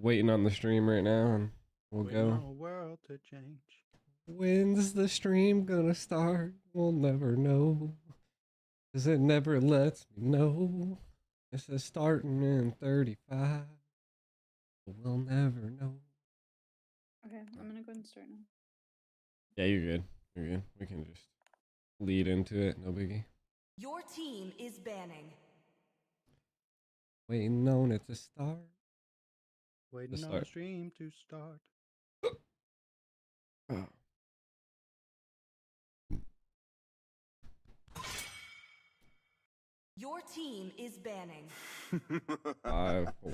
waiting on the stream right now, and we'll Waiting on go. the world to change. When's the stream gonna start? We'll never know, 'cause it never lets me know. It says starting in 35, but we'll never know. Okay, I'm gonna go ahead and start now. Yeah, you're good. You're good. We can just lead into it. No biggie. Your team is banning. Waiting on it to start. Waiting on start. the stream to start. Oh. Your team is banning. 5, 4,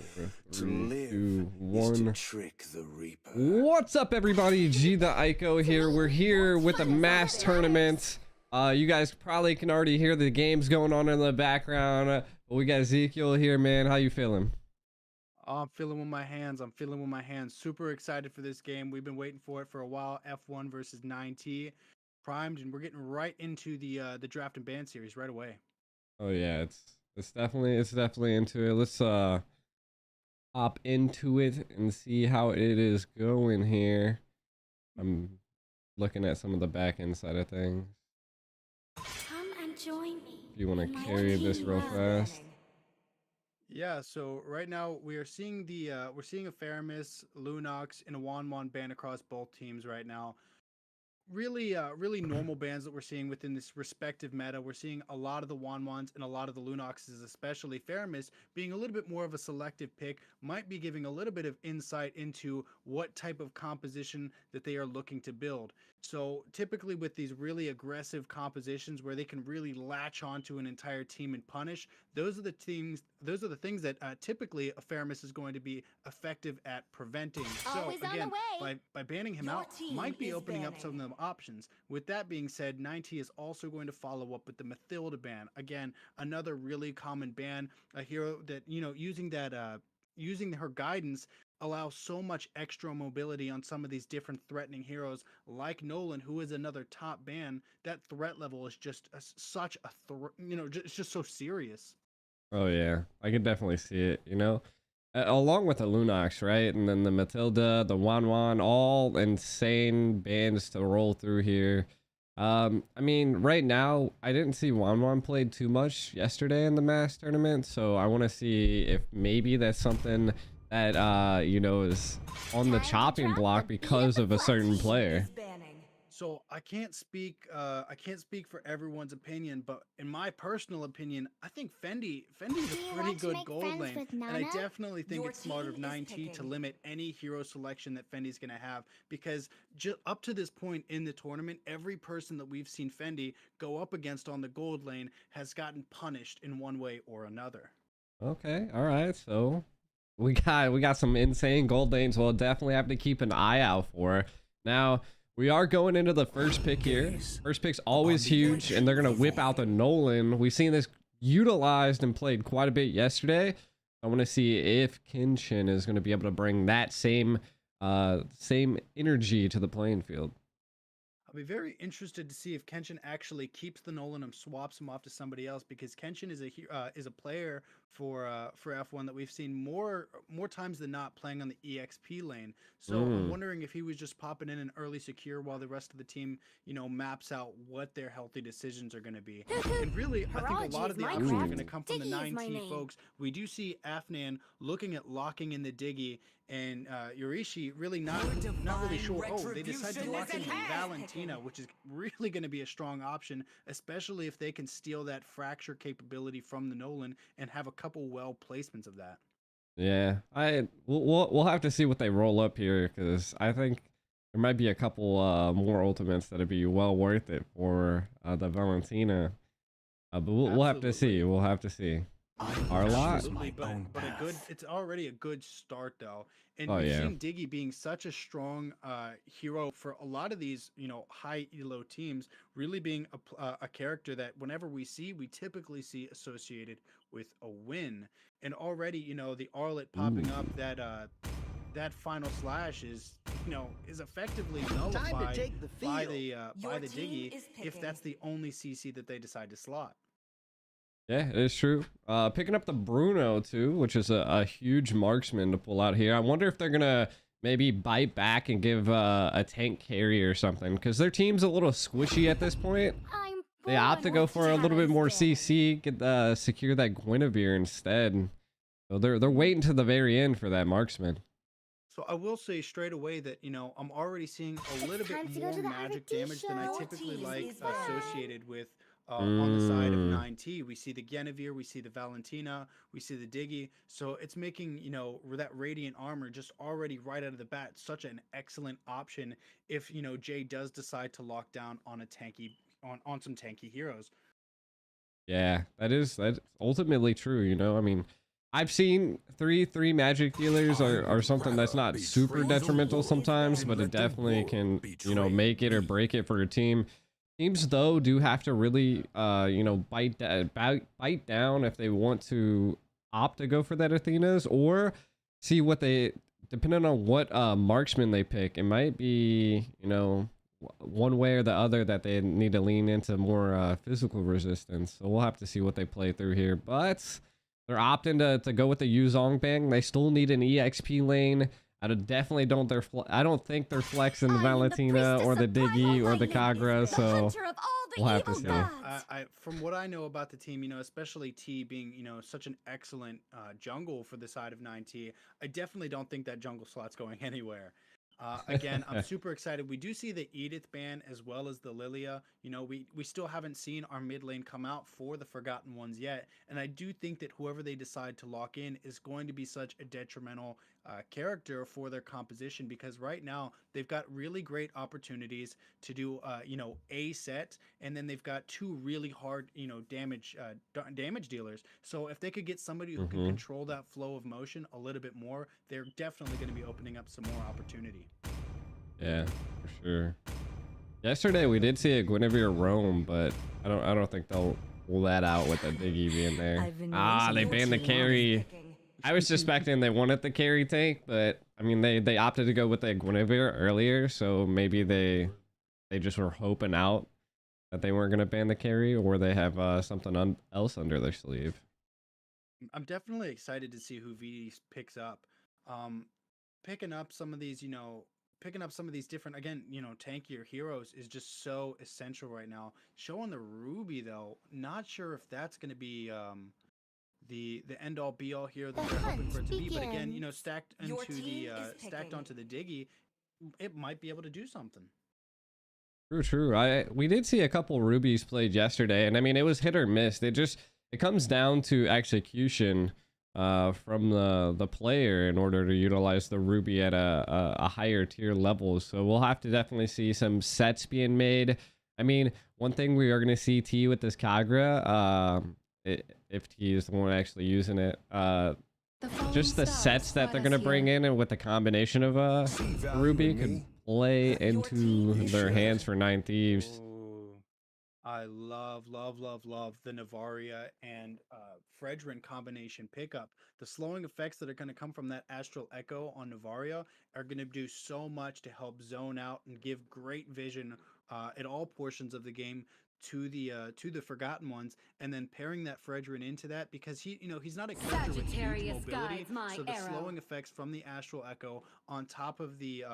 3, 2, Is to 1. trick the Reaper. What's up, everybody? G the Aiko here. We're here with a mass tournament. You guys probably can already hear the games going on in the background. But we got ZEKIEL here, man. How you feeling? I'm feeling with my hands. I'm feeling with my hands. Super excited for this game. We've been waiting for it for a while. F1 versus 9T. Primed, and we're getting right into the draft and ban series right away. Oh yeah, it's definitely into it. Let's hop into it and see how it is going here. I'm looking at some of the back end side of things. Come and join me. If you want to carry this real fast. Yeah, so right now we are seeing we're seeing a Faramis, Lunox, and a Wanwan ban across both teams right now. Really normal bans that we're seeing within this respective meta. We're seeing a lot of the Wanwans and a lot of the Lunoxes, especially Faramis, being a little bit more of a selective pick, might be giving a little bit of insight into what type of composition that they are looking to build. So typically with these really aggressive compositions where they can really latch onto an entire team and punish, those are the things that typically a Faramis is going to be effective at preventing. So again, by banning him out, might be opening up some of them options. With that being said, 9T is also going to follow up with the Mathilda ban. Again, another really common ban, a hero that, you know, using her guidance allows so much extra mobility on some of these different threatening heroes like Nolan, who is another top ban. That threat level is just such a it's just so serious. Oh yeah, I can definitely see it, you know, along with the Lunox, right? And then the Mathilda, the Wanwan, all insane bands to roll through here. I mean, right now, I didn't see Wanwan played too much yesterday in the mass tournament, so I want to see if maybe that's something that, you know, is on the chopping block because of a certain player. So I can't speak for everyone's opinion, but in my personal opinion, I think Fendi's a pretty good gold lane, and I definitely think it's smart of 9T to limit any hero selection that Fendi's gonna have, because up to this point in the tournament, every person that we've seen Fendi go up against on the gold lane has gotten punished in one way or another. Okay, all right, so we got some insane gold lanes we'll definitely have to keep an eye out for. Now, we are going into the first pick here. First pick's always huge, and they're going to whip out the Nolan. We've seen this utilized and played quite a bit yesterday. I want to see if Kenshin is going to be able to bring that same energy to the playing field. I'll be very interested to see if Kenshin actually keeps the Nolan and swaps him off to somebody else, because Kenshin is a player for F1 that we've seen more times than not playing on the EXP lane. So I'm wondering if he was just popping in an early secure while the rest of the team, you know, maps out what their healthy decisions are going to be. And really, I think a lot of the options are going to come from the 9T folks. We do see Afnan looking at locking in the Diggy, and Yorishi really not really sure. Oh, they decided to lock in Valentina, which is really going to be a strong option, especially if they can steal that fracture capability from the Nolan and have a couple well placements of that. Yeah, we'll have to see what they roll up here, because I think there might be a couple more ultimates that'd be well worth it for the Valentina. But we'll have to see. We'll have to see. Absolutely, but it's already a good start though. And we've seen Diggy being such a strong hero for a lot of these, you know, high elo teams, really being a character that whenever we typically see associated with a win. And already, you know, the Arlet popping up, that final slash is, you know, is effectively nullified by the Diggy if that's the only CC that they decide to slot. Yeah, it is true. Picking up the Bruno too, which is a huge marksman to pull out here. I wonder if they're gonna maybe bite back and give a tank carry or something, because their team's a little squishy at this point. I'm They opt to go for a little bit more CC, get secure that Guinevere instead. So they're waiting to the very end for that marksman. So I will say straight away that, you know, I'm already seeing a little time bit to go more to the magic RT damage than I show. typically Team like is back. associated with on the side of Mm. 9T. We see the Guinevere, we see the Valentina, we see the Diggy. So it's making, you know, that radiant armor just already right out of the bat such an excellent option if, you know, Jay does decide to lock down on a tanky on some tanky heroes. Yeah, that's ultimately true. You know, I mean, I've seen three magic dealers are something that's not super detrimental sometimes, but it definitely can, you know, make it or break it for your team. Teams though do have to really, you know, bite down if they want to opt to go for that Athena's, or see what they, depending on what marksman they pick, it might be, you know, one way or the other that they need to lean into more physical resistance. So we'll have to see what they play through here, but they're opting to go with the Yuzong Bang. They still need an EXP lane. I definitely don't. I don't think they're flexing the Valentina or the Diggy or the Kagra. So we'll have to see. From what I know about the team, you know, especially T being, you know, such an excellent jungle for the side of 9T, I definitely don't think that jungle slot's going anywhere. Again, I'm super excited. We do see the Edith ban as well as the Lilia. You know, we still haven't seen our mid lane come out for the Forgotten Ones yet. And I do think that whoever they decide to lock in is going to be such a detrimental character for their composition, because right now they've got really great opportunities to do, you know, a set, and then they've got two really hard, you know, damage dealers. So if they could get somebody who can control that flow of motion a little bit more, they're definitely going to be opening up some more opportunity. Yeah, for sure. Yesterday we did see a Guinevere roam, but I don't think they'll pull that out with the Diggy being there. They banned the carry. I was suspecting they wanted the carry tank, but I mean they opted to go with the Guinevere earlier, so maybe they just were hoping out that they weren't gonna ban the carry, or they have something else under their sleeve. I'm definitely excited to see who VD picks up. Picking up some of these, you know, different, again, you know, tankier heroes is just so essential right now. Showing the Ruby though, not sure if that's going to be the end all be all here that they're hoping for it to be. But again, you know, stacked onto the Diggy, it might be able to do something. True. We did see a couple Rubies played yesterday, and I mean it was hit or miss. It comes down to execution from the player in order to utilize the Ruby at a higher tier level. So we'll have to definitely see some sets being made. I mean, one thing we are going to see T with this Kagra, if T is the one actually using it, just the sets that they're going to bring in, and with the combination of Ruby could play into their hands for 9thieves. I love the Navaria and Fredrin combination pickup. The slowing effects that are going to come from that Astral Echo on Navaria are going to do so much to help zone out and give great vision at all portions of the game to the Forgotten Ones, and then pairing that Fredrin into that, because he's not a character with huge mobility, so the slowing effects from the Astral Echo on top of the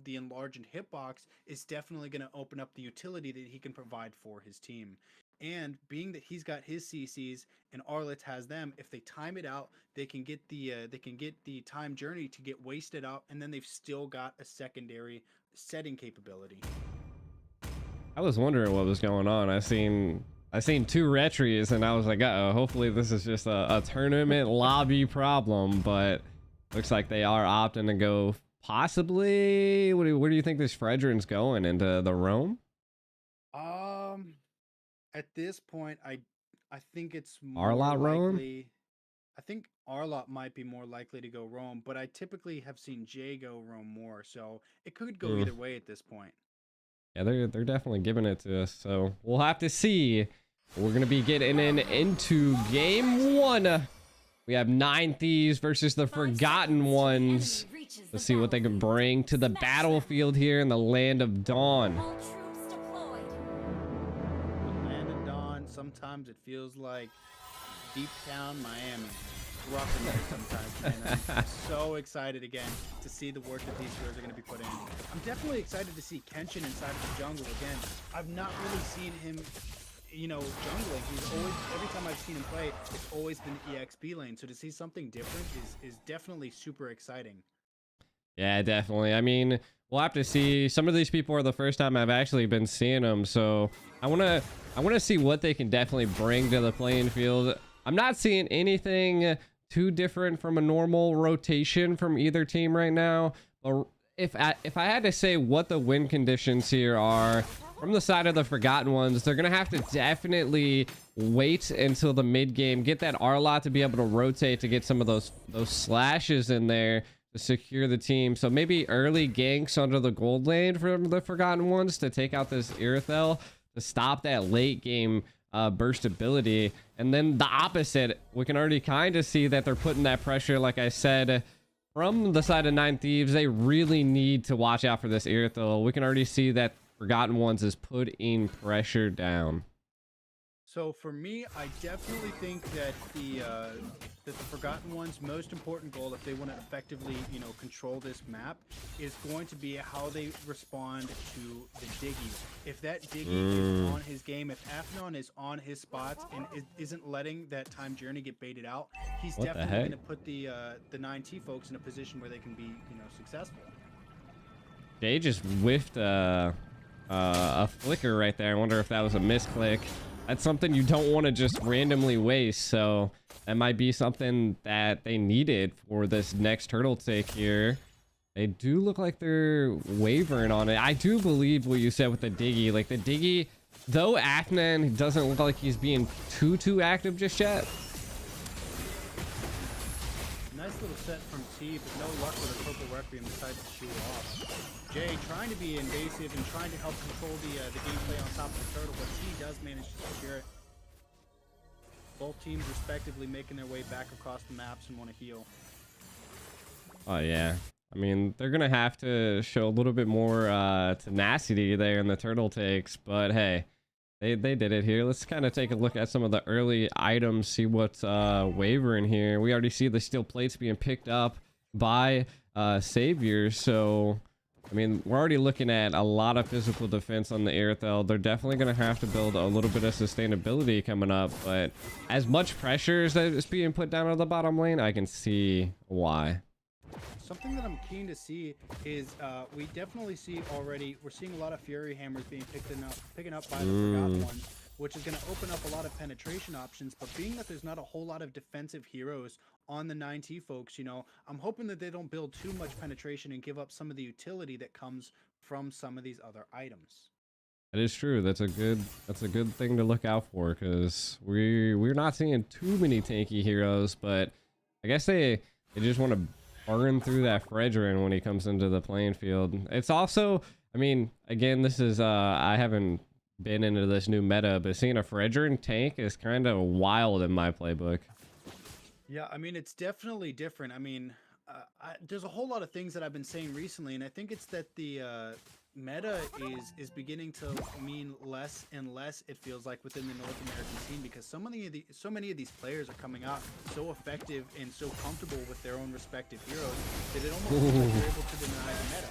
enlarged hitbox is definitely going to open up the utility that he can provide for his team. And being that he's got his CCs and Arlit has them, if they time it out, they can get the time journey to get wasted out, and then they've still got a secondary setting capability. I was wondering what was going on. I seen two Retries, and I was like, uh-oh, hopefully this is just a tournament lobby problem, but looks like they are opting to go possibly. Where do you think this Fredrin's going, into the Rome? At this point, I think it's more Arlot Rome? likely. I think Arlot might be more likely to go Rome, but I typically have seen Jay go Rome more, so it could go either way at this point. Yeah, they're definitely giving it to us, so we'll have to see. We're gonna be getting into game 1. We have 9thieves versus the Forgotten Ones. Let's see what they can bring to the battlefield here in the Land of Dawn. The Land of Dawn, sometimes it feels like deep town Miami. Rough in there sometimes, man. I'm so excited again to see the work that these heroes are going to be put in. I'm definitely excited to see Kenshin inside of the jungle again. I've not really seen him, you know, jungling. He's always, every time I've seen him play, it's always been the EXP lane. So to see something different is definitely super exciting. Yeah, definitely. I mean, we'll have to see. Some of these people are the first time I've actually been seeing them, so I wanna see what they can definitely bring to the playing field. I'm not seeing anything too different from a normal rotation from either team right now. But if I had to say what the win conditions here are from the side of the Forgotten Ones, they're gonna have to definitely wait until the mid game, get that R-lot to be able to rotate to get some of those slashes in there to secure the team. So maybe early ganks under the gold lane from the Forgotten Ones to take out this Irithel to stop that late game burst ability. And then the opposite, we can already kind of see that they're putting that pressure, like I said, from the side of 9thieves. They really need to watch out for this Irithel. We can already see that Forgotten Ones is putting pressure down. So for me, I definitely think that the Forgotten Ones' most important goal, if they want to effectively, you know, control this map, is going to be how they respond to the Diggy. If that Diggy is on his game, if Afnon is on his spots and isn't letting that time journey get baited out, he's definitely going to put the 9T folks in a position where they can be, you know, successful. Jay just whiffed a flicker right there. I wonder if that was a misclick. That's something you don't want to just randomly waste, so that might be something that they needed for this next turtle take here. They do look like they're wavering on it. I do believe what you said with the Diggy. Like the Diggy, though Afnan doesn't look like he's being too active just yet. Nice little set from T, but no luck with a purple Requiem decides to shoot it off. Jay trying to be invasive and trying to help control the gameplay on top of the turtle, but T does manage to secure it. Both teams respectively making their way back across the maps and want to heal. Oh yeah, I mean they're gonna have to show a little bit more tenacity there in the turtle takes, but hey, they did it here. Let's kind of take a look at some of the early items, see what's wavering here. We already see the steel plates being picked up by Savior, so I mean, we're already looking at a lot of physical defense on the Irithel. They're definitely going to have to build a little bit of sustainability coming up, but as much pressure as that is being put down on the bottom lane, I can see why. Something that I'm keen to see is we definitely see already, we're seeing a lot of Fury Hammers being picking up by the Forgotten Ones, which is going to open up a lot of penetration options. But being that there's not a whole lot of defensive heroes on the 9T folks, you know, I'm hoping that they don't build too much penetration and give up some of the utility that comes from some of these other items. That is true. That's a good thing to look out for, because we're not seeing too many tanky heroes, but I guess they just want to burn through that Fredrin when he comes into the playing field. It's also, I mean, again, this is I haven't been into this new meta, but seeing a Fredrin tank is kind of wild in my playbook. Yeah, I mean, it's definitely different. I mean, there's a whole lot of things that I've been saying recently, and I think it's that the meta is beginning to mean less and less, it feels like, within the North American scene, because so many of these players are coming out so effective and so comfortable with their own respective heroes that it almost feels like they're able to deny the meta.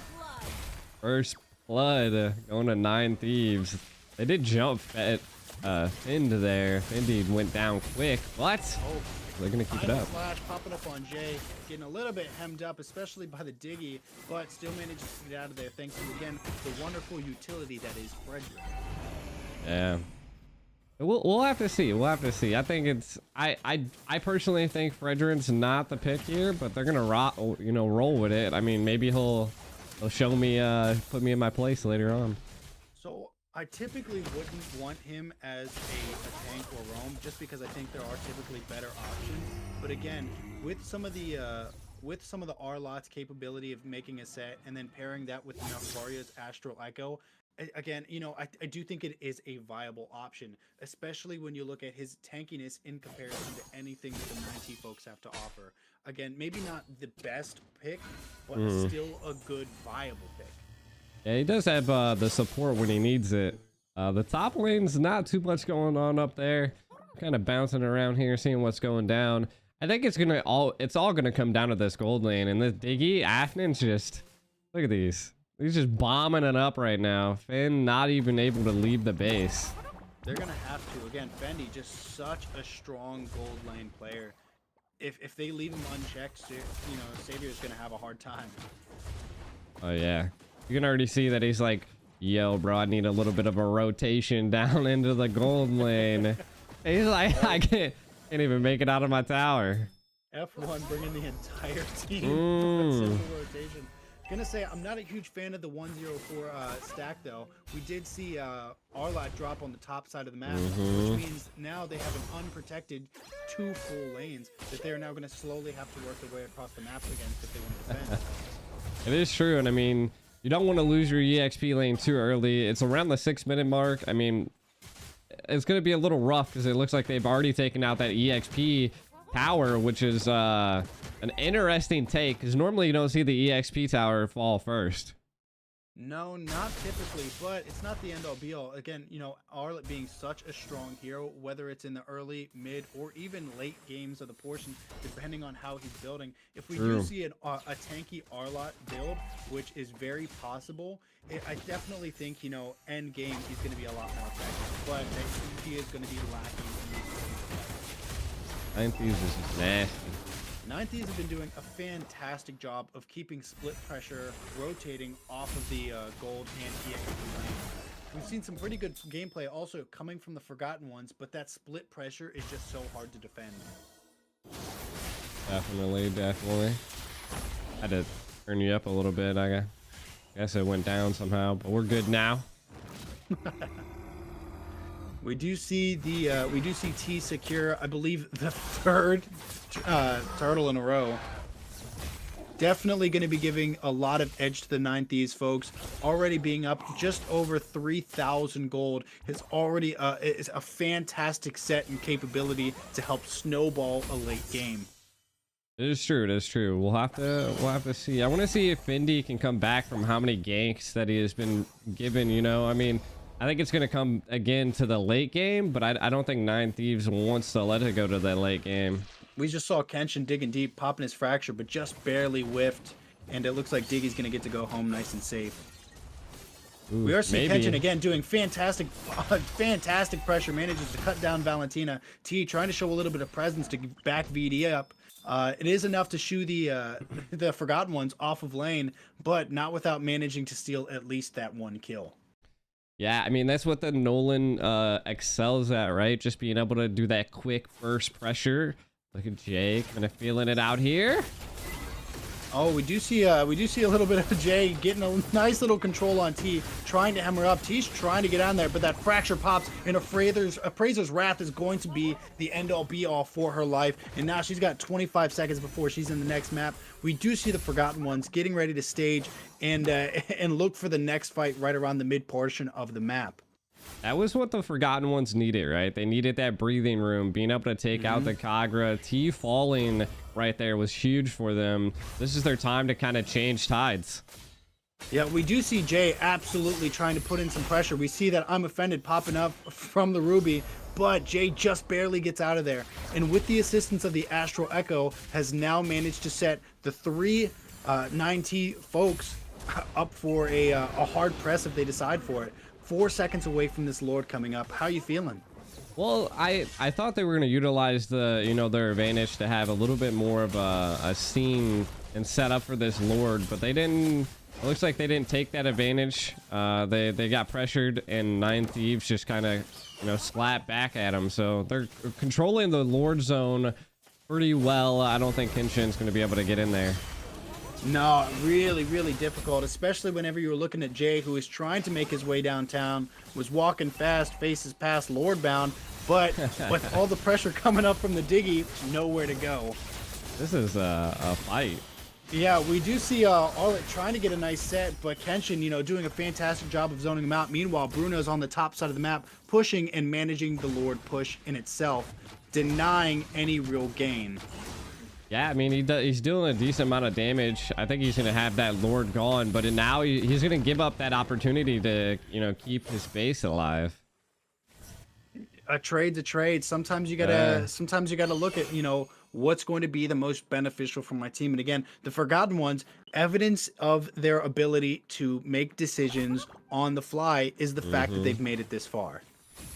First blood going to 9thieves. They did jump at Find there. Findy went down quick. What? Oh, they're gonna keep it up. Flash popping up on Jay, getting a little bit hemmed up, especially by the Diggy, but still manages to get out of there thanks to, again, the wonderful utility that is Fredrin. Yeah. We'll have to see. We'll have to see. I think it's I personally think Fredrin's not the pick here, but they're gonna roll with it. I mean, maybe he'll show me put me in my place later on. So I typically wouldn't want him as a tank or roam, just because I think there are typically better options. But again, with some of the R-Lot's capability of making a set and then pairing that with Nefaria's Astral Echo, again, you know, I do think it is a viable option, especially when you look at his tankiness in comparison to anything that the 9T folks have to offer. Again, maybe not the best pick, but still a good viable pick. Yeah, he does have the support when he needs it. The top lane's not too much going on up there. kind of bouncing around here, seeing what's going down. I think it's all gonna come down to this gold lane, and this Diggy Afnin's just look at these. He's just bombing it up right now. Finn not even able to leave the base. They're gonna have to. Again, Fendi just such a strong gold lane player. If they leave him unchecked, you know, Savior's gonna have a hard time. Oh yeah, you can already see that he's like, yo, bro, I need a little bit of a rotation down into the gold lane. He's like, I can't even make it out of my tower. F1 bringing the entire team for a simple rotation. Gonna say I'm not a huge fan of the 104 stack though. We did see Arlot drop on the top side of the map, which means now they have an unprotected 2 full lanes that they're now gonna slowly have to work their way across the map against if they want to defend. It is true, and I mean, you don't want to lose your EXP lane too early. It's around the 6-minute mark. I mean, it's gonna be a little rough because it looks like they've already taken out that EXP tower, which is an interesting take because normally you don't see the EXP tower fall first. No, not typically, but it's not the end all be all. Again, you know, Arlot being such a strong hero, whether it's in the early, mid, or even late games of the portion, depending on how he's building. If we do see a tanky Arlot build, which is very possible, I definitely think, you know, end game he's going to be a lot more effective, but he is going to be lacking in these 9thieves is just nasty. 9thieves have been doing a fantastic job of keeping split pressure rotating off of the gold and EXP lane. We've seen some pretty good gameplay also coming from the Forgotten Ones, but that split pressure is just so hard to defend. Definitely. Had to turn you up a little bit. I guess it went down somehow, but we're good now. We do see T secure, I believe, the 3rd turtle in a row. Definitely going to be giving a lot of edge to the 9thieves, folks. Already being up just over 3,000 gold is already is a fantastic set and capability to help snowball a late game. It is true. It is true. We'll have to see. I want to see if Fendi can come back from how many ganks that he has been given. You know, I mean, I think it's going to come again to the late game, but I don't think 9thieves wants to let it go to that late game. We just saw Kenshin digging deep, popping his fracture, but just barely whiffed. And it looks like Diggy's going to get to go home nice and safe. Ooh, we are seeing maybe. Kenshin again doing fantastic pressure, manages to cut down Valentina. T trying to show a little bit of presence to back VD up. It is enough to shoo the Forgotten Ones off of lane, but not without managing to steal at least that 1 kill. Yeah, I mean, that's what the Nolan excels at, right? Just being able to do that quick burst pressure. Look at Jay kind of feeling it out here. Oh, we do see a little bit of Jay getting a nice little control on T, trying to hammer up. T's trying to get on there, but that fracture pops, and Appraiser's Wrath is going to be the end-all be-all for her life. And now she's got 25 seconds before she's in the next map. We do see the Forgotten Ones getting ready to stage and look for the next fight right around the mid portion of the map. That was what the Forgotten Ones needed, right? They needed that breathing room, being able to take out the Kagura. T falling right there was huge for them. This is their time to kind of change tides. Yeah, we do see Jay absolutely trying to put in some pressure. We see that I'm Offended popping up from the Ruby, but Jay just barely gets out of there. And with the assistance of the Astral Echo, has now managed to set the 3 9T folks up for a hard press if they decide for it. 4 seconds away from this Lord coming up. How are you feeling? Well, I thought they were going to utilize their advantage to have a little bit more of a scene and set up for this Lord, but they didn't. It looks like they didn't take that advantage. They got pressured, and 9thieves just kind of slapped back at them. So they're controlling the Lord zone pretty well. I don't think Kenshin's going to be able to get in there. No, really, really difficult, especially whenever you were looking at Jay, who is trying to make his way downtown, was walking fast, faces past Lord bound, but with all the pressure coming up from the Diggy, nowhere to go. This is a fight. Yeah, we do see Arlot trying to get a nice set, but Kenshin, doing a fantastic job of zoning him out. Meanwhile, Bruno's on the top side of the map, pushing and managing the Lord push in itself, denying any real gain. Yeah, I mean, he's doing a decent amount of damage. I think he's going to have that Lord gone, but now he's going to give up that opportunity to, keep his base alive. A trade's a trade. Sometimes you gotta look at, you know, what's going to be the most beneficial for my team. And again, the Forgotten Ones, evidence of their ability to make decisions on the fly is the fact that they've made it this far.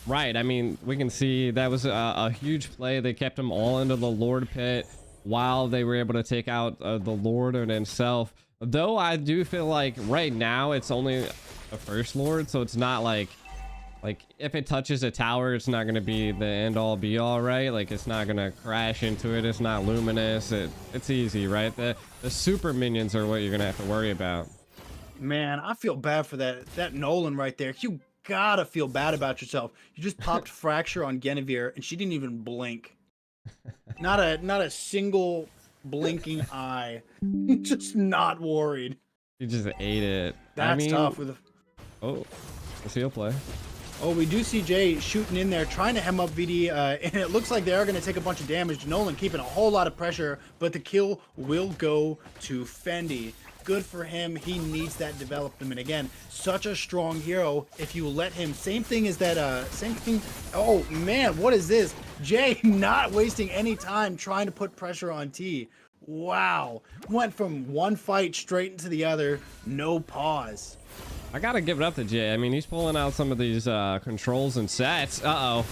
Right. I mean, we can see that was a huge play. They kept them all into the Lord pit while they were able to take out the Lord and himself. Though I do feel like right now it's only a first Lord, so it's not like if it touches a tower, it's not going to be the end all be all, right? Like it's not going to crash into it. It's not luminous. It's easy, right? The super minions are what you're going to have to worry about. Man, I feel bad for that Nolan right there. You gotta feel bad about yourself. You just popped fracture on Guinevere and she didn't even blink. Not a single blinking eye. Just not worried. He just ate it. That's tough with a... Oh, the seal play. Oh, we do see Jay shooting in there, trying to hem up VD, and it looks like they are going to take a bunch of damage. Nolan keeping a whole lot of pressure, but the kill will go to Fendi. Good for him. He needs that development. Again, such a strong hero. If you let him, same thing as that, same thing. Oh man, what is this? Jay not wasting any time trying to put pressure on T. Wow. Went from one fight straight into the other. No pause. I gotta give it up to Jay. I mean, he's pulling out some of these controls and sets. Uh-oh.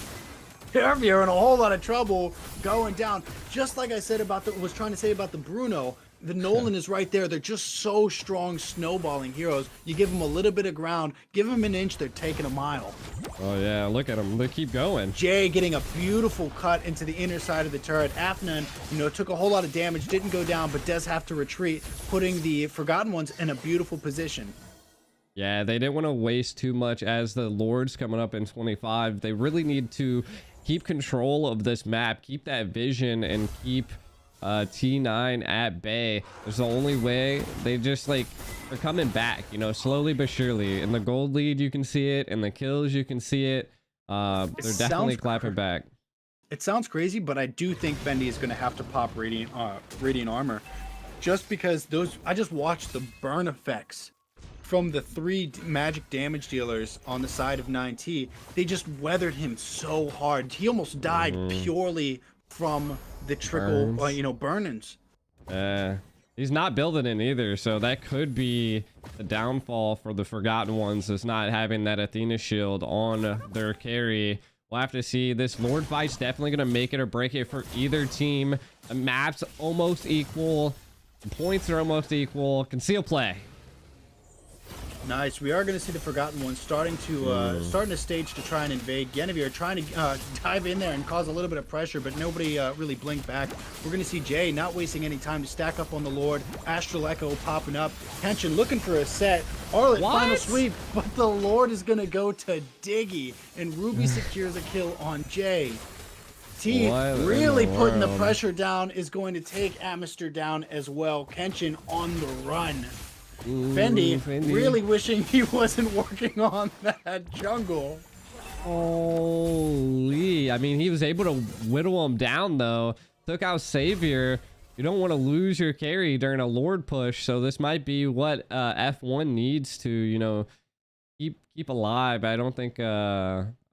You're in a whole lot of trouble going down. Just like I said about was trying to say about the Bruno, the Nolan is right there. They're just so strong snowballing heroes. You give them a little bit of ground, give them an inch, they're taking a mile. Oh yeah, look at them. They keep going. Jay getting a beautiful cut into the inner side of the turret. Afnan, you know, took a whole lot of damage, didn't go down, but does have to retreat, putting the Forgotten Ones in a beautiful position. Yeah, they didn't want to waste too much as the Lord's coming up in 25. They really need to keep control of this map, keep that vision, and keep T9 at bay. There's the only way. They just they're coming back, you know, slowly but surely. In the gold lead, you can see it. In the kills, you can see it. They're definitely clapping back. It sounds crazy, but I do think Fendi is going to have to pop Radiant Armor. Just because I just watched the burn effects from the 3 magic damage dealers on the side of 9T. They just weathered him so hard. He almost died purely from the trickle, you know, burnings. He's not building it either, so that could be the downfall for the Forgotten Ones, is not having that Athena shield on their carry. We'll have to see. This Lord fight's definitely going to make it or break it for either team. The map's almost equal. The points are almost equal. Conceal play. Nice. We are going to see the Forgotten Ones starting to stage to try and invade. Guinevere trying to dive in there and cause a little bit of pressure, but nobody really blinked back. We're going to see Jay not wasting any time to stack up on the Lord. Astral Echo popping up. Tension looking for a set. Arlet final sweep, but the Lord is going to go to Diggy, and Ruby secures a kill on Jay. T really putting the pressure down, is going to take Amister down as well. Kenshin on the run. Fendi really wishing he wasn't working on that jungle. Holy. I mean, he was able to whittle him down, though. Took out Savior. You don't want to lose your carry during a Lord push, so this might be what F1 needs to, you know, keep alive. I don't think...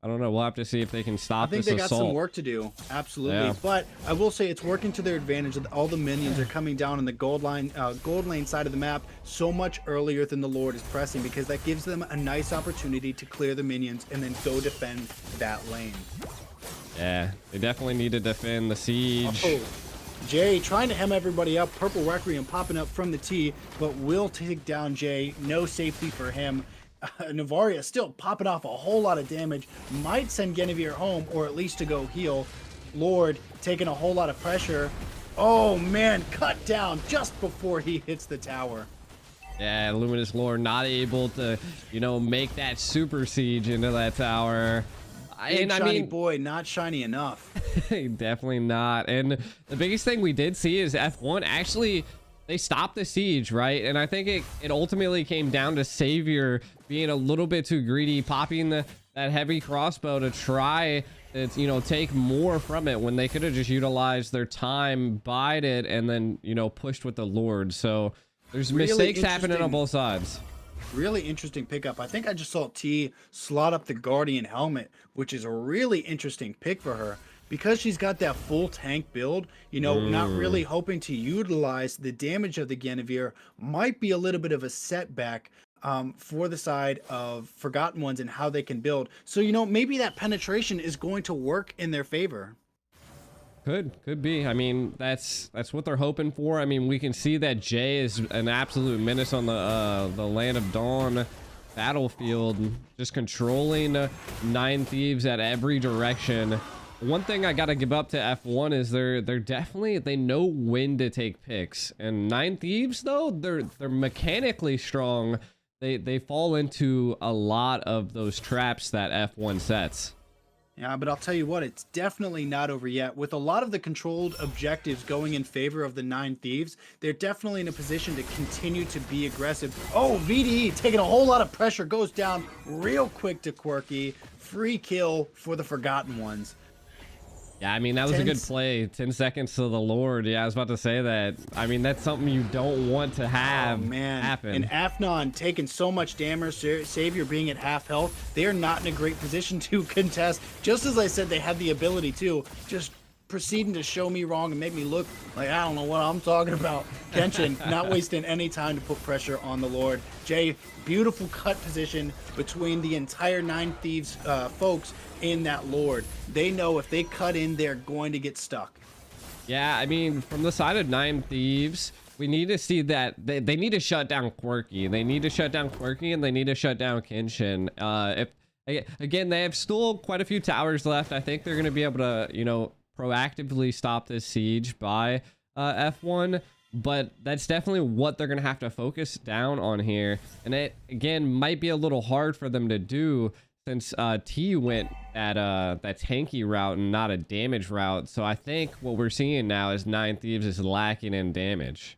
I don't know. We'll have to see if they can stop this assault. I think they got some work to do. Absolutely. Yeah. But I will say it's working to their advantage. All the minions are coming down in the gold lane side of the map so much earlier than the Lord is pressing, because that gives them a nice opportunity to clear the minions and then go defend that lane. Yeah, they definitely need to defend the siege. Oh, Jay trying to hem everybody up. Purple Requiem popping up from the T, but will take down Jay. No safety for him. Navaria still popping off a whole lot of damage. Might send Guinevere home, or at least to go heal. Lord taking a whole lot of pressure. Oh man, cut down just before he hits the tower. Yeah, Luminous Lord not able to, you know, make that super siege into that tower. And shiny boy, not shiny enough. Definitely not. And the biggest thing we did see is F1 actually... They stopped the siege, right? And I think it ultimately came down to Savior being a little bit too greedy, popping that heavy crossbow to try to, you know, take more from it, when they could have just utilized their time, bided, and then, you know, pushed with the Lord. So there's really mistakes happening on both sides. Really interesting pickup. I think I just saw T slot up the Guardian helmet, which is a really interesting pick for her. Because she's got that full tank build, you know, not really hoping to utilize the damage of the Guinevere might be a little bit of a setback for the side of Forgotten Ones and how they can build. So, you know, maybe that penetration is going to work in their favor. Could be. I mean, that's what they're hoping for. I mean, we can see that Jay is an absolute menace on the Land of Dawn battlefield, just controlling 9thieves at every direction. One thing I gotta give up to F1 is they're definitely, they know when to take picks. And 9thieves though, they're mechanically strong. They fall into a lot of those traps that F1 sets. Yeah, but I'll tell you what, it's definitely not over yet. With a lot of the controlled objectives going in favor of the 9thieves, they're definitely in a position to continue to be aggressive. Oh, VDE taking a whole lot of pressure, goes down real quick to Quirky. Free kill for the Forgotten Ones. Yeah, I mean, that was a good play. 10 seconds to the Lord. Yeah, I was about to say that. I mean, that's something you don't want to have happen. And Afnon taking so much damage, Savior being at half health, they are not in a great position to contest. Just as I said, they had the ability to, just proceeding to show me wrong and make me look like I don't know what I'm talking about. Kenshin not wasting any time to put pressure on the Lord. Jay, beautiful cut position between the entire 9thieves folks in that Lord. They know if they cut in, they're going to get stuck. Yeah, I mean, from the side of 9thieves, we need to see that they need to shut down Quirky. They need to shut down Quirky, and they need to shut down Kenshin. Again, they have still quite a few towers left. I think they're going to be able to, you know, proactively stop this siege by F1, but that's definitely what they're gonna have to focus down on here, and it again might be a little hard for them to do since T went at that tanky route and not a damage route. So I think what we're seeing now is 9thieves is lacking in damage.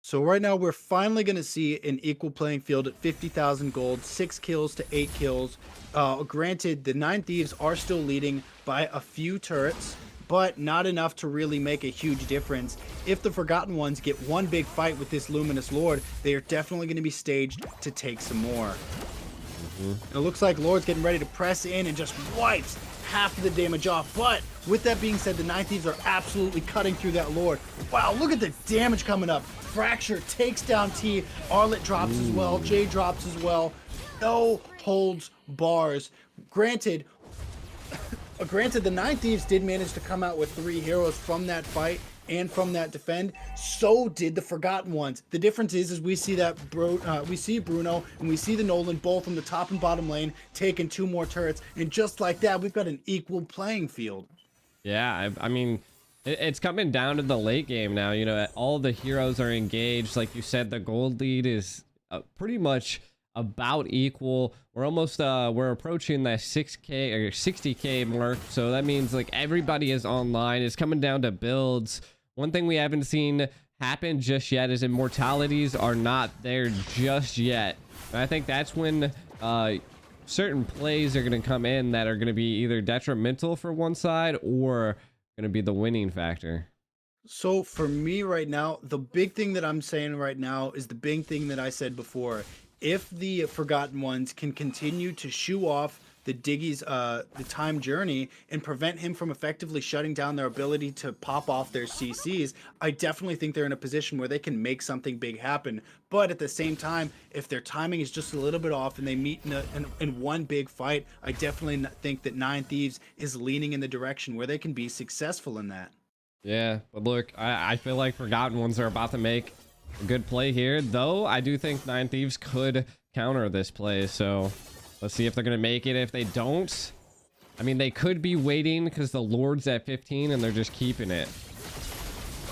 So right now we're finally going to see an equal playing field at 50,000 gold, 6 kills to 8 kills. Granted, the 9thieves are still leading by a few turrets, but not enough to really make a huge difference. If the Forgotten Ones get one big fight with this Luminous Lord, they are definitely going to be staged to take some more. It looks like Lord's getting ready to press in and just wipes half of the damage off. But with that being said, the 9thieves are absolutely cutting through that Lord. Wow, look at the damage coming up. Fracture takes down T. Arlet drops as well. J drops as well. No holds bars. Granted, the 9thieves did manage to come out with 3 heroes from that fight and from that defend. So did the Forgotten Ones. The difference is we see that we see Bruno and we see the Nolan both on the top and bottom lane taking 2 more turrets, and just like that, we've got an equal playing field. Yeah, I mean, it's coming down to the late game now. You know, all the heroes are engaged. Like you said, the gold lead is pretty much about equal. We're almost we're approaching that 6k or 60k mark, so that means like everybody is online. It's coming down to builds. One thing we haven't seen happen just yet is immortalities are not there just yet, and I think that's when certain plays are going to come in that are going to be either detrimental for one side or going to be the winning factor. So for me right now, the big thing that I'm saying right now is the big thing that I said before. If the Forgotten Ones can continue to shoo off the Diggy's the time journey and prevent him from effectively shutting down their ability to pop off their CCs, I definitely think they're in a position where they can make something big happen. But at the same time, if their timing is just a little bit off and they meet in one big fight, I definitely think that 9thieves is leaning in the direction where they can be successful in that. Yeah, but look, I feel like Forgotten Ones are about to make a good play here, though I do think 9thieves could counter this play, so let's see if they're gonna make it. If they don't, I mean, they could be waiting because the Lord's at 15 and they're just keeping it.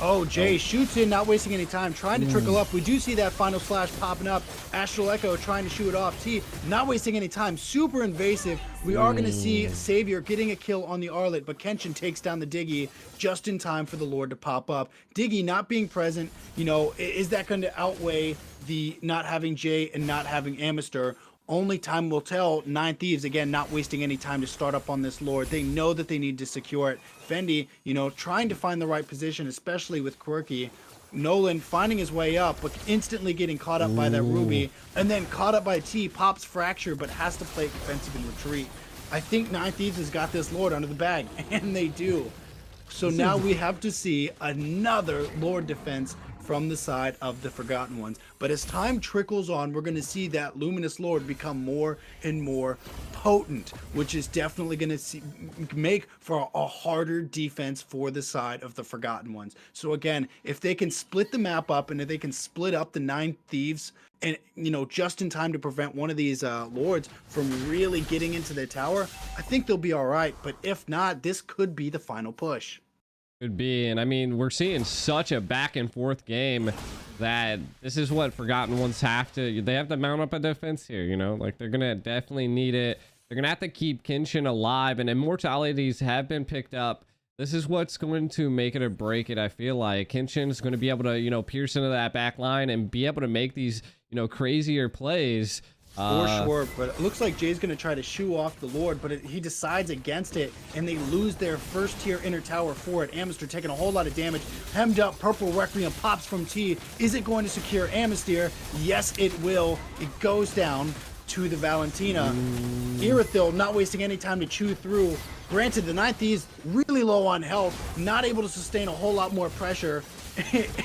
Oh, Jay shoots in, not wasting any time, trying to trickle up. We do see that final slash popping up. Astral Echo trying to shoot it off. T, not wasting any time, super invasive. We are going to see Savior getting a kill on the Arlet, but Kenshin takes down the Diggy just in time for the Lord to pop up. Diggy not being present, you know, is that going to outweigh the not having Jay and not having Amister? Only time will tell. 9thieves, again, not wasting any time to start up on this Lord. They know that they need to secure it. Fendi, you know, trying to find the right position, especially with Quirky. Nolan finding his way up, but instantly getting caught up by that Ruby, and then caught up by T, pops Fracture, but has to play defensive and retreat. I think 9thieves has got this Lord under the bag, and they do. So now we have to see another Lord defense from the side of the Forgotten Ones. But as time trickles on, we're going to see that Luminous Lord become more and more potent, which is definitely going to make for a harder defense for the side of the Forgotten Ones. So again, if they can split the map up and if they can split up the 9thieves and, you know, just in time to prevent one of these lords from really getting into their tower, I think they'll be all right. But if not, this could be the final push. Could be. And I mean, we're seeing such a back and forth game that this is what Forgotten Ones have to, they have to mount up a defense here, you know, like they're gonna definitely need it. They're gonna have to keep Kenshin alive, and immortalities have been picked up. This is what's going to make it or break it. I feel like Kenshin is going to be able to, you know, pierce into that back line and be able to make these, you know, crazier plays. For sure, but it looks like Jay's going to try to shoo off the Lord, but he decides against it, and they lose their first tier inner tower for it. Amister taking a whole lot of damage. Hemmed up, Purple Requiem pops from T. Is it going to secure Amister? Yes, it will. It goes down to the Valentina. Irithil not wasting any time to chew through. Granted, the 9thieves really low on health, not able to sustain a whole lot more pressure.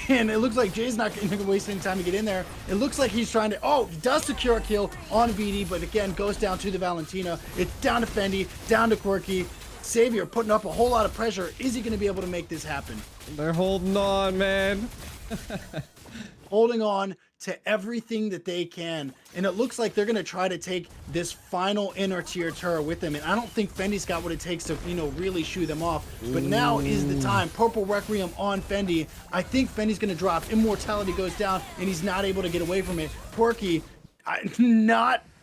And it looks like Jay's not going to waste any time to get in there. It looks like he's trying to, he does secure a kill on VD, but again, goes down to the Valentina. It's down to Fendi, down to Quirky. Savior putting up a whole lot of pressure. Is he going to be able to make this happen? They're holding on, man. Holding on to everything that they can, and it looks like they're going to try to take this final inner tier turret with them, and I don't think Fendi's got what it takes to, you know, really shoo them off. But now is the time. Purple Requiem on Fendi. I think Fendi's going to drop. Immortality goes down, and he's not able to get away from it. Quirky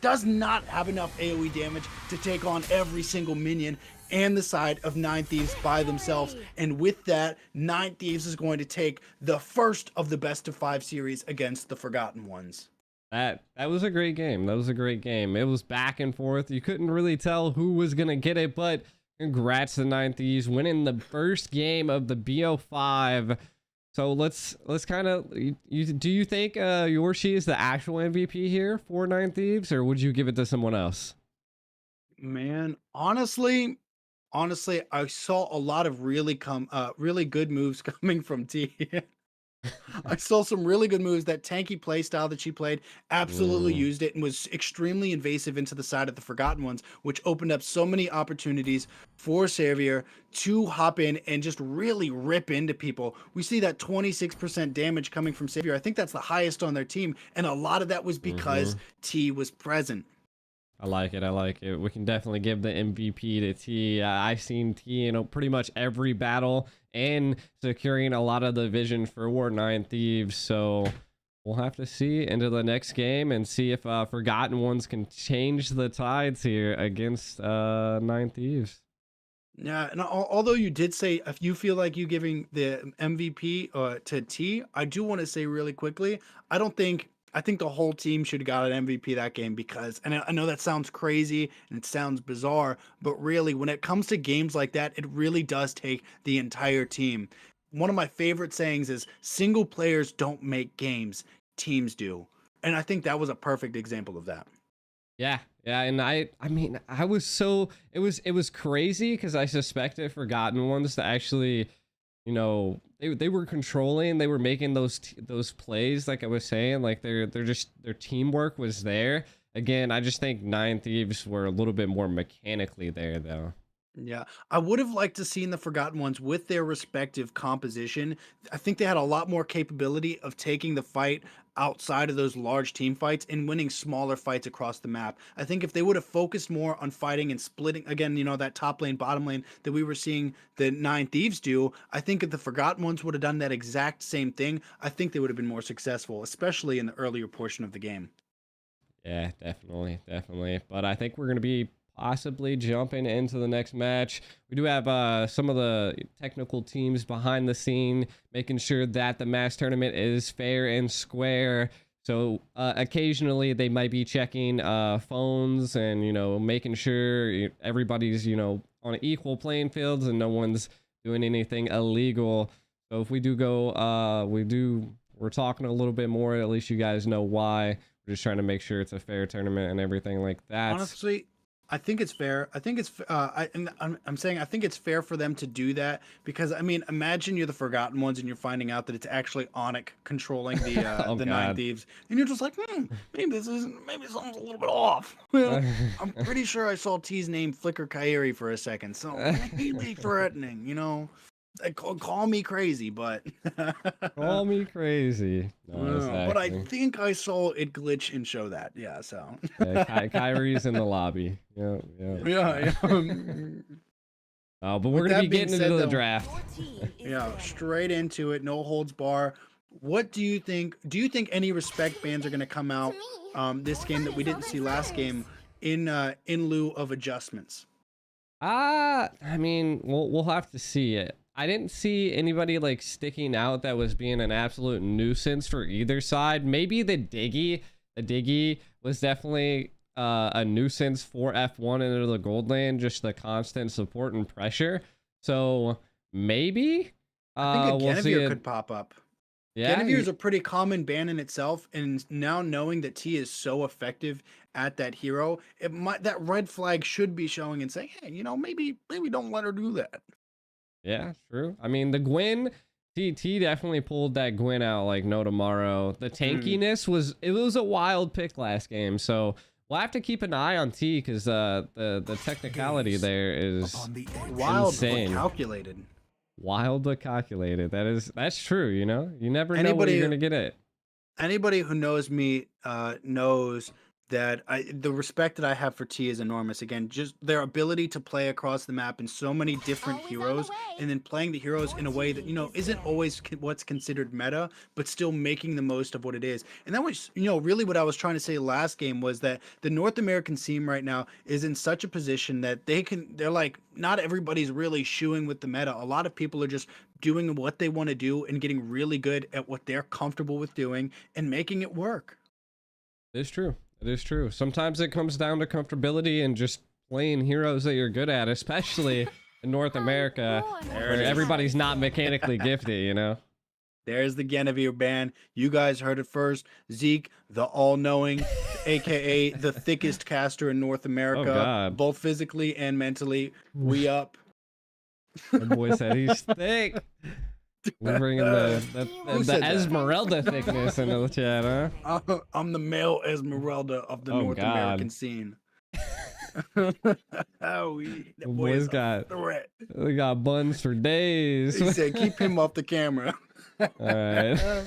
does not have enough AoE damage to take on every single minion and the side of 9thieves by themselves. And with that, 9thieves is going to take the first of the best of 5 series against the Forgotten Ones. That was a great game. That was a great game. It was back and forth. You couldn't really tell who was gonna get it, but congrats to 9thieves winning the first game of the BO5. So let's kind of, do you think Yorshi is the actual MVP here for 9thieves, or would you give it to someone else? Man, honestly, I saw a lot of really good moves coming from T. I saw some really good moves. That tanky play style that she played, absolutely used it and was extremely invasive into the side of the Forgotten Ones, which opened up so many opportunities for Xavier to hop in and just really rip into people. We see that 26% damage coming from Xavier. I think that's the highest on their team, and a lot of that was because T was present. I like it. I like it. We can definitely give the MVP to T. I've seen T in pretty much every battle and securing a lot of the vision for 9thieves. So we'll have to see into the next game and see if Forgotten Ones can change the tides here against 9thieves. Yeah, and although you did say if you feel like you giving the MVP to T, I do want to say really quickly, I think the whole team should have got an MVP that game because, and I know that sounds crazy and it sounds bizarre, but really when it comes to games like that, it really does take the entire team. One of my favorite sayings is single players don't make games, teams do. And I think that was a perfect example of that. Yeah, and I mean, I was so, it was crazy because I suspected Forgotten Ones to actually, you know, they were controlling, they were making those plays, like I was saying, like their teamwork was there. Again, I just think 9thieves were a little bit more mechanically there, though. Yeah, I would have liked to seen the Forgotten Ones with their respective composition. I think they had a lot more capability of taking the fight outside of those large team fights and winning smaller fights across the map. I think if they would have focused more on fighting and splitting, again, you know, that top lane, bottom lane that we were seeing the 9thieves do, I think if the Forgotten Ones would have done that exact same thing, I think they would have been more successful, especially in the earlier portion of the game. Yeah, definitely. But I think we're going to be possibly jumping into the next match. We do have some of the technical teams behind the scene making sure that the match tournament is fair and square. So occasionally they might be checking phones and, you know, making sure everybody's, you know, on equal playing fields and no one's doing anything illegal. So if we do go, we're talking a little bit more. At least you guys know why. We're just trying to make sure it's a fair tournament and everything like that. Honestly, I think it's fair. I think it's I'm saying I think it's fair for them to do that because I mean, imagine you're the Forgotten Ones and you're finding out that it's actually Onic controlling the Oh, the God. 9 Thieves, and you're just like, maybe something's a little bit off. Well, I'm pretty sure I saw T's name flicker Kairi for a second, so maybe threatening, you know. Call me crazy, but Call me crazy. No, but I exactly. think I saw it glitch and show that. Yeah, so Yeah, Kyrie's in the lobby. Yeah. yeah. But we're gonna be getting into the draft. Your team is Yeah, banning. straight into it, no holds bar. What do you think? Do you think any respect bans are going to come out this game that we didn't see last game in lieu of adjustments? I mean, we'll have to see it. I didn't see anybody like sticking out that was being an absolute nuisance for either side. Maybe the Diggy was definitely a nuisance for F1 into the gold lane, just the constant support and pressure. So maybe I think a we'll see Guinevere it. could pop up. Yeah, Guinevere is a pretty common ban in itself, and now knowing that T is so effective at that hero, that red flag should be showing and saying, hey, you know, maybe don't let her do that. yeah, true. I mean, the Gwyn, T definitely pulled that Gwyn out like no tomorrow. The tankiness was a wild pick last game, so we'll have to keep an eye on T because the technicality there is Wild but insane. calculated. Wild but calculated. That's true. You know, you never know where you're gonna get it. Anybody who knows me knows that the respect that I have for T is enormous. Again, just their ability to play across the map in so many different heroes, and then playing the heroes in a way that, you know, isn't always what's considered meta, but still making the most of what it is. And that was, you know, really what I was trying to say last game was that the North American scene right now is in such a position that they're like, not everybody's really shooing with the meta. A lot of people are just doing what they want to do and getting really good at what they're comfortable with doing and making it work. It's true. It is true. Sometimes it comes down to comfortability and just playing heroes that you're good at, especially in North America, where everybody's not mechanically gifted, you know? There's the Guinevere ban. You guys heard it first. Zeke, the all-knowing, aka the thickest caster in North America, God. both physically and mentally. We up. The boy said he's thick. We're bringing the said that? Esmeralda thickness into the chat, huh? I'm the male Esmeralda of the Oh, North God. American scene. The That boy boy's is a got threat. we got buns for days. He said, keep him off the camera. All right.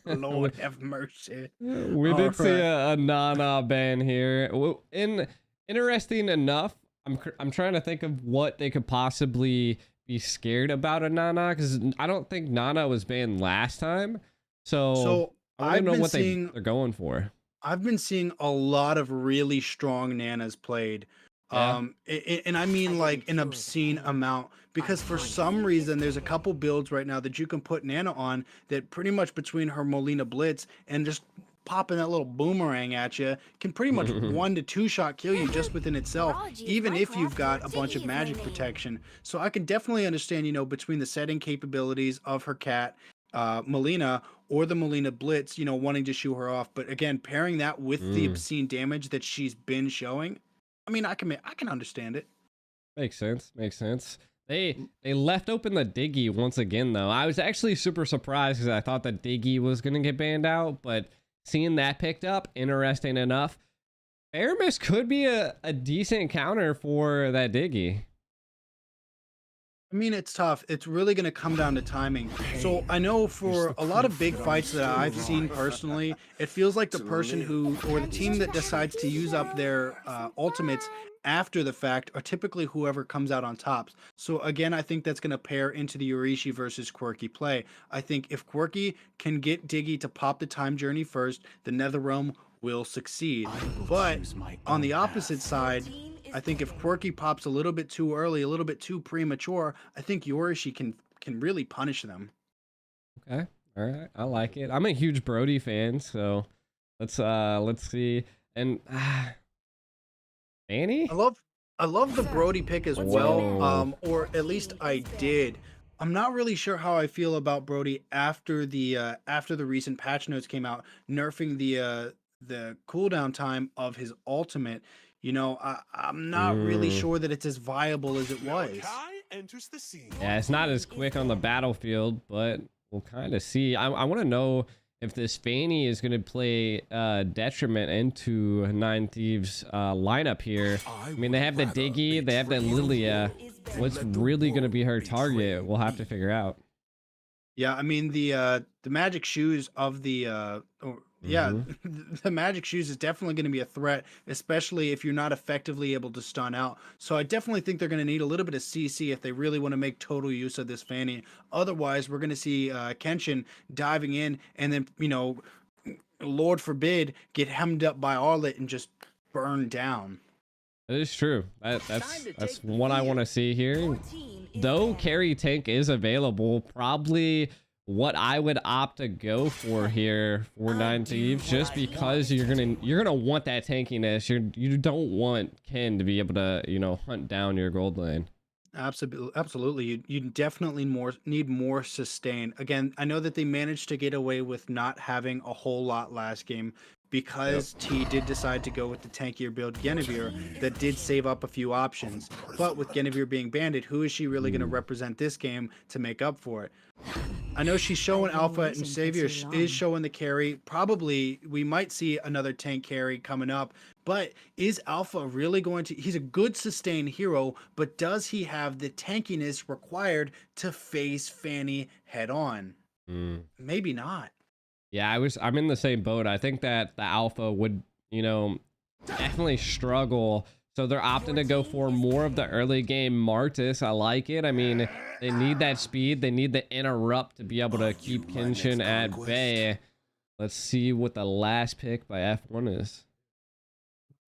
Lord have mercy. We did see a Nana ban here. Well, interesting enough, I'm trying to think of what they could possibly be scared about a Nana, because I don't think Nana was banned last time. So I don't know what they're going for. I've been seeing a lot of really strong Nanas played. Yeah. And I mean like an obscene amount, because for some reason there's a couple builds right now that you can put Nana on that pretty much between her Molina Blitz and just popping that little boomerang at you can pretty much 1 to 2 shot kill you just within itself, even if you've got a bunch of magic protection. So I can definitely understand, you know, between the setting capabilities of her cat, Molina, or the Molina Blitz, you know, wanting to shoot her off. But again, pairing that with the obscene damage that she's been showing, I mean, I can understand it. Makes sense. They left open the Diggy once again, though. I was actually super surprised because I thought that Diggy was gonna get banned out, but seeing that picked up, interesting enough. Aramis could be a decent counter for that Diggy. I mean, it's tough. It's really going to come down to timing. So I know for a lot of big fights that I've seen personally, it feels like the person who, or the team that decides to use up their ultimates after the fact are typically whoever comes out on top. So again, I think that's going to pair into the Yorishi versus Quirky play. I think if Quirky can get Diggy to pop the time journey first, the Netherrealm will succeed. But on the opposite side, I think if Quirky pops a little bit too early, a little bit too premature, I think Yorishi can really punish them. Okay, all right, I like it. I'm a huge Brody fan, so let's see. And Annie, I love the Brody pick as well, or at least I did. I'm not really sure how I feel about Brody after the recent patch notes came out, nerfing the cooldown time of his ultimate. You know, I'm not really Mm. sure that it's as viable as it was. Enters the scene. Yeah, it's not as quick on the battlefield, but we'll kind of see. I want to know if this Fanny is going to play detriment into 9thieves lineup here. I mean, they have the Diggy, they have the Lilia. What's really going to be her target? We'll have to figure out. Yeah, I mean the magic shoes of the the magic shoes is definitely going to be a threat, especially if you're not effectively able to stun out. So I definitely think they're going to need a little bit of CC if they really want to make total use of this Fanny. Otherwise, we're going to see Kenshin diving in and then, you know, Lord forbid, get hemmed up by Arlet and just burn down. That is true. That's what I want to see here. Though carry tank is available, probably what I would opt to go for here for 9thieves, just because you're gonna want that tankiness. You don't want Ken to be able to, you know, hunt down your gold lane. Absolutely. You definitely need more sustain. Again, I know that they managed to get away with not having a whole lot last game because T did decide to go with the tankier build Guinevere that did save up a few options. But with Guinevere being banded, who is she really going to represent this game to make up for it? I know she's showing alpha and Savior is showing the carry. Probably we might see another tank carry coming up. But is Alpha really going to... He's a good sustained hero, but does he have the tankiness required to face Fanny head on? Maybe not. Yeah, I'm in the same boat. I think that the Alpha would, you know, definitely struggle. So they're opting to go for more of the early game Martis. I like it. I mean, they need that speed. They need the interrupt to be able to keep Kenshin at bay. Let's see what the last pick by F1 is.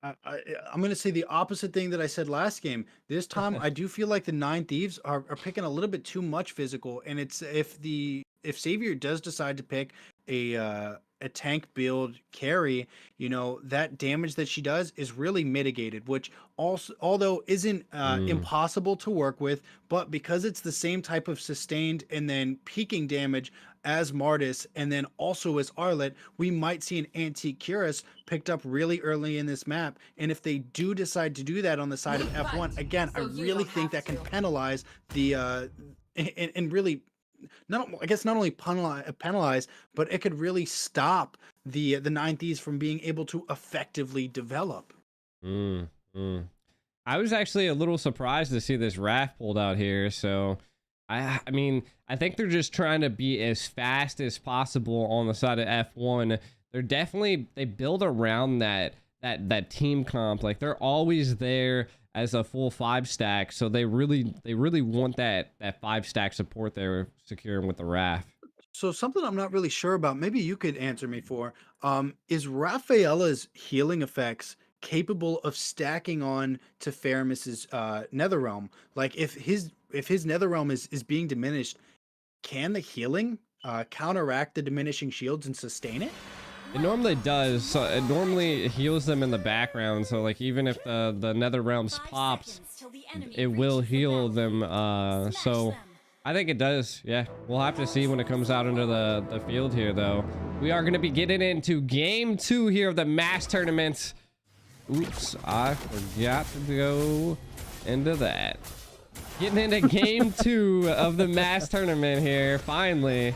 I'm going to say the opposite thing that I said last game. This time, I do feel like the 9thieves are picking a little bit too much physical. And it's if Savior does decide to pick a tank build carry, you know, that damage that she does is really mitigated, which also, although isn't impossible to work with, but because it's the same type of sustained and then peaking damage as Martis and then also as Arlet, we might see an Antique Cuirass picked up really early in this map. And if they do decide to do that on the side of F1, again, I really think that can penalize the and really not only penalize, but it could really stop the 9thieves from being able to effectively develop. I was actually a little surprised to see this raft pulled out here. So I mean, I think they're just trying to be as fast as possible on the side of F1. They build around that team comp. Like they're always there as a full 5-stack, so they really want that 5-stack support they're securing with the raft. So something I'm not really sure about, maybe you could answer me for, is Rafaela's healing effects capable of stacking on to Feramis's Netherrealm? Like if his Netherrealm is being diminished, can the healing counteract the diminishing shields and sustain it? It normally does. So it normally heals them in the background. So like even if the Netherrealms pops, it will heal them. So I think it does. Yeah, we'll have to see when it comes out into the field here, though. We are going to be getting into game 2 here of the mass tournament. Oops, I forgot to go into that. Getting into game 2 of the mass tournament here, finally.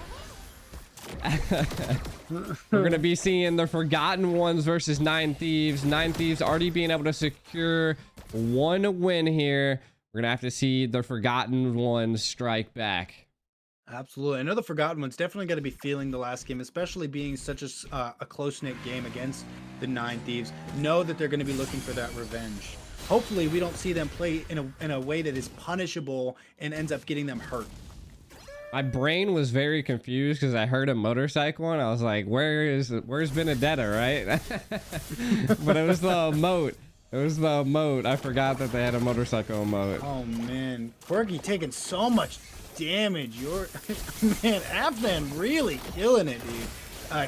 We're going to be seeing the Forgotten Ones versus 9thieves. 9thieves already being able to secure 1 win here. We're going to have to see the Forgotten Ones strike back. Absolutely. I know the Forgotten Ones definitely got to be feeling the last game, especially being such a close-knit game against the 9thieves. Know that they're going to be looking for that revenge. Hopefully, we don't see them play in a way that is punishable and ends up getting them hurt. My brain was very confused because I heard a motorcycle and I was like, where's Benedetta, right? But it was the emote. It was the emote. I forgot that they had a motorcycle emote. Oh man, Fergie taking so much damage. Man, Afnan really killing it, dude.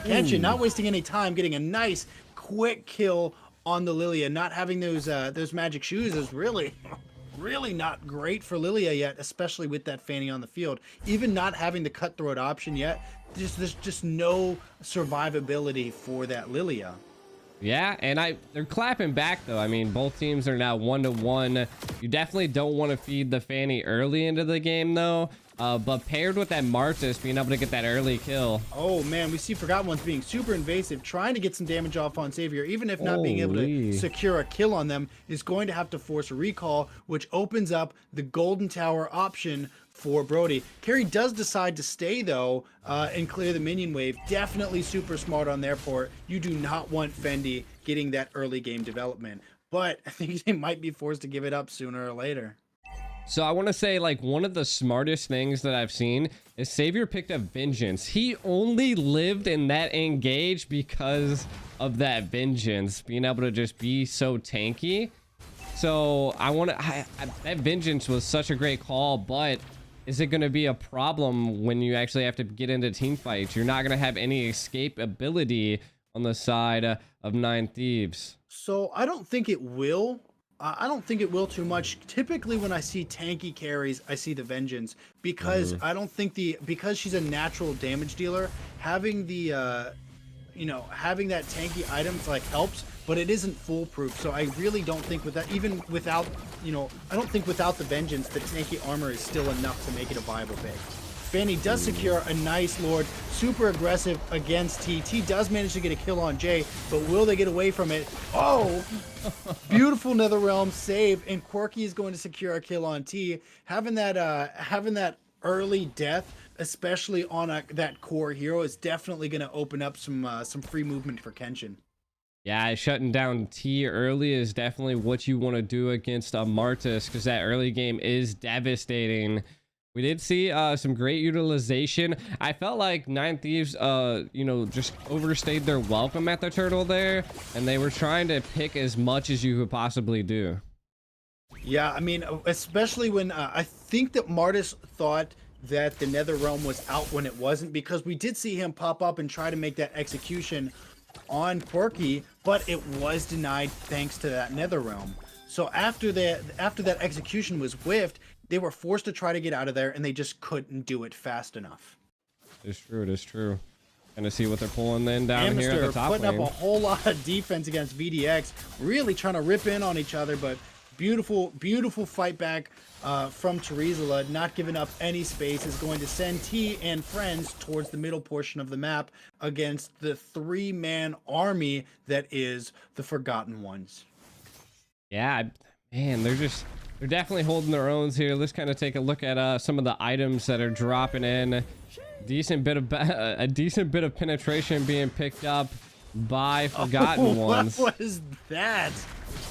Kenshin not wasting any time, getting a nice quick kill on the Lilia. Not having those magic shoes is really really not great for Lilia yet, especially with that Fanny on the field. Even not having the cutthroat option yet, there's just no survivability for that Lilia. Yeah, and they're clapping back though. I mean, both teams are now 1-1. You definitely don't want to feed the Fanny early into the game though. But paired with that Martis being able to get that early kill. Oh man, we see Forgottenones being super invasive, trying to get some damage off on Savior, even if not being able to secure a kill on them, is going to have to force a recall, which opens up the Golden Tower option for Brody. Carry does decide to stay though and clear the minion wave. Definitely super smart on their part. You do not want Fendi getting that early game development, but I think they might be forced to give it up sooner or later. So I want to say, like, one of the smartest things that I've seen is Savior picked up Vengeance. He only lived in that engage because of that Vengeance, being able to just be so tanky. So that Vengeance was such a great call, but is it going to be a problem when you actually have to get into team fights? You're not going to have any escape ability on the side of 9thieves. So I don't think it will. I don't think it will too much. Typically when I see tanky carries, I see the Vengeance, because I don't think because she's a natural damage dealer, having the having that tanky items like helps, but it isn't foolproof. So I really don't think I don't think without the Vengeance, the tanky armor is still enough to make it a viable pick. Fanny does secure a nice Lord, super aggressive against T. T does manage to get a kill on Jay, but will they get away from it? Oh, beautiful Netherrealm save, and Quirky is going to secure a kill on T. Having that early death, especially on that core hero, is definitely going to open up some free movement for Kenshin. Yeah, shutting down T early is definitely what you want to do against a Martis, because that early game is devastating. We did see some great utilization. I felt like 9thieves, just overstayed their welcome at the turtle there, and they were trying to pick as much as you could possibly do. Yeah, I mean, especially when I think that Martis thought that the Netherrealm was out when it wasn't, because we did see him pop up and try to make that execution on Quirky, but it was denied thanks to that Netherrealm. So after that execution was whiffed, they were forced to try to get out of there, and they just couldn't do it fast enough. It's true. It is true. And to see what they're pulling then down here at the top putting lane. up a whole lot of defense against VDX, really trying to rip in on each other, but beautiful fight back from Terizala, not giving up any space, is going to send T and friends towards the middle portion of the map against the 3-man army that is the Forgotten Ones. Yeah, man, they're definitely holding their owns here. Let's kind of take a look at some of the items that are dropping in. A decent bit of penetration being picked up by Forgotten Ones. What was that?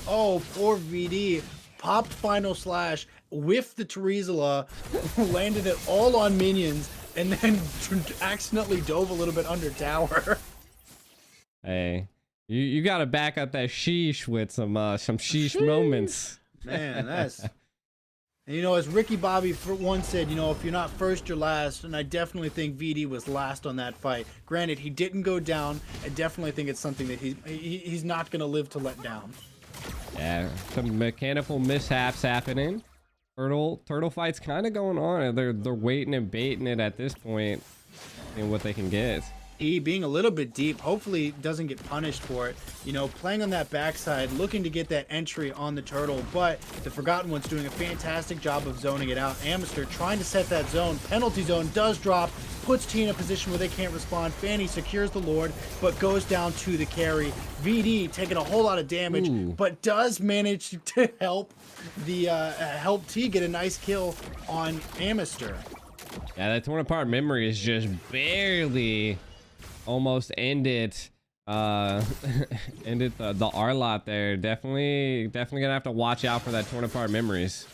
Oh, poor VD. Popped Final Slash, whiffed the Terizala, landed it all on minions, and then accidentally dove a little bit under tower. Hey, you got to back up that sheesh with some sheesh moments. Man, that's... And, as Ricky Bobby once said, if you're not first, you're last, and I definitely think VD was last on that fight. Granted, he didn't go down. I definitely think it's something that he's not going to live to let down. Yeah, some mechanical mishaps happening. Turtle fights kind of going on, and they're waiting and baiting it at this point, seeing what they can get. He being a little bit deep, hopefully doesn't get punished for it. Playing on that backside, looking to get that entry on the turtle, but the Forgotten One's doing a fantastic job of zoning it out. Amister trying to set that zone. Penalty zone does drop, puts T in a position where they can't respond. Fanny secures the Lord, but goes down to the carry. VD taking a whole lot of damage, but does manage to help T get a nice kill on Amister. Yeah, that torn apart memory is just barely almost ended the R lot there. Definitely gonna have to watch out for that torn apart memories.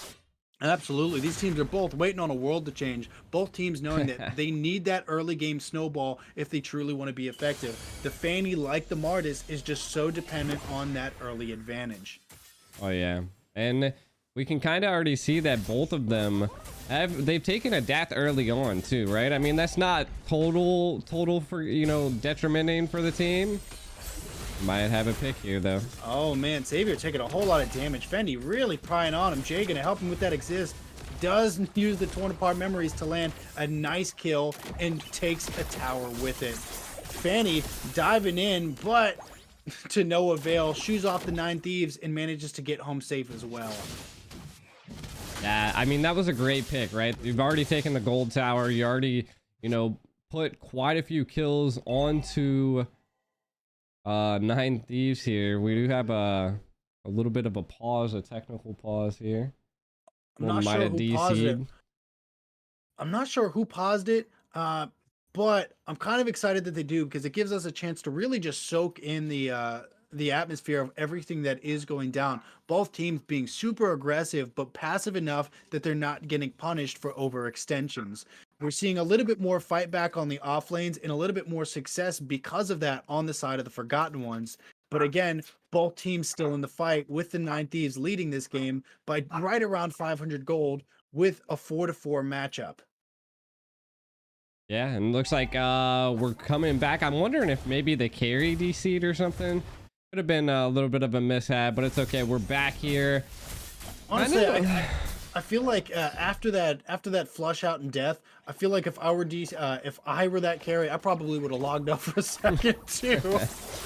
Absolutely. These teams are both waiting on a world to change. Both teams knowing that they need that early game snowball if they truly want to be effective. The Fanny, like the Martis, is just so dependent on that early advantage. Oh yeah, and we can kind of already see that both of them they've taken a death early on too, right? I mean, that's not total for detrimenting for the team, Might have a pick here though. Oh man, Xavier taking a whole lot of damage. Fendi really prying on him. Jay gonna help him with that exist. Does use the torn apart memories to land a nice kill and takes a tower with it. Fanny diving in, but to no avail. Shoes off the 9 Thieves and manages to get home safe as well. Yeah, I mean, that was a great pick, right? You've already taken the gold tower. You already, you know, put quite a few kills onto 9 Thieves here. We do have a little bit of a pause, a technical pause here. I'm not sure who paused it. I'm not sure who paused it, but I'm kind of excited that they do because it gives us a chance to really just soak in the atmosphere of everything that is going down. Both teams being super aggressive, but passive enough that they're not getting punished for overextensions. We're seeing a little bit more fight back on the off lanes and a little bit more success because of that on the side of the Forgotten Ones. But again, both teams still in the fight with the 9 Thieves leading this game by right around 500 gold with a 4-4 matchup. Yeah, and looks like we're coming back. I'm wondering if maybe the carry DC'd or something. Could have been a little bit of a mishap, but it's okay. We're back here. Honestly, I feel like after that flush out and death, I feel like if I were that carry, I probably would have logged up for a second too.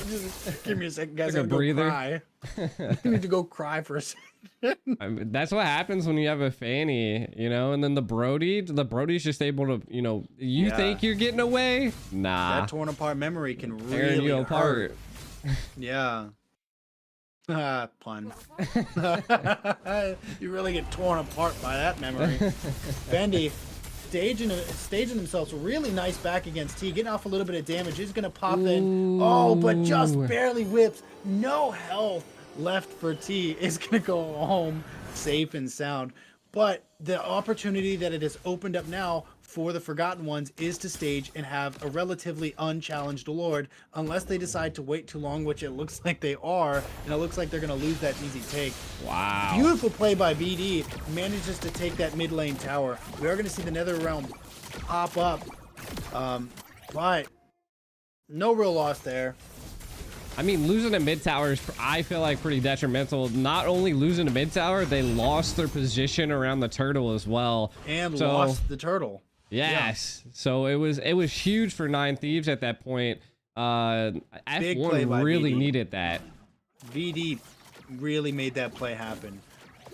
Just give me a second, guys. Like I'm gonna go cry. I need to go cry for a second. I mean, that's what happens when you have a Fanny, you know, and then the Brody's just able to, you know, you think you're getting away? Nah. That torn apart memory can tearing really you hurt. apart. Yeah. Pun. You really get torn apart by that memory. Fendi staging themselves really nice back against T, getting off a little bit of damage. He's gonna pop in. Oh, but just barely whips. No health left for T. Is gonna go home safe and sound. But the opportunity that it has opened up now for the Forgotten Ones is to stage and have a relatively unchallenged Lord, unless they decide to wait too long, which it looks like they are, and it looks like they're going to lose that easy take. Wow. Beautiful play by VD, manages to take that mid lane tower. We are going to see the Nether Realm pop up, but no real loss there. I mean, losing a mid tower is, I feel like, pretty detrimental. Not only losing a mid tower, they lost their position around the turtle as well. And lost the turtle. Yes. Yeah. So it was huge for 9 Thieves at that point. F1 really needed that. VD really made that play happen.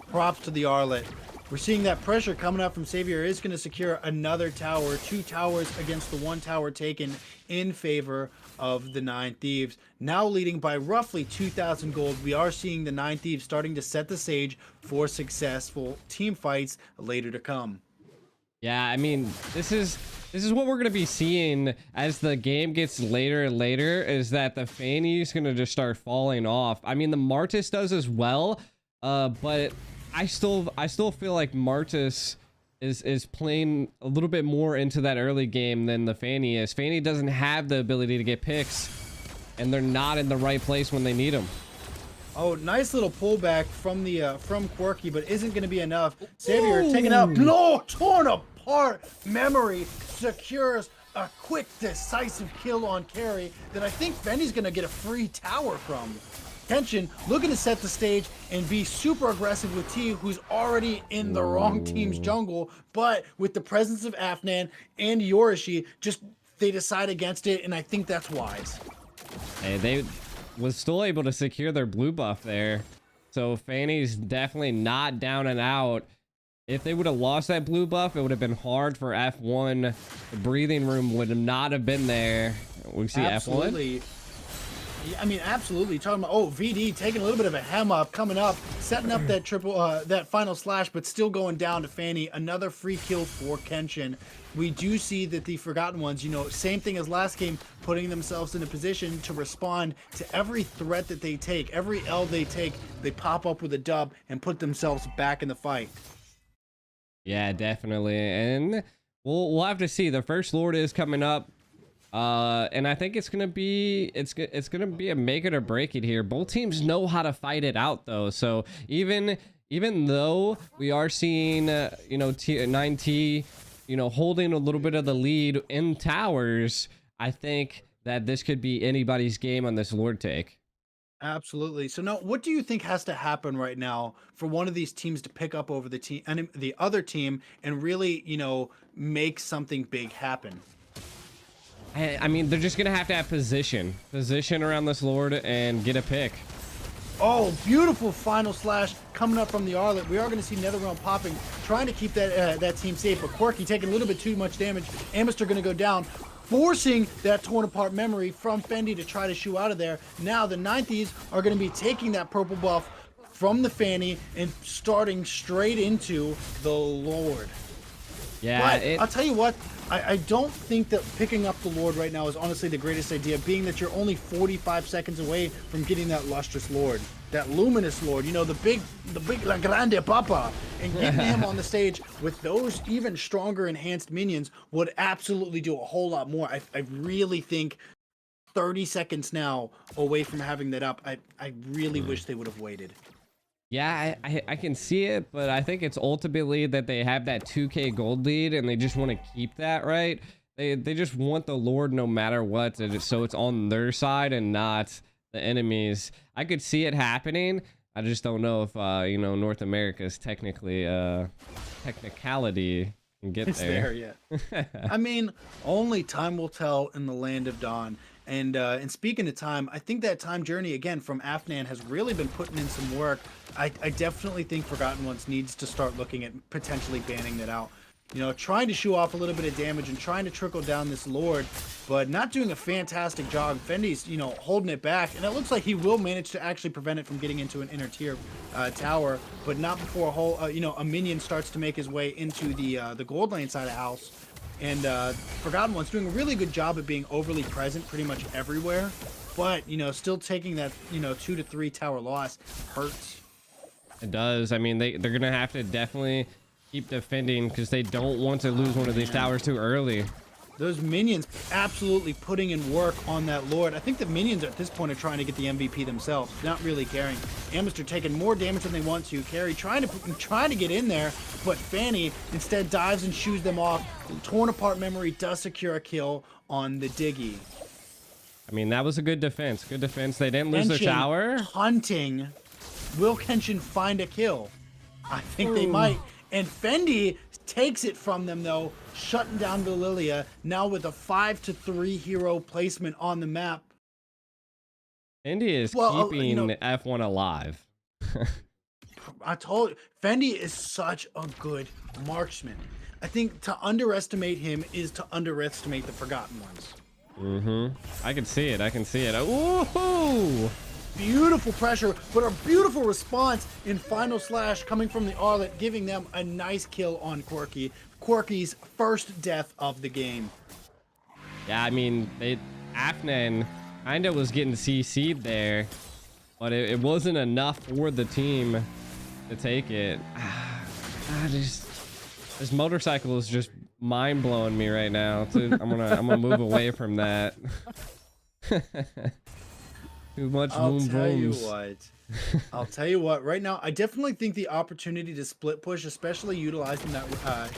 Props to the Arlet. We're seeing that pressure coming up from Xavier is going to secure another tower. 2 towers against the 1 tower taken in favor of the 9 Thieves. Now leading by roughly 2,000 gold. We are seeing the 9 Thieves starting to set the stage for successful team fights later to come. Yeah, I mean, this is what we're going to be seeing as the game gets later and later, is that the Fanny's going to just start falling off. I mean, the Martis does as well, but I still feel like Martis is playing a little bit more into that early game than the Fanny is. Fanny doesn't have the ability to get picks, and they're not in the right place when they need them. Oh, nice little pullback from the from Quirky, but isn't going to be enough. Xavier taking out. No, torn apart memory secures a quick, decisive kill on carry that I think Fendi's going to get a free tower from. Tension looking to set the stage and be super aggressive with T, who's already in the wrong team's jungle, but with the presence of Afnan and Yorishi, they decide against it, and I think that's wise. Hey, they was still able to secure their blue buff there, so Fanny's definitely not down and out. If they would have lost that blue buff, it would have been hard for F1. The breathing room would not have been there. We see absolutely. F1. Yeah, I mean, absolutely. Talking about VD taking a little bit of a hem up, coming up, setting up that triple, that final slash, but still going down to Fanny. Another free kill for Kenshin. We do see that the Forgotten Ones, you know, same thing as last game, putting themselves in a position to respond to every threat that they take, every L they take. They pop up with a dub and put themselves back in the fight. Yeah, definitely, and we'll have to see. The first Lord is coming up. And I think it's gonna be a make it or break it here. Both teams know how to fight it out though. So even though we are seeing 9T holding a little bit of the lead in towers, I think that this could be anybody's game on this Lord take. Absolutely. So now, what do you think has to happen right now for one of these teams to pick up over the team and the other team and really, make something big happen? I mean, they're just gonna have to have position around this Lord and get a pick. Oh, beautiful final slash coming up from the Arlet. We are going to see Netherrealm popping, trying to keep that team safe, but Quirky taking a little bit too much damage. Amister going to go down, forcing that torn apart memory from Fendi to try to shoo out of there. Now the 9thieves are going to be taking that purple buff from the Fanny and starting straight into the Lord. Yeah, But I'll tell you what, I don't think that picking up the Lord right now is honestly the greatest idea, being that you're only 45 seconds away from getting that lustrous Lord, that luminous Lord, the big La Grande Papa, and getting him on the stage with those even stronger enhanced minions would absolutely do a whole lot more. I really think 30 seconds now away from having that up, I really wish they would have waited. Yeah, I can see it, but I think it's ultimately that they have that 2k gold lead and they just want to keep that, right? They just want the Lord no matter what, so it's on their side and not the enemies. I could see it happening. I just don't know if North America's technicality can get It's there yet. I mean, only time will tell in the land of Dawn. And speaking of time, I think that time journey again from Afnan has really been putting in some work. I definitely think Forgotten Ones needs to start looking at potentially banning that out. Trying to shoo off a little bit of damage and trying to trickle down this Lord, but not doing a fantastic job. Fendi's, holding it back, and it looks like he will manage to actually prevent it from getting into an inner tier tower, but not before a minion starts to make his way into the gold lane side of house. And Forgotten One's doing a really good job at being overly present pretty much everywhere, but still taking that 2 to 3 tower loss hurts. It does. I mean, they're gonna have to definitely keep defending because they don't want to lose one of these towers too early. Those minions absolutely putting in work on that Lord. I think the minions at this point are trying to get the MVP themselves, not really caring. Amister taking more damage than they want to. Carry trying to get in there, but Fanny instead dives and shoos them off. Torn apart memory does secure a kill on the Diggy. I mean, that was a good defense. Good defense. They didn't lose their tower. Hunting. Will Kenshin find a kill? I think they might. And Fendi takes it from them though, shutting down the Lilia, now with a 5-3 hero placement on the map. India is keeping F1 alive. I told you, Fendi is such a good marksman. I think to underestimate him is to underestimate the Forgotten Ones. I can see it. I can see it. Woohoo! Beautiful pressure, but a beautiful response in final slash coming from the Arlet, giving them a nice kill on Quirky. Quirky's first death of the game. Yeah, I mean, Afnan kind of was getting CC'd there, but it wasn't enough for the team to take it. This motorcycle is just mind blowing me right now. I'm gonna move away from that. Too much boom booms. I'll tell you what. Right now, I definitely think the opportunity to split push, especially utilizing that,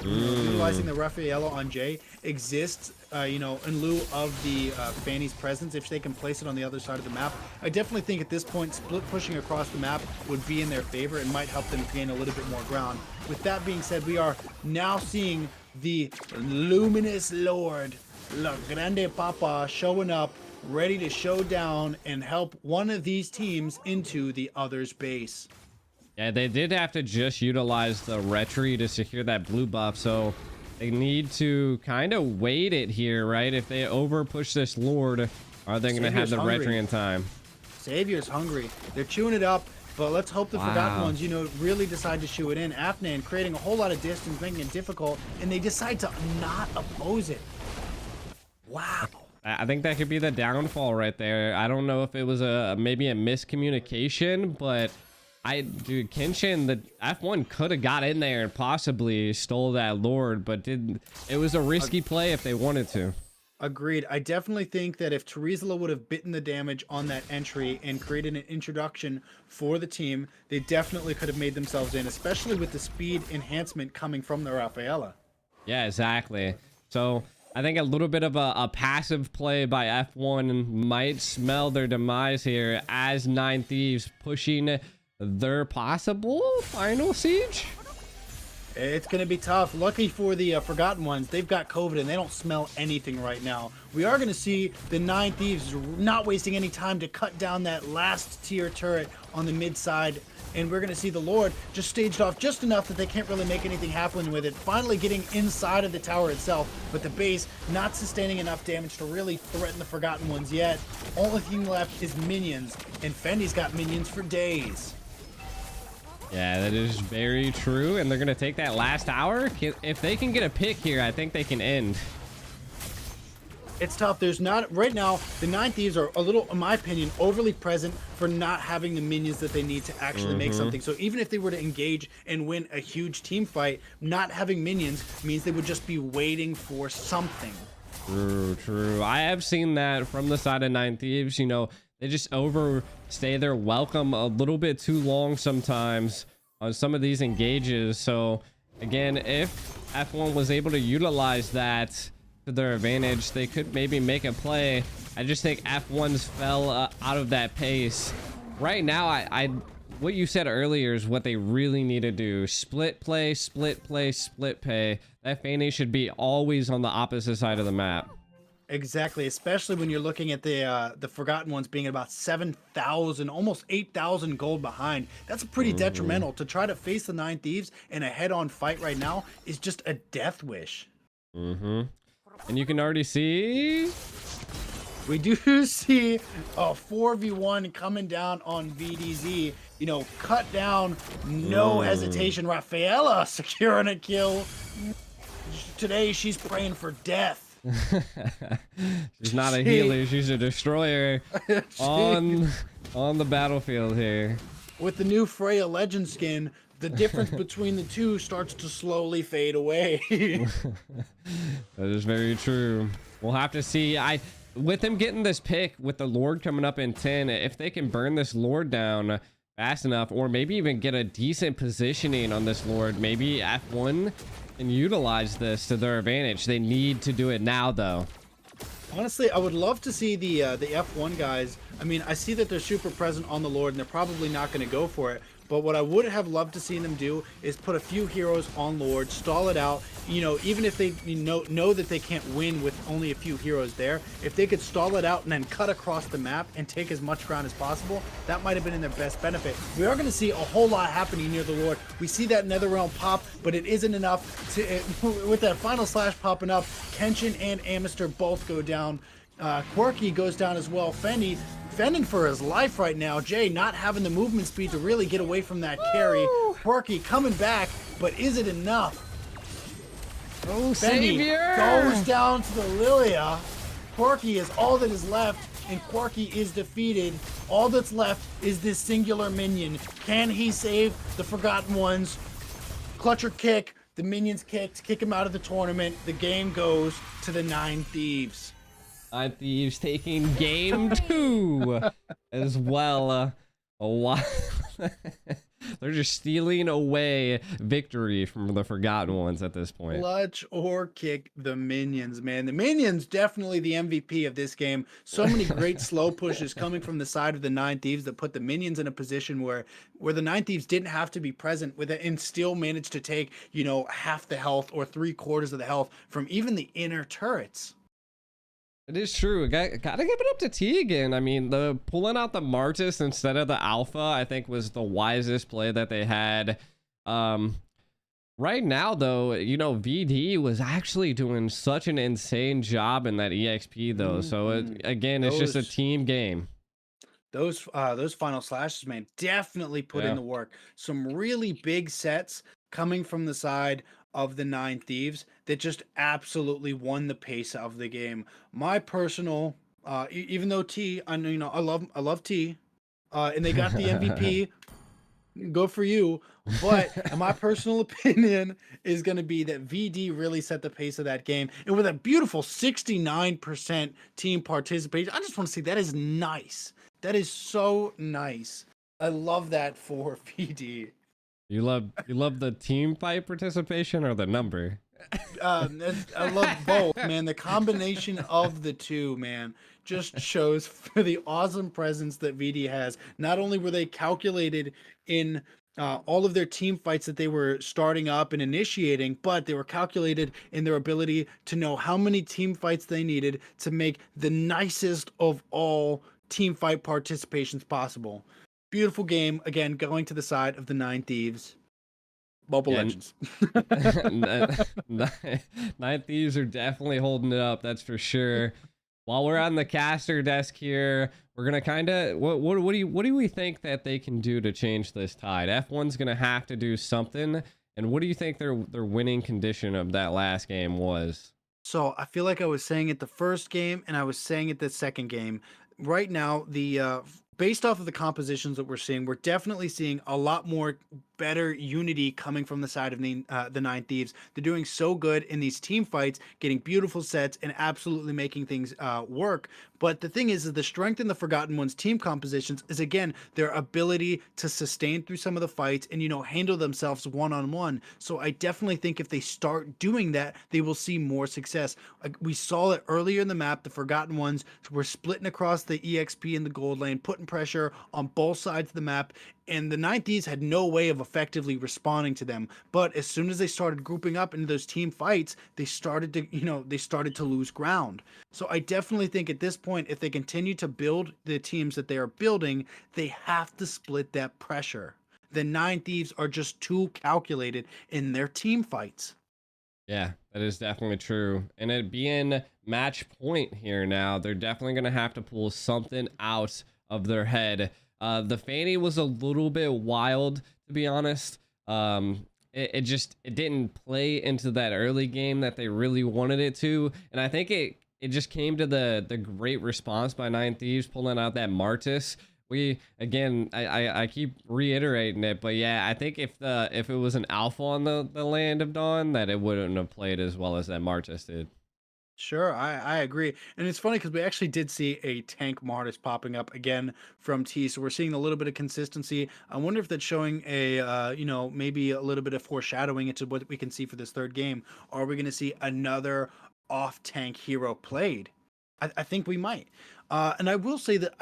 utilizing the Raffaello on Jay, exists. In lieu of the Fanny's presence, if they can place it on the other side of the map. I definitely think at this point, split pushing across the map would be in their favor and might help them gain a little bit more ground. With that being said, we are now seeing the luminous Lord, La Grande Papa, showing up, ready to show down and help one of these teams into the other's base. Yeah, they did have to just utilize the retry to secure that blue buff, so they need to kind of wait it here, right? If they over push this Lord, are they going to have the retry in time? Savior's hungry. They're chewing it up, but let's hope the Forgotten Ones, really decide to chew it in. Afnan creating a whole lot of distance, making it difficult, and they decide to not oppose it. Wow. I think that could be the downfall right there. I don't know if it was maybe a miscommunication, but dude, Kenshin, the F1 could have got in there and possibly stole that Lord, but didn't. It was a risky play if they wanted to. Agreed. I definitely think that if Terizla would have bitten the damage on that entry and created an introduction for the team, they definitely could have made themselves in, especially with the speed enhancement coming from the Raffaella. Yeah, exactly. So I think a little bit of a passive play by F1 might smell their demise here as 9thieves pushing their possible final siege. It's going to be tough. Lucky for the Forgotten Ones, they've got COVID and they don't smell anything right now. We are going to see the 9thieves not wasting any time to cut down that last tier turret on the mid side. And we're going to see the Lord just staged off just enough that they can't really make anything happen with it. Finally getting inside of the tower itself, but the base not sustaining enough damage to really threaten the Forgotten Ones yet. Only thing left is minions, and Fendi's got minions for days. Yeah, that is very true. And they're going to take that last hour. If they can get a pick here, I think they can end. It's tough. There's not right now. The 9thieves are a little, in my opinion, overly present for not having the minions that they need to actually make something. So even if they were to engage and win a huge team fight, not having minions means they would just be waiting for something. True. I have seen that from the side of 9thieves. You know, they just overstay their welcome a little bit too long sometimes on some of these engages. So again, if F1 was able to utilize that to their advantage, they could maybe make a play. I just think F1's fell out of that pace. Right now, I what you said earlier is what they really need to do. Split play, split play, split pay. That Fanny should be always on the opposite side of the map. Exactly, especially when you're looking at the Forgotten Ones being about 7,000, almost 8,000 gold behind. That's pretty detrimental. To try to face the 9thieves in a head-on fight right now is just a death wish. And you can already see we do see a 4v1 coming down on VDZ. You know, cut down, no hesitation. Rafaela securing a kill. Today she's praying for death. She's not a healer, she's a destroyer on the battlefield here. With the new Freya legend skin, the difference between the two starts to slowly fade away. That is very true. We'll have to see. With them getting this pick with the Lord coming up in 10, if they can burn this Lord down fast enough, or maybe even get a decent positioning on this Lord, maybe F1 can utilize this to their advantage. They need to do it now though. Honestly, I would love to see the F1 guys. I mean, I see that they're super present on the Lord and they're probably not going to go for it. But what I would have loved to see them do is put a few heroes on Lord, stall it out. You know, even if they know that they can't win with only a few heroes there, if they could stall it out and then cut across the map and take as much ground as possible, that might have been in their best benefit. We are going to see a whole lot happening near the Lord. We see that Netherrealm pop, but it isn't enough to, with that final slash popping up, Kenshin and Amister both go down. Quirky goes down as well. Fendi fending for his life right now. Jay not having the movement speed to really get away from that carry. Quirky coming back, but is it enough? Oh, Fendi savior! goes down to the Lilia. Quirky is all that is left, and Quirky is defeated. All that's left is this singular minion. Can he save the Forgotten Ones? Clutcher kick. The minions kicked, kick him out of the tournament. The game goes to the 9thieves. 9thieves taking game 2 as well. They're just stealing away victory from the Forgotten Ones at this point. Clutch or kick the minions, man. The minions definitely the MVP of this game. So many great slow pushes coming from the side of the 9thieves that put the minions in a position where the 9thieves didn't have to be present with it and still managed to take, you know, half the health or 3/4 of the health from even the inner turrets. It is true. Gotta give it up to T again. I mean, the pulling out the Martis instead of the Alpha, I think, was the wisest play that they had. Right now, though, you know, VD was actually doing such an insane job in that EXP, though. So again, it's just a team game. Those final slashes, man, definitely put in the work. Some really big sets coming from the side of the 9thieves that just absolutely won the pace of the game. My personal, even though T, I know, you know, I love T, and they got the MVP. Go for you. But my personal opinion is going to be that VD really set the pace of that game, and with a beautiful 69% team participation. I just want to say that is nice. That is so nice. I love that for VD. You love the team fight participation or the number? I love both, man. The combination of the two, man, just shows for the awesome presence that VD has. Not only were they calculated in all of their team fights that they were starting up and initiating, but they were calculated in their ability to know how many team fights they needed to make the nicest of all team fight participations possible. Beautiful game. Again, going to the side of the 9thieves. Mobile Yeah, Legends. 9thieves are definitely holding it up, that's for sure. While we're on the caster desk here, we're gonna kind of what do we think that they can do to change this tide? F1's gonna have to do something, and what do you think their winning condition of that last game was? So I feel like I was saying it the first game and I was saying it the second game. Right now, based off of the compositions that we're seeing, we're definitely seeing a lot more better unity coming from the side of the 9thieves. They're doing so good in these team fights, getting beautiful sets and absolutely making things work. But the thing is the strength in the Forgotten Ones team compositions is, again, their ability to sustain through some of the fights and, handle themselves one-on-one. So I definitely think if they start doing that, they will see more success. We saw it earlier in the map. The Forgotten Ones were splitting across the EXP and the gold lane, putting pressure on both sides of the map, and the 9thieves had no way of effectively responding to them. But as soon as they started grouping up into those team fights, they started to lose ground. So I definitely think at this point, if they continue to build the teams that they are building, they have to split that pressure. The 9thieves are just too calculated in their team fights. Yeah, that is definitely true. And it being match point here now, they're definitely going to have to pull something out of their head. The Fanny was a little bit wild, to be honest. It didn't play into that early game that they really wanted it to. And I think it just came to the great response by 9thieves pulling out that Martis. I keep reiterating it, but yeah, I think if it was an alpha on the Land of Dawn, that it wouldn't have played as well as that Martis did. Sure, I agree. And it's funny because we actually did see a tank Martis popping up again from T. So we're seeing a little bit of consistency. I wonder if that's showing maybe a little bit of foreshadowing into what we can see for this third game. Are we going to see another off tank hero played? I think we might. And I will say that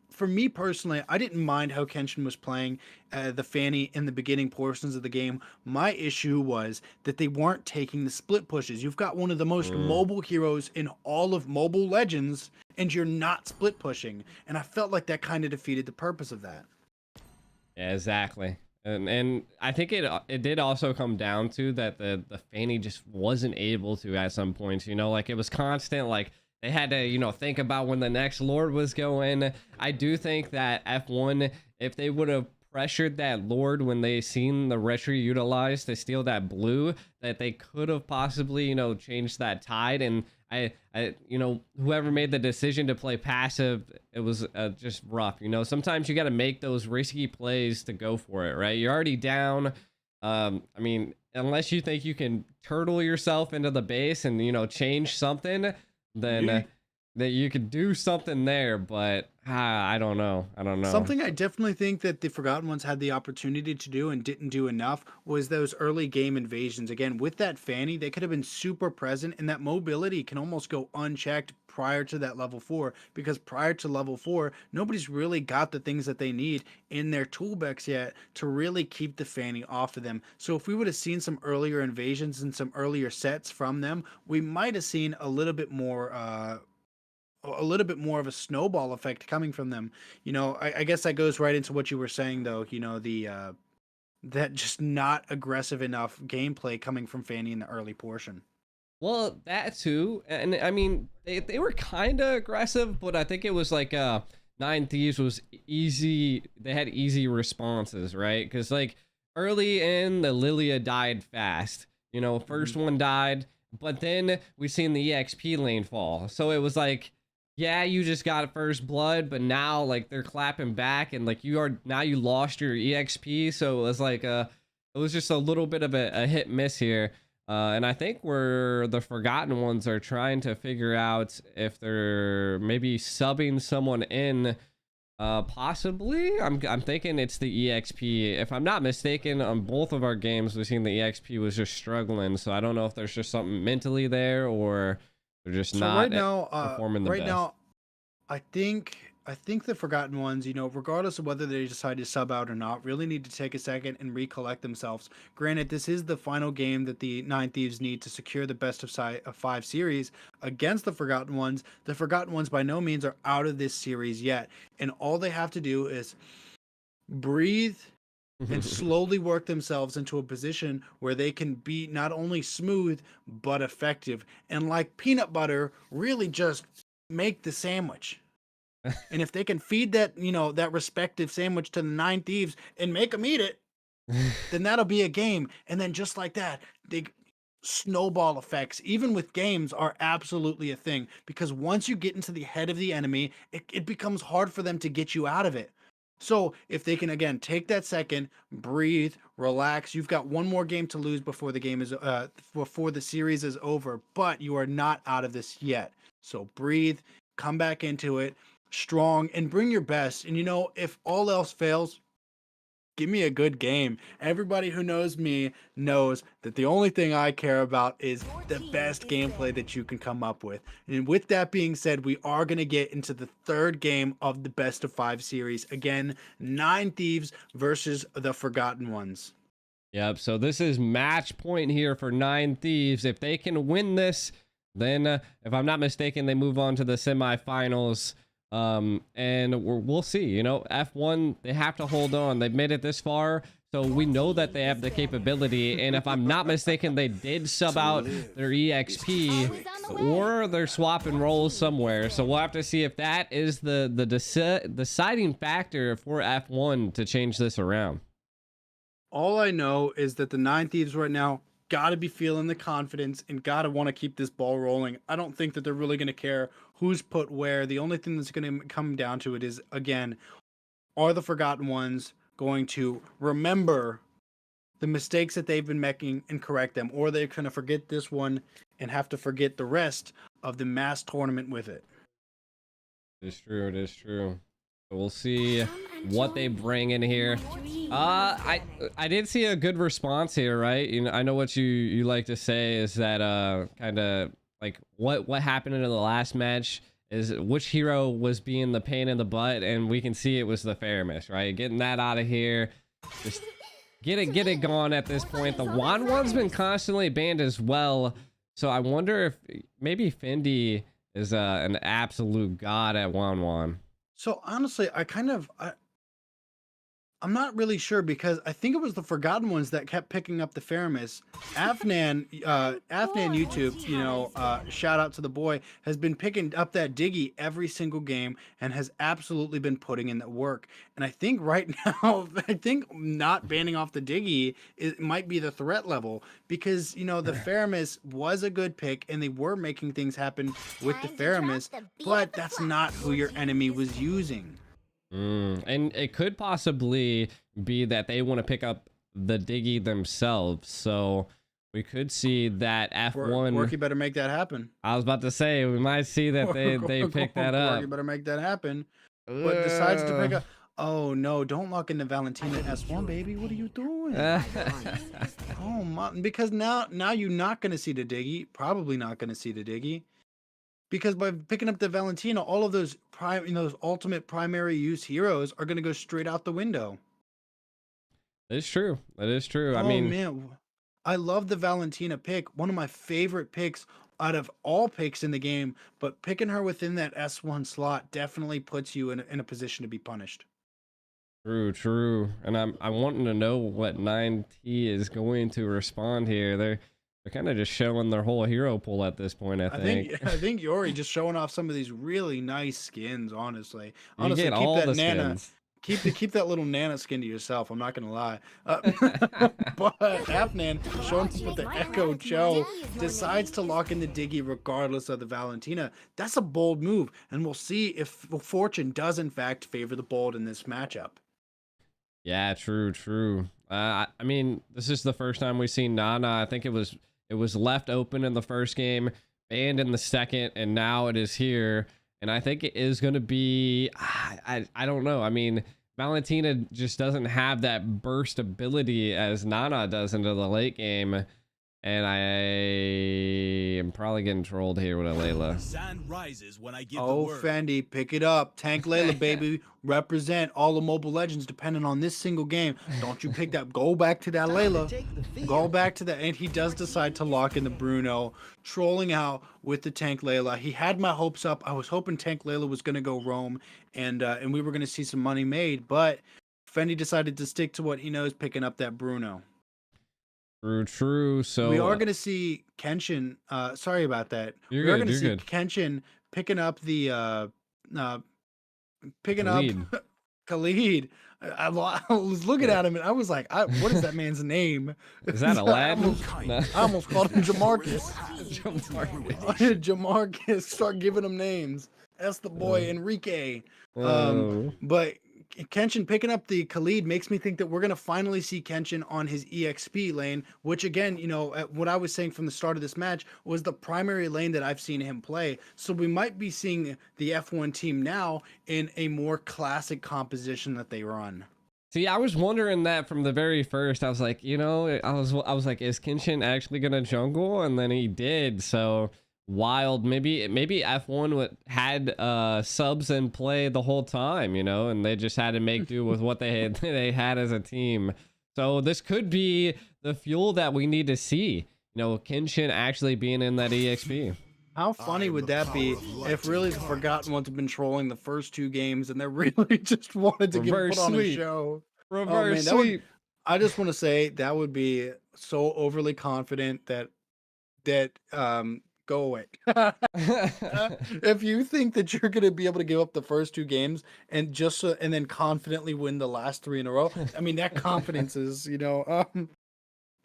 for me personally, I didn't mind how Kenshin was playing the Fanny in the beginning portions of the game. My issue was that they weren't taking the split pushes. You've got one of the most mobile heroes in all of Mobile Legends, and you're not split pushing. And I felt like that kind of defeated the purpose of that. Yeah, exactly. And I think it did also come down to that the Fanny just wasn't able to at some points, like it was constant, like they had to, think about when the next Lord was going. I do think that F1, if they would have pressured that Lord when they seen the retro utilized to steal that blue, that they could have possibly, changed that tide. And whoever made the decision to play passive, it was just rough. Sometimes you got to make those risky plays to go for it, right? You're already down. Unless you think you can turtle yourself into the base and, change something, then that you could do something there, but I don't know. Something I definitely think that the Forgotten Ones had the opportunity to do and didn't do enough was those early game invasions. Again, with that Fanny, they could have been super present, and that mobility can almost go unchecked prior to that level 4, because prior to level 4, nobody's really got the things that they need in their toolbox yet to really keep the Fanny off of them. So if we would have seen some earlier invasions and some earlier sets from them, we might have seen a little bit more of a snowball effect coming from them. I guess that goes right into what you were saying, though. That just not aggressive enough gameplay coming from Fanny in the early portion. Well, that too, and they were kind of aggressive, but I think it was like 9thieves was easy. They had easy responses, right? Because like early in, the Lilia died fast. First one died, but then we seen the EXP lane fall, so it was like, yeah, you just got first blood, but now like they're clapping back, and like you lost your EXP, so it was like it was just a little bit of a hit miss here. And I think where the Forgotten Ones are trying to figure out if they're maybe subbing someone in Possibly. I'm thinking it's the EXP. If I'm not mistaken, on both of our games, we've seen the EXP was just struggling. So I don't know if there's just something mentally there, or they're just So not performing the right best. now, I think the Forgotten Ones, regardless of whether they decide to sub out or not, really need to take a second and recollect themselves. Granted, this is the final game that the 9thieves need to secure the best of 5 series against the Forgotten Ones. The Forgotten Ones by no means are out of this series yet, and all they have to do is breathe and slowly work themselves into a position where they can be not only smooth but effective, and like peanut butter, really just make the sandwich. And if they can feed that, that respective sandwich to the 9thieves and make them eat it, then that'll be a game. And then just like that, they snowball effects, even with games, are absolutely a thing, because once you get into the head of the enemy, it becomes hard for them to get you out of it. So if they can, again, take that second, breathe, relax. You've got one more game to lose before the series is over, but you are not out of this yet. So breathe, come back into it strong, and bring your best. And if all else fails, give me a good game. Everybody who knows me knows that the only thing I care about is the best gameplay that you can come up with. And with that being said, we are going to get into the third game of the best of 5 series. Again, 9thieves versus the Forgotten Ones. Yep. So this is match point here for 9thieves. If they can win this, then if I'm not mistaken, they move on to the semifinals. And we'll see. F1, they have to hold on. They've made it this far, so we know that they have the capability. And if I'm not mistaken, they did sub out their EXP, or they're swapping roles somewhere. So we'll have to see if that is the deciding factor for F1 to change this around. All I know is that the 9thieves right now got to be feeling the confidence and got to want to keep this ball rolling. I don't think that they're really going to care who's put where. The only thing that's going to come down to it is, again, are the Forgotten Ones going to remember the mistakes that they've been making and correct them, or they're going to forget this one and have to forget the rest of the mass tournament with it. It is true. It is true. So we'll see what they bring in here. I did see a good response here, right? I know what you like to say is that kind of like what happened in the last match is which hero was being the pain in the butt, and we can see it was the Faramis, right? Getting that out of here, just get it gone at this point. The Wanwan's been constantly banned as well, so I wonder if maybe Fendi is an absolute god at Wanwan. So honestly, I'm not really sure, because I think it was the Forgotten Ones that kept picking up the Faramis. Afnan YouTube, shout out to the boy, has been picking up that Diggy every single game and has absolutely been putting in the work. And I think right now, not banning off the Diggy might be the threat level, because, the Faramis was a good pick and they were making things happen with the Faramis, but that's not who your enemy was using. And it could possibly be that they want to pick up the Diggy themselves, so we could see that F1. Work, you better make that happen. I was about to say we might see that they pick that up. You better make that happen. But decides to pick up. Oh no! Don't lock into Valentina S1, baby. What are you doing? Oh my! Because now you're not gonna see the Diggy. Probably not gonna see the Diggy. Because by picking up the Valentina, all of those those ultimate primary use heroes are going to go straight out the window. It's true. That is true. I mean, man, I love the Valentina pick. One of my favorite picks out of all picks in the game. But picking her within that S1 slot definitely puts you in a position to be punished. True. And I'm wanting to know what 9T is going to respond here. They're kind of just showing their whole hero pool at this point, I think. I think Yori just showing off some of these really nice skins, honestly. You get all keep that the Nana. skins. Keep that little Nana skin to yourself. I'm not gonna lie. But Afnan, showing up with the Echo Cho, decides to lock in the Diggy regardless of the Valentina. That's a bold move, and we'll see if fortune does in fact favor the bold in this matchup. Yeah, true. I mean, this is the first time we've seen Nana. I think it was left open in the first game, banned in the second, and now it is here. And I think it is going to be, I don't know. I mean, Valentina just doesn't have that burst ability as Nana does into the late game. And I am probably getting trolled here with a Layla. Sand rises when I give the Oh, word. Fendi, pick it up. Tank Layla, baby. Represent all the mobile legends depending on this single game. Don't you pick that. Go back to that Layla. Go back to that. And he does decide to lock in the Bruno, trolling out with the Tank Layla. He had my hopes up. I was hoping Tank Layla was going to go roam and we were going to see some money made. But Fendi decided to stick to what he knows, picking up that Bruno. True. So we are going to see Kenshin. Sorry about that. We are going to see Kenshin picking up the Khalid. up Khalid. I was looking at him and I was like, "What is that man's name?" Is that Aladdin? I almost called him Jamarcus. Jamarcus. Start giving him names. That's the boy Enrique. But Kenshin picking up the Khalid makes me think that we're going to finally see Kenshin on his EXP lane, which again, you know, what I was saying from the start of this match was the primary lane that I've seen him play. So we might be seeing the F1 team now in a more classic composition that they run. See, I was wondering that from the very first. I was like, you know, I was like, is Kenshin actually going to jungle? And then he did. So wild. Maybe F1 had subs in play the whole time, you know, and they just had to make do with what they had as a team. So this could be the fuel that we need to see, you know, Kenshin actually being in that EXP. How funny would that be if really the Forgotten Ones have been trolling the first two games and they really just wanted to get put on a show? Reverse sweep. I just want to say that would be so overly confident that go away. If you think that you're going to be able to give up the first two games and and then confidently win the last three in a row, I mean, that confidence is, you know,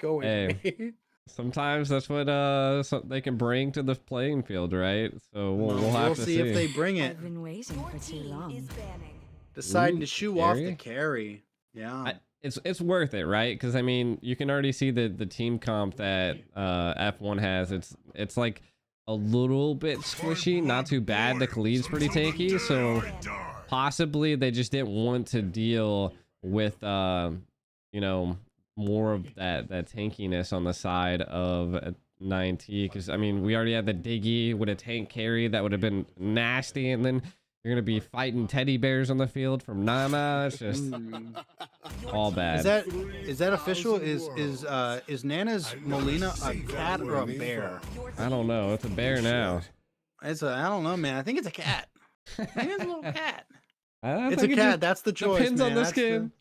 go away. Hey, sometimes that's what they can bring to the playing field, right? So we'll have to see if they bring it. I've been waiting for too long. Deciding to shoo off the carry. Yeah. It's worth it, right? Because I mean, you can already see the team comp that F1 has. It's like a little bit squishy, not too bad. The Khalid's pretty tanky, so possibly they just didn't want to deal with you know, more of that tankiness on the side of 9T. Because I mean, we already had the Diggy with a tank carry that would have been nasty, and then you're gonna be fighting teddy bears on the field from Nana. It's just all bad. Is that official? Is Nana's Molina a cat or a bear? I don't know. It's a bear now. I don't know, man. I think it's a cat. I think it's a little cat. It's a cat. That's the choice. Depends man. on the skin.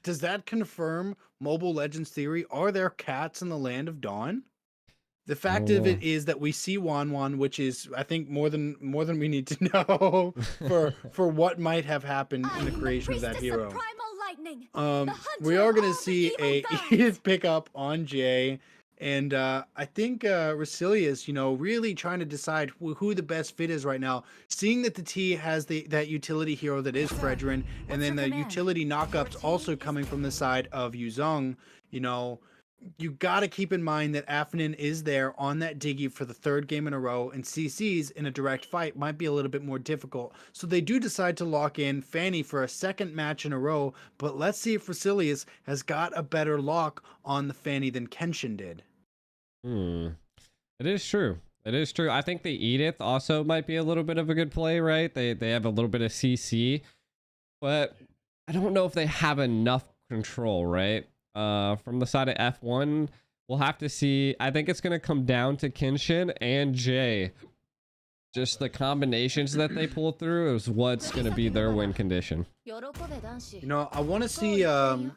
Does that confirm Mobile Legends theory? Are there cats in the land of Dawn? The fact of it is that we see Wanwan, which is, I think, more than we need to know for what might have happened in the creation of that hero. We are going to see a Edith pickup on Jay, and I think Rasilius, you know, really trying to decide who the best fit is right now. Seeing that the T has that utility hero that is Fredrin, and then the utility knockups also coming from the side of Yuzong, you know. You got to keep in mind that Afnin is there on that Diggy for the third game in a row, and CC's in a direct fight might be a little bit more difficult. So they do decide to lock in Fanny for a second match in a row, but let's see if Rasilius has got a better lock on the Fanny than Kenshin did. It is true. It is true. I think the Edith also might be a little bit of a good play, right? They have a little bit of CC, but I don't know if they have enough control, right? From the side of F1, we'll have to see. I think it's going to come down to Kenshin and Jay. Just the combinations that they pull through is what's going to be their win condition. You know, I want to see I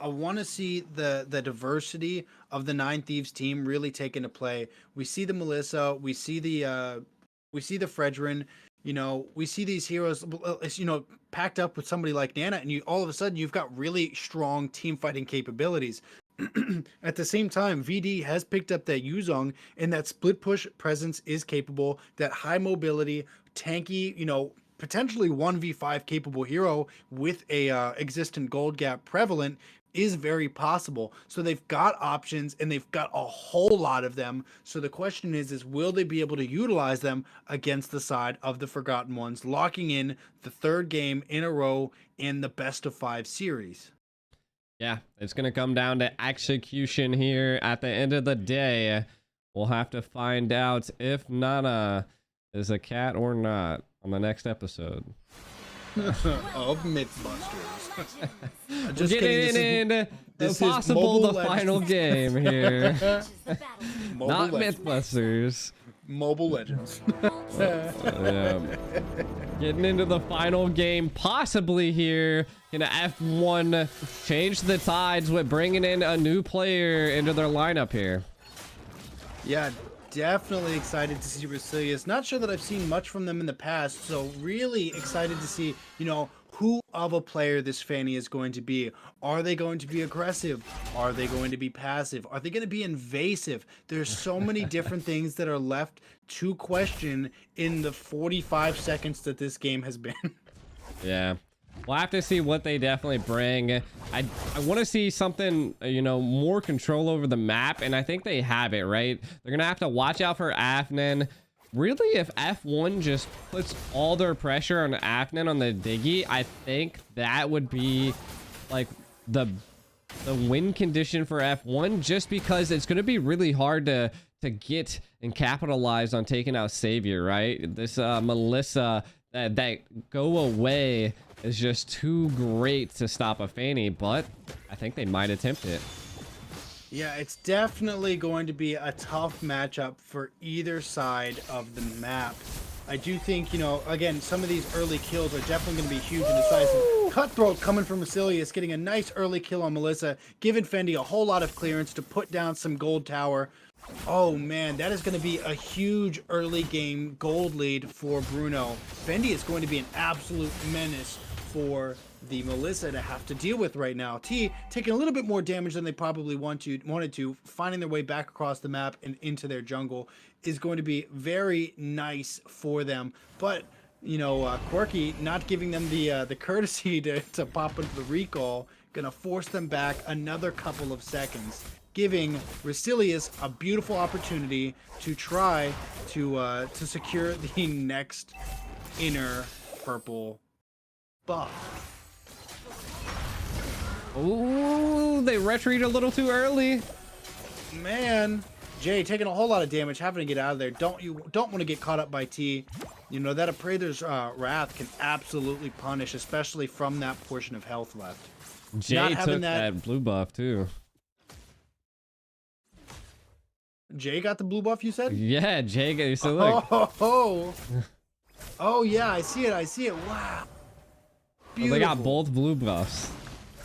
want to see the diversity of the 9thieves team really take into play. We see the Melissa, we see the Fredrin, you know, we see these heroes, you know, packed up with somebody like Nana, and all of a sudden you've got really strong team fighting capabilities. At the same time, VD has picked up that Yuzong, and that split push presence is capable. That high mobility, tanky, you know, potentially 1v5 capable hero with a existent gold gap prevalent is very possible. So they've got options and they've got a whole lot of them. So the question is will they be able to utilize them against the side of the Forgotten Ones, locking in the third game in a row in the best of 5 series? Yeah, it's going to come down to execution here at the end of the day. We'll have to find out if Nana is a cat or not on the next episode of Mythbusters. Just getting into the possible final game here. Not Mythbusters. Mobile Legends. Yeah. Getting into the final game, possibly here. Can F1 change the tides with bringing in a new player into their lineup here? Yeah, definitely excited to see Resilius. Not sure that I've seen much from them in the past, so really excited to see, you know, who of a player this Fanny is going to be. Are they going to be aggressive? Are they going to be passive? Are they going to be invasive? There's so many different things that are left to question in the 45 seconds that this game has been. Yeah. We'll have to see what they definitely bring. I want to see something, you know, more control over the map, and I think they have it, right? They're going to have to watch out for Afnan. Really, if F1 just puts all their pressure on Afnan on the Diggy, I think that would be like the win condition for F1, just because it's going to be really hard to get and capitalize on taking out Savior, right? This Melissa that go away is just too great to stop a Fanny, but I think they might attempt it. Yeah, it's definitely going to be a tough matchup for either side of the map. I do think, you know, again, some of these early kills are definitely going to be huge and decisive. Cutthroat coming from Resilius, getting a nice early kill on Melissa, giving Fendi a whole lot of clearance to put down some gold tower. Oh man, that is going to be a huge early game gold lead for Bruno. Fendi is going to be an absolute menace for the Melissa to have to deal with right now. T taking a little bit more damage than they probably wanted to, finding their way back across the map and into their jungle is going to be very nice for them. But you know, Quirky not giving them the courtesy to pop into the recall, gonna force them back another couple of seconds, giving Resilius a beautiful opportunity to try to secure the next inner purple buff. Ooh, they retreat a little too early. Man, Jay taking a whole lot of damage, having to get out of there. Don't want to get caught up by T. You know that Appraether's Wrath can absolutely punish, especially from that portion of health left. Jay took that blue buff too. Jay got the blue buff, you said? Yeah, Jay got. So look. Oh yeah, I see it. Wow. Well, they got both blue buffs.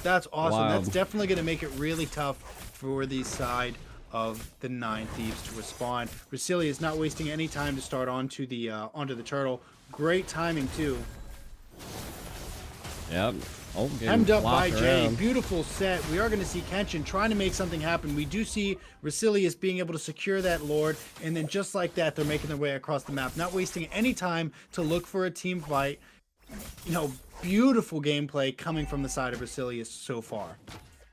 That's awesome. Wild. That's definitely going to make it really tough for the side of the 9thieves to respond. Resilius is not wasting any time to start onto the turtle. Great timing too. Yep. Oh, hemmed up by Jay. Around. Beautiful set. We are going to see Kenshin trying to make something happen. We do see Resilius being able to secure that Lord, and then just like that, they're making their way across the map, not wasting any time to look for a team fight. You know, beautiful gameplay coming from the side of Resilius so far.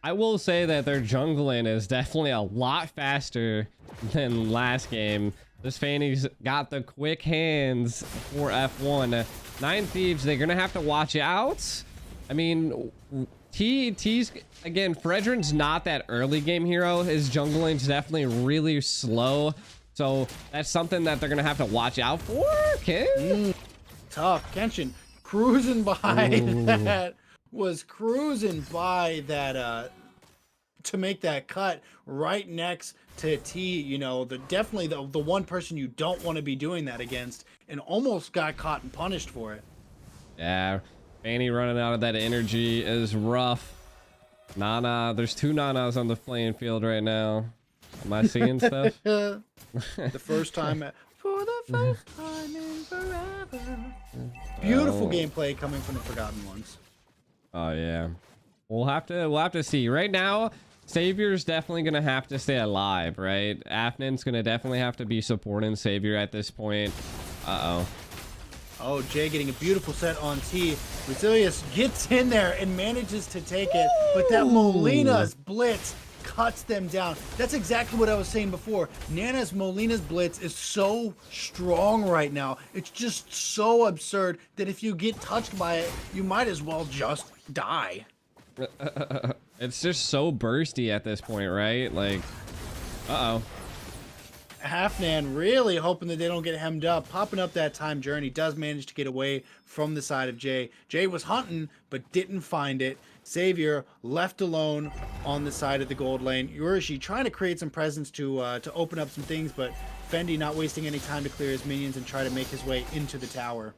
I will say that their jungling is definitely a lot faster than last game. This Fanny's got the quick hands for F1. 9thieves, they're going to have to watch out. I mean, T's, again, Fredrin's not that early game hero. His jungling's definitely really slow. So that's something that they're going to have to watch out for. Ken? Tough. Kenshin cruising by that. Was cruising by that to make that cut right next to T. You know, definitely the one person you don't want to be doing that against, and almost got caught and punished for it. Yeah, Fanny running out of that energy is rough. Nana, there's two Nanas on the playing field right now. Am I seeing stuff? The first time for the first time in forever. Beautiful gameplay coming from the Forgotten Ones. Oh yeah, we'll have to see. Right now, Savior's definitely gonna have to stay alive, right? Afnan's gonna definitely have to be supporting Savior at this point. Oh, Jay getting a beautiful set on T. Resilius gets in there and manages to take it, but that Molina's blitz cuts them down. That's exactly what I was saying before. Molina's blitz is so strong right now. It's just so absurd that if you get touched by it, you might as well just die. It's just so bursty at this point, right? Like, uh-oh. Halfnan really hoping that they don't get hemmed up. Popping up that time journey, does manage to get away from the side of Jay. Jay was hunting, but didn't find it. Xavier left alone on the side of the gold lane. Yurishi trying to create some presence to open up some things, but Fendi not wasting any time to clear his minions and try to make his way into the tower.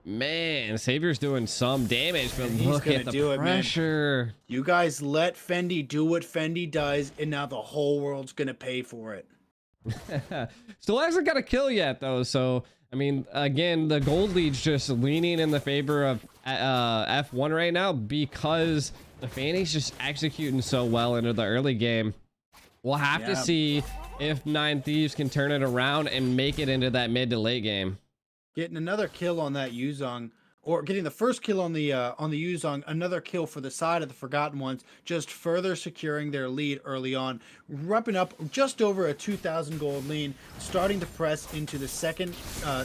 Man, Xavier's doing some damage, but He's look gonna at the do it, man. pressure. You guys let Fendi do what Fendi does, and now the whole world's gonna pay for it. Still hasn't got a kill yet, though. So, I mean, again, the gold lead's just leaning in the favor of F1 right now because the Fanny's just executing so well into the early game. We'll have to see if 9thieves can turn it around and make it into that mid to late game. Getting another kill on that Yuzong, or getting the first kill on the Yuzong, another kill for the side of the Forgotten Ones, just further securing their lead early on, wrapping up just over a 2,000 gold lead, starting to press into the second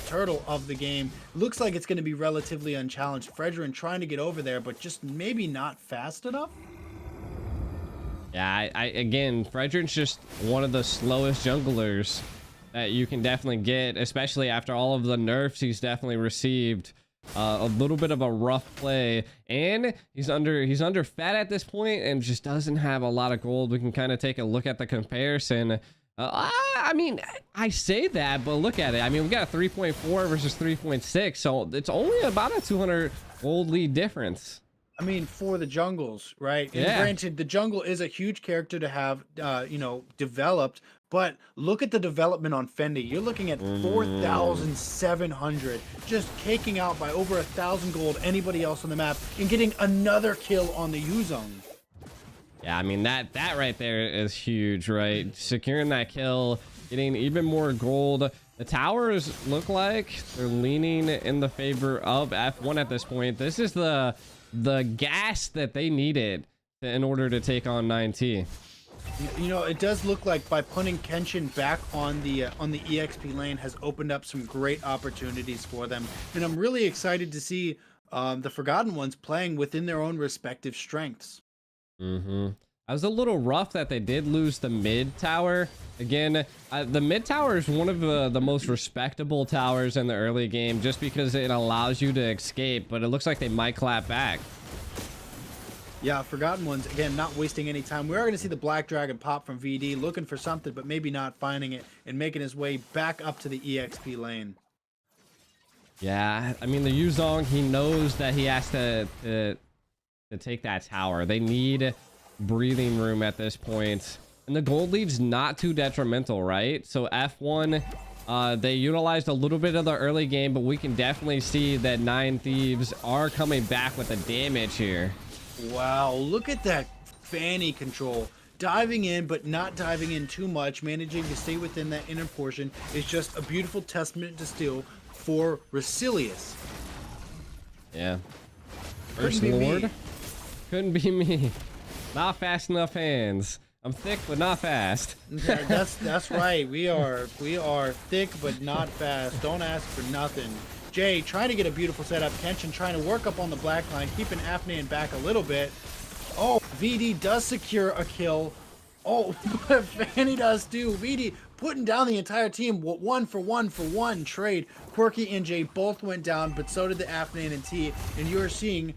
turtle of the game. Looks like it's going to be relatively unchallenged. Fredrin trying to get over there, but just maybe not fast enough. Yeah, again, Fredrin's just one of the slowest junglers that you can definitely get, especially after all of the nerfs he's definitely received. A little bit of a rough play, and he's under fat at this point and just doesn't have a lot of gold. We can kind of take a look at the comparison. I mean, I say that, but look at it. I mean, we got a 3.4 versus 3.6, so it's only about a 200 gold lead difference. I mean, for the jungles, right? And Yeah. granted, the jungle is a huge character to have, developed. But look at the development on Fendi. You're looking at 4,700, just caking out by over 1,000 gold anybody else on the map, and getting another kill on the Yuzong. Yeah, I mean, that right there is huge, right? Securing that kill, getting even more gold. The towers look like they're leaning in the favor of F1 at this point. This is the gas that they needed in order to take on 9T. You know, it does look like by putting Kenshin back on the EXP lane has opened up some great opportunities for them, and I'm really excited to see the Forgotten Ones playing within their own respective strengths. I was a little rough that they did lose the mid tower. Again, the mid tower is one of the most respectable towers in the early game just because it allows you to escape, but it looks like they might clap back. Yeah, Forgotten Ones, again, not wasting any time. We are going to see the Black Dragon pop from VD, looking for something, but maybe not finding it, and making his way back up to the EXP lane. Yeah, I mean, the Yuzong, he knows that he has to take that tower. They need breathing room at this point. And the gold lead's not too detrimental, right? So F1, they utilized a little bit of the early game, but we can definitely see that 9thieves are coming back with the damage here. Wow, look at that Fanny control. Diving in, but not diving in too much, managing to stay within that inner portion is just a beautiful testament to still for Resilius. Yeah. First Lord? Couldn't be me. Not fast enough hands. I'm thick, but not fast. That's right. We are thick, but not fast. Don't ask for nothing. Jay trying to get a beautiful setup. Kenshin trying to work up on the black line, keeping Afnan back a little bit. Oh, VD does secure a kill. Oh, but Fanny does too. VD putting down the entire team. 1-for-1 trade. Quirky and Jay both went down, but so did the Afnan and T. And you're seeing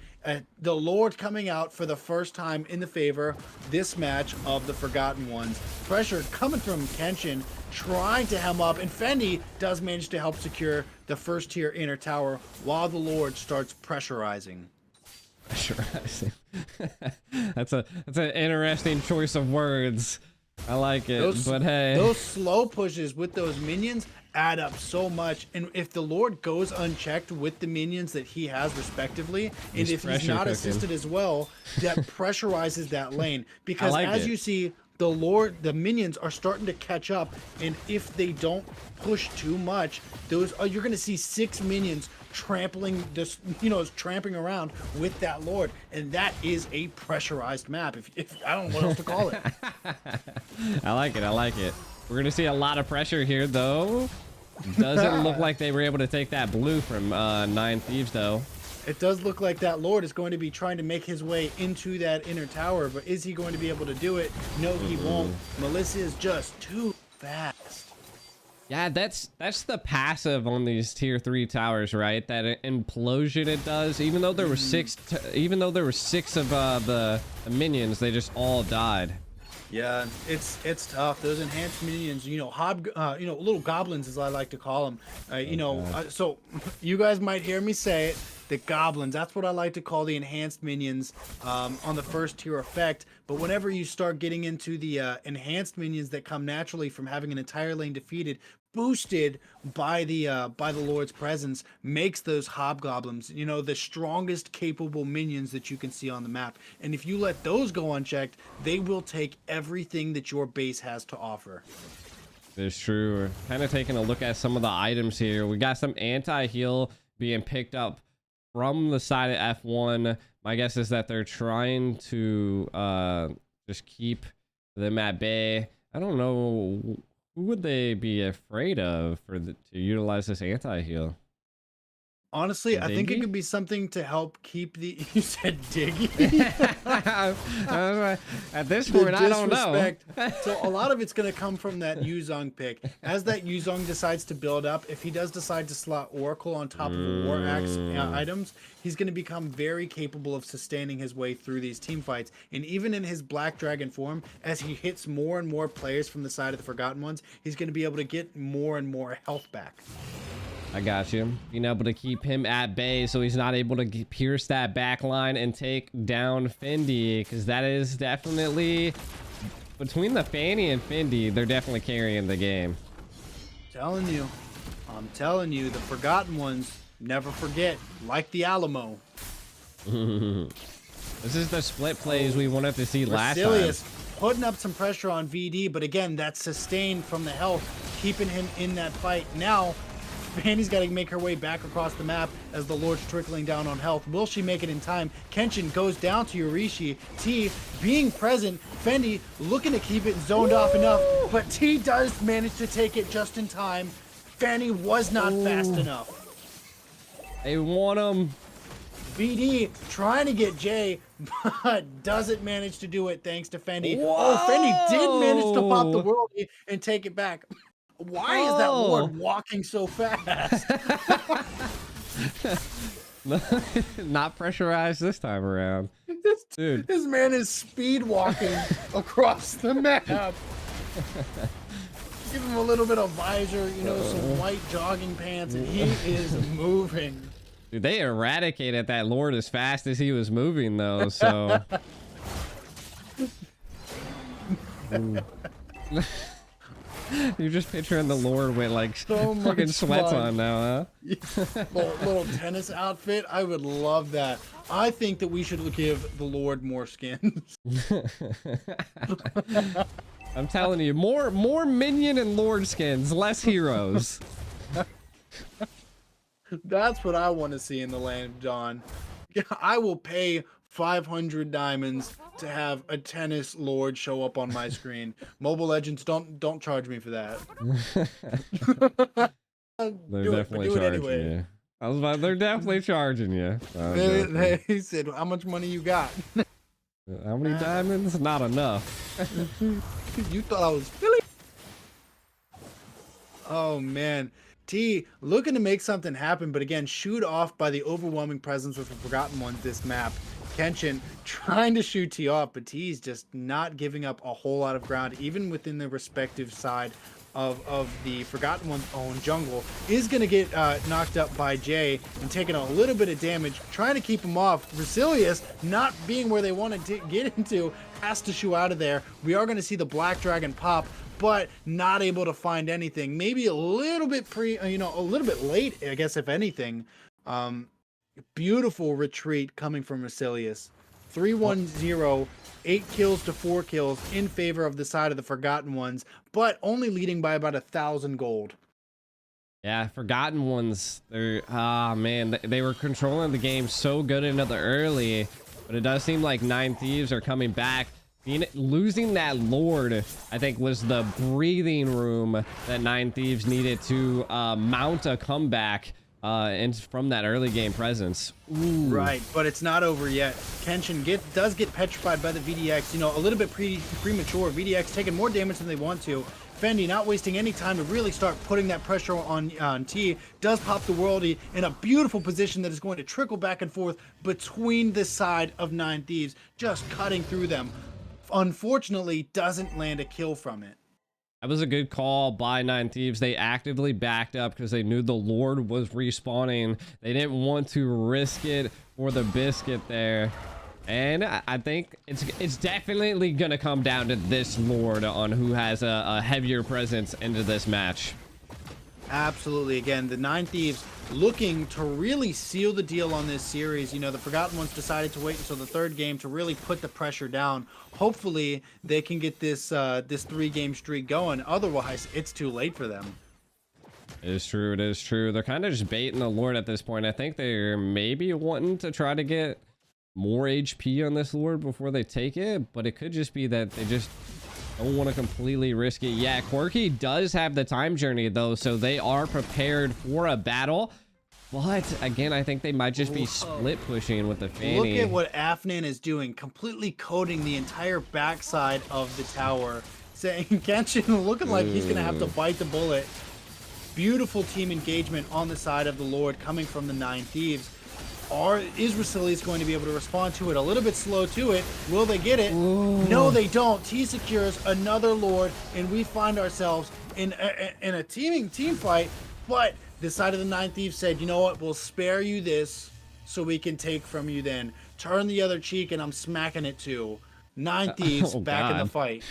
the Lord coming out for the first time in the favor this match of the Forgotten Ones. Pressure coming from Kenshin, trying to hem up, and Fendi does manage to help secure the first tier inner tower while the Lord starts pressurizing. Pressurizing. That's an interesting choice of words. I like it, but hey. Those slow pushes with those minions add up so much, and if the Lord goes unchecked with the minions that he has respectively, and if he's not assisted as well, that pressurizes that lane. Because as you see, the minions are starting to catch up, and if they don't push too much, you're gonna see 6 minions trampling this, tramping around with that Lord, and that is a pressurized map. If I don't know what else to call it. I like it. I like it. We're gonna see a lot of pressure here, though. Doesn't look like they were able to take that blue from 9thieves, though. It does look like that Lord is going to be trying to make his way into that inner tower, but is he going to be able to do it? No, he won't. Melissa is just too fast. Yeah, that's the passive on these tier 3 towers, right? That implosion it does. Even though there were 6 of the minions, they just all died. Yeah, it's tough. Those enhanced minions, little goblins, as I like to call them. So you guys might hear me say it. The goblins, that's what I like to call the enhanced minions on the first tier effect. But whenever you start getting into the enhanced minions that come naturally from having an entire lane defeated, boosted by the Lord's presence, makes those hobgoblins, the strongest capable minions that you can see on the map. And if you let those go unchecked, they will take everything that your base has to offer. It's true. We're kind of taking a look at some of the items here. We got some anti-heal being picked up from the side of F1. My guess is that they're trying to just keep them at bay. I don't know, who would they be afraid of to utilize this anti-heal? Honestly, I think it could be something to help keep the... You said Diggy? At this point, I don't know. So a lot of it's going to come from that Yuzong pick. As that Yuzong decides to build up, if he does decide to slot Oracle on top of War Axe items, he's going to become very capable of sustaining his way through these team fights. And even in his Black Dragon form, as he hits more and more players from the side of the Forgotten Ones, he's going to be able to get more and more health back. I got you. Being able to keep him at bay so he's not able to pierce that back line and take down Fendi, because that is definitely, between the Fanny and Fendi, they're definitely carrying the game. I'm telling you, the Forgotten Ones never forget, like the Alamo. This is the split plays we wanted to see last time. Putting up some pressure on VD, but again, that's sustained from the health, keeping him in that fight. Now, Fanny's got to make her way back across the map as the Lord's trickling down on health. Will she make it in time? Kenshin goes down to Yorishi. T being present. Fendi looking to keep it zoned off enough, but T does manage to take it just in time. Fanny was not fast enough. They want him. VD trying to get Jay, but doesn't manage to do it thanks to Fendi. Whoa! Oh, Fendi did manage to pop the world and take it back. Why is that Lord walking so fast? Not pressurized this time around. Dude. This man is speed walking across the map. Give him a little bit of visor, some white jogging pants, and he is moving. Dude, they eradicated that Lord as fast as he was moving, though, so... You're just picturing the Lord with like so fucking sweats on now, huh? little tennis outfit. I would love that. I think that we should give the Lord more skins. I'm telling you, more minion and Lord skins, less heroes. That's what I want to see in the Land of Dawn. I will pay 500 diamonds to have a tennis Lord show up on my screen. Mobile Legends, don't charge me for that. They're definitely charging you. They're definitely charging you. He said, "How much money you got?" How many diamonds? Not enough. You thought I was Philly? Oh man. T looking to make something happen, but again, shooed off by the overwhelming presence of the Forgotten Ones this map. Kenshin trying to shoot T off, but T's just not giving up a whole lot of ground, even within the respective side of the Forgotten One's own jungle. Is going to get knocked up by Jay and taking a little bit of damage, trying to keep him off. Resilius, not being where they wanted to get into, has to shoo out of there. We are going to see the Black Dragon pop, but not able to find anything. Maybe a little bit a little bit late, I guess, if anything. Beautiful retreat coming from Resilius. 3-1-0, 8 kills to 4 kills in favor of the side of the Forgotten Ones, but only leading by about 1,000 gold. Yeah, Forgotten Ones, they're, man, they were controlling the game so good into the early, but it does seem like 9thieves are coming back. Losing that Lord, I think, was the breathing room that 9thieves needed to mount a comeback and from that early game presence. Ooh. Right, but it's not over yet. Kenshin does get petrified by the VDX, you know, a little bit premature. VDX taking more damage than they want to. Fendi not wasting any time to really start putting that pressure on T. Does pop the worldie in a beautiful position that is going to trickle back and forth between the side of 9thieves, just cutting through them. Unfortunately, doesn't land a kill from it. That was a good call by 9thieves. They actively backed up because they knew the Lord was respawning. They didn't want to risk it for the biscuit there. And I think it's definitely going to come down to this Lord on who has a heavier presence into this match. Absolutely. Again, the 9thieves looking to really seal the deal on this series. You know, the Forgotten Ones decided to wait until the third game to really put the pressure down. Hopefully, they can get this this 3-game streak going. Otherwise, it's too late for them. It is true. It is true. They're kind of just baiting the Lord at this point. I think they're maybe wanting to try to get more HP on this Lord before they take it, but it could just be that they just don't want to completely risk it. Yeah, Quirky does have the time journey though, so they are prepared for a battle. But again, I think they might just be split pushing with the Fanny. Look at what Afnan is doing, completely coating the entire backside of the tower. Saying Kenshin looking like he's gonna have to bite the bullet. Beautiful team engagement on the side of the Lord coming from the 9thieves. Is Rasilius going to be able to respond to it? A little bit slow to it. Will they get it? Ooh. No, they don't. T secures another Lord, and we find ourselves in a team fight. But the side of the 9thieves said, you know what? We'll spare you this so we can take from you then. Turn the other cheek, and I'm smacking it too. 9thieves back in the fight.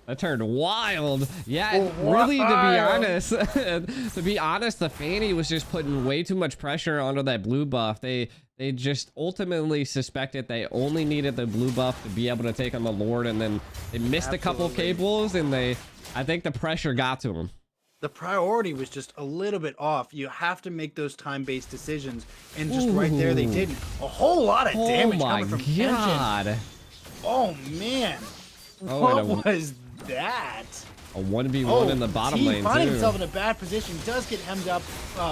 That turned wild. Yeah, really, to be honest, the Fanny was just putting way too much pressure onto that blue buff. They just ultimately suspected they only needed the blue buff to be able to take on the Lord, and then they missed a couple cables, and I think the pressure got to them. The priority was just a little bit off. You have to make those time-based decisions, and just right there they didn't. A whole lot of damage coming from Kenshin. Oh man, what was that? A 1v1 in the bottom lane finding too. Himself in a bad position, does get hemmed up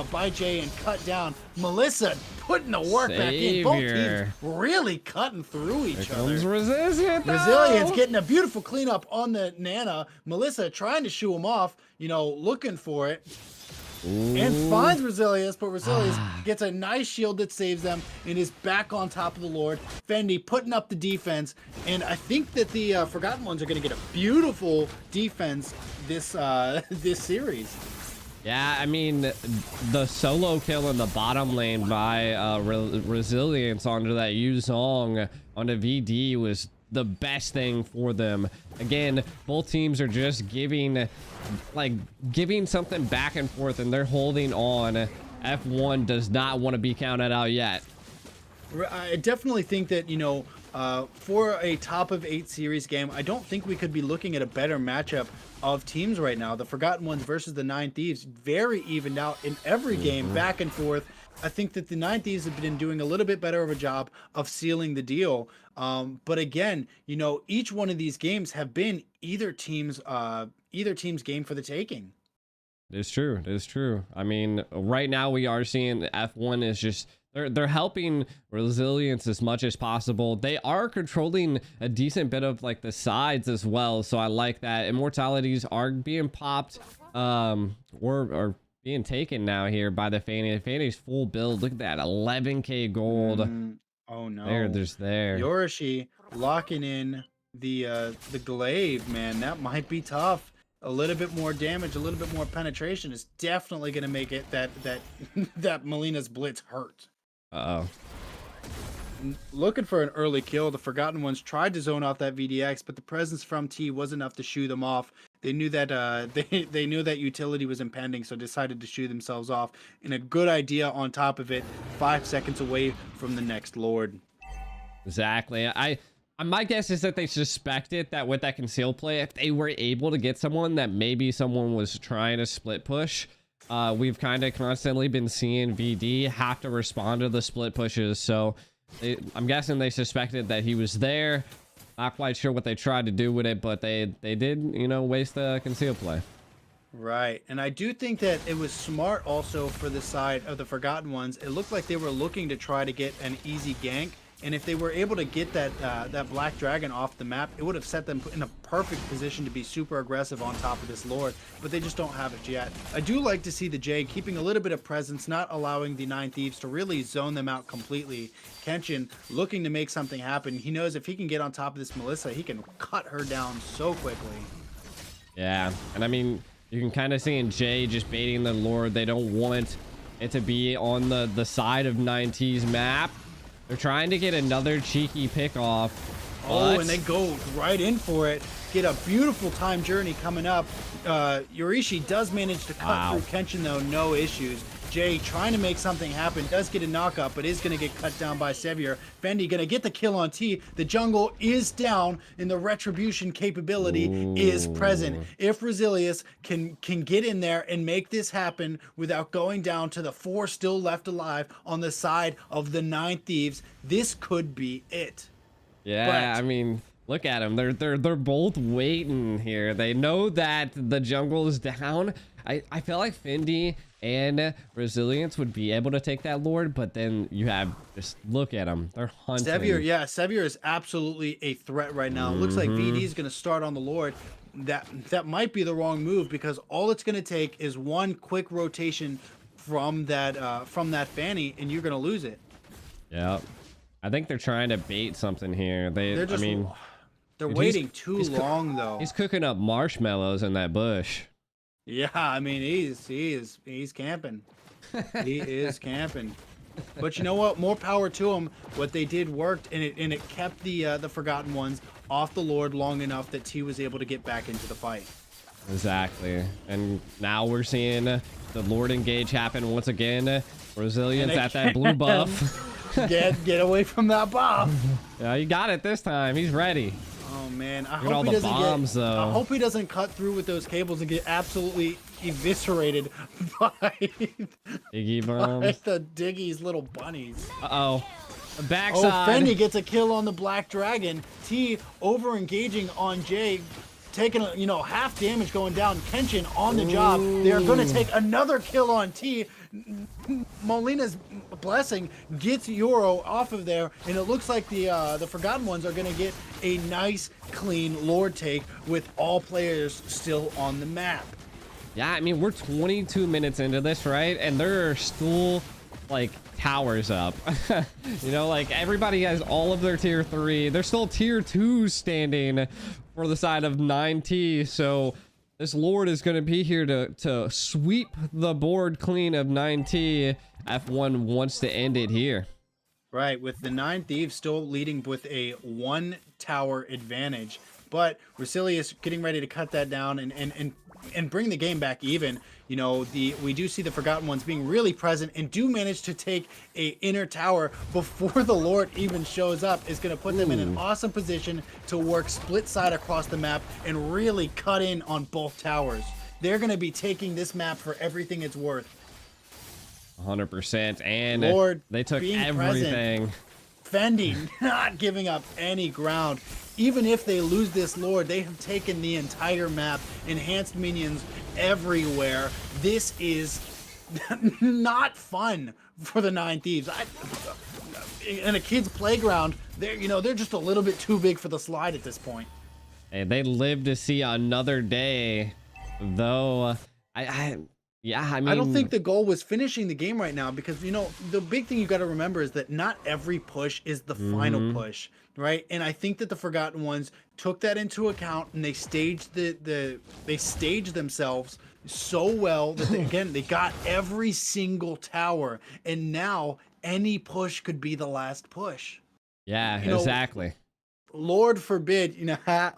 by Jay and cut down. Melissa putting the work back in. Both teams really cutting through each other. Comes Resilience, Resilience getting a beautiful cleanup on the Nana. Melissa trying to shoo him off, you know, looking for it. Ooh. And finds Resilience, but Resilience gets a nice shield that saves them and is back on top of the Lord. Fendi putting up the defense, and I think that the Forgotten Ones are going to get a beautiful defense this this series. Yeah, I mean, the solo kill in the bottom lane by Resilience onto that Yuzong onto VD was the best thing for them. Again, both teams are just giving something back and forth, and they're holding on. F1 does not want to be counted out yet. I definitely think that, you know, for a top of 8 series game, I don't think we could be looking at a better matchup of teams right now. The Forgotten Ones versus the 9thieves, very evened out in every game, back and forth. I think that the 9thieves have been doing a little bit better of a job of sealing the deal. But again, you know, each one of these games have been either team's game for the taking. It's true. It's true. I mean, right now we are seeing F1 is just they're helping Resilience as much as possible. They are controlling a decent bit of like the sides as well, so I like that. Immortalities are being popped, or being taken now here by the Fanny. The Fanny's full build. Look at that, 11k gold. Oh no. There's Yorishi locking in the glaive, man. That might be tough. A little bit more damage, a little bit more penetration is definitely going to make it that Melina's Blitz hurt. Uh-oh. Looking for an early kill. The Forgotten Ones tried to zone off that VDX, but the presence from T was enough to shoo them off. They knew that they knew that utility was impending, so decided to shoot themselves off. And a good idea on top of it, 5 seconds away from the next Lord. Exactly. My guess is that they suspected that with that conceal play, if they were able to get someone, that maybe someone was trying to split push. We've kind of constantly been seeing VD have to respond to the split pushes, so I'm guessing they suspected that he was there. Not quite sure what they tried to do with it, but they did, you know, waste the conceal play. Right, and I do think that it was smart also for the side of the Forgotten Ones. It looked like they were looking to try to get an easy gank, and if they were able to get that Black Dragon off the map, it would have set them in a perfect position to be super aggressive on top of this Lord, but they just don't have it yet. I do like to see the Jay keeping a little bit of presence, not allowing the 9thieves to really zone them out completely. Kenshin looking to make something happen. He knows if he can get on top of this Melissa, he can cut her down so quickly. Yeah, and I mean, you can kind of see in Jay just baiting the Lord. They don't want it to be on the side of 9T's map. They're trying to get another cheeky pick off. Oh, and they go right in for it. Get a beautiful time journey coming up. Yorishi does manage to cut through Kenshin, though, no issues. Jay trying to make something happen, does get a knockup, but is going to get cut down by Sevier. Fendi going to get the kill on T. The jungle is down, and the retribution capability is present. If Resilius can get in there and make this happen without going down to the 4 still left alive on the side of the 9thieves, this could be it. Yeah, I mean, look at them. They're both waiting here. They know that the jungle is down. I feel like Fendi and Resilience would be able to take that Lord, but then you have, just look at them. They're hunting. Sevier is absolutely a threat right now. It looks like VD is going to start on the Lord. That might be the wrong move, because all it's going to take is one quick rotation from that Fanny, and you're going to lose it. Yeah. I think they're trying to bait something here. They're waiting too long though. He's cooking up marshmallows in that bush. Yeah, I mean he's camping. He is camping. But you know what? More power to him. What they did worked, and it kept the Forgotten Ones off the Lord long enough that T was able to get back into the fight. Exactly. And now we're seeing the Lord engage happen once again. Resilience at that blue buff. Get away from that buff. Yeah, you got it this time. He's ready. Oh man, I hope he doesn't cut through with those cables and get absolutely eviscerated by Diggy bombs. the Diggy's little bunnies. Uh-oh. Backside. Oh, Fendi gets a kill on the Black Dragon. T over engaging on Jay, taking half damage going down. Kenshin on the job. They're going to take another kill on T. Molina's blessing gets Yoro off of there, and it looks like the Forgotten Ones are going to get a nice, clean Lord take with all players still on the map. Yeah, I mean, we're 22 minutes into this, right? And there are still, like, towers up. Like, everybody has all of their tier 3. There's still tier 2 standing for the side of 9T, so this Lord is going to be here to sweep the board clean of 9T. F1 wants to end it here. Right, with the 9thieves still leading with a 1 tower advantage, but Resilius getting ready to cut that down and bring the game back even. We do see the Forgotten Ones being really present and do manage to take a inner tower before the Lord even shows up. Is going to put them in an awesome position to work split side across the map and really cut in on both towers. They're going to be taking this map for everything it's worth. 100%, and Lord they took everything. Fendi not giving up any ground. Even if they lose this Lord, they have taken the entire map, enhanced minions everywhere. This is not fun for the 9thieves. In a kid's playground, they're just a little bit too big for the slide at this point. Hey, they live to see another day, though. I mean, I don't think the goal was finishing the game right now, because the big thing you got to remember is that not every push is the final push, right? And I think that the Forgotten Ones took that into account, and they staged they staged themselves so well that they got every single tower, and now any push could be the last push. Yeah, exactly. Lord forbid,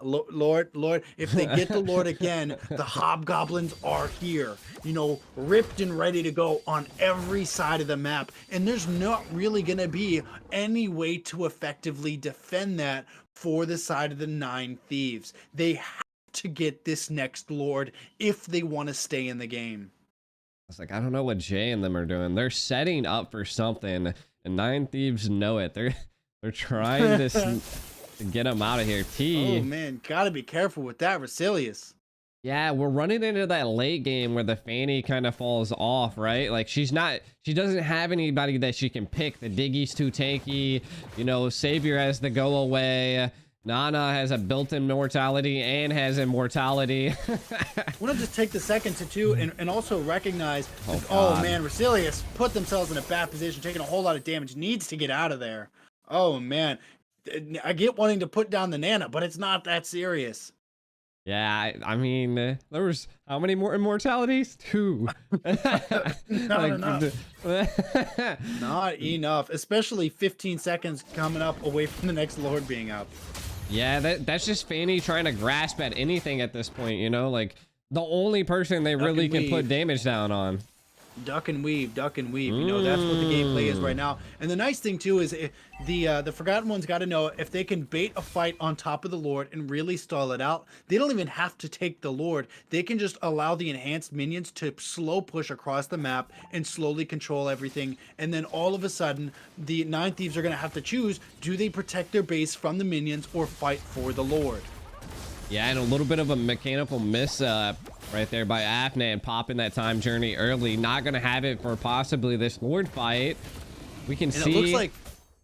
Lord, if they get the Lord again, the hobgoblins are here, ripped and ready to go on every side of the map. And there's not really going to be any way to effectively defend that for the side of the 9 Thieves. They have to get this next Lord if they want to stay in the game. It's like, I don't know what Jay and them are doing. They're setting up for something, and 9 Thieves know it. They're trying to get him out of here. Oh man, gotta be careful with that, Resilius. Yeah, we're running into that late game where the Fanny kind of falls off, right? Like she doesn't have anybody that she can pick. The Diggy's too tanky, Savior has the go away. Nana has a built-in mortality and has immortality. I want to just take the second to and also recognize, God. Man, Resilius put themselves in a bad position, taking a whole lot of damage, needs to get out of there. Oh man, I get wanting to put down the Nana, but it's not that serious. Yeah, I mean, there was how many more immortalities? 2. Not enough. Not enough, especially 15 seconds coming up away from the next Lord being up. Yeah, that's just Fanny trying to grasp at anything at this point, like the only person they really can put damage down on. Duck and weave. That's what the gameplay is right now. And the nice thing too is the Forgotten Ones got to know if they can bait a fight on top of the Lord and really stall it out. They don't even have to take the Lord. They can just allow the enhanced minions to slow push across the map and slowly control everything. And then all of a sudden, the 9 Thieves are going to have to choose: do they protect their base from the minions or fight for the Lord? Yeah, and a little bit of a mechanical miss right there by Afnan, popping that time journey early. Not going to have it for possibly this Lord fight. We can see. It looks like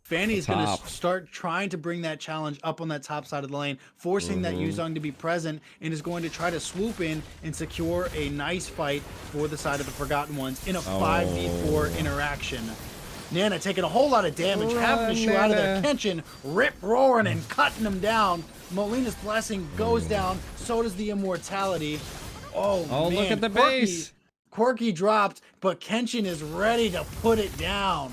Fanny's going to start trying to bring that challenge up on that top side of the lane, forcing that Yuzong to be present, and is going to try to swoop in and secure a nice fight for the side of the Forgotten Ones in a 5v4 interaction. Nana taking a whole lot of damage, having to shoot out of there. Kenshin rip-roaring and cutting him down. Molina's Blessing goes down, so does the Immortality. Oh man, look at the base. Quirky dropped, but Kenshin is ready to put it down.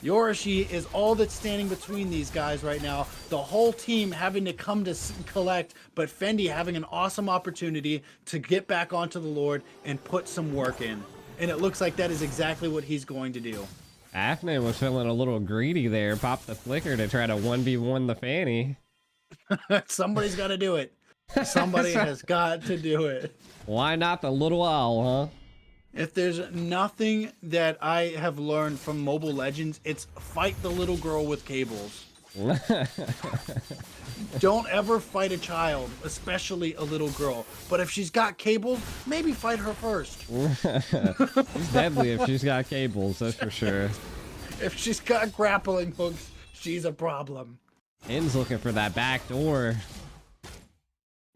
Yorishi is all that's standing between these guys right now. The whole team having to come to collect, but Fendi having an awesome opportunity to get back onto the Lord and put some work in. And it looks like that is exactly what he's going to do. Afnan was feeling a little greedy there. Popped the flicker to try to 1v1 the Fanny. Somebody's got to do it. Somebody has got to do it. Why not the little owl, huh? If there's nothing that I have learned from Mobile Legends, it's fight the little girl with cables. Don't ever fight a child, especially a little girl. But if she's got cables, maybe fight her first. She's deadly if she's got cables, that's for sure. If she's got grappling hooks, she's a problem. In's looking for that back door.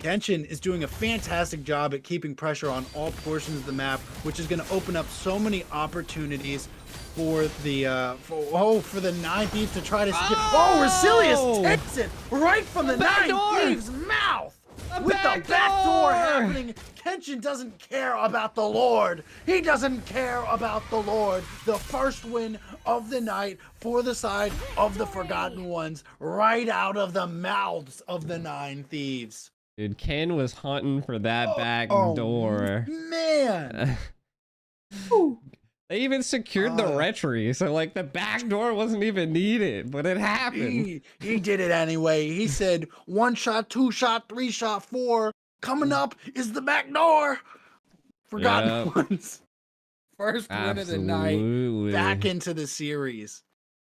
Kenshin is doing a fantastic job at keeping pressure on all portions of the map, which is going to open up so many opportunities for the for the 9 Thieves to try to skip. Oh, Resilius takes it right from the 9 Thieves' mouth. With the back door happening, Kenshin doesn't care about the Lord. He doesn't care about the Lord. The first win of the night for the side of the Forgotten Ones, right out of the mouths of the 9 Thieves. Dude, Ken was hunting for that back door. Man. They even secured the retry, so like the back door wasn't even needed, but it happened. He did it anyway. He said 1 shot, 2 shot, 3 shot, 4. Coming up is the back door. Forgotten Ones. First win of the night. Back into the series.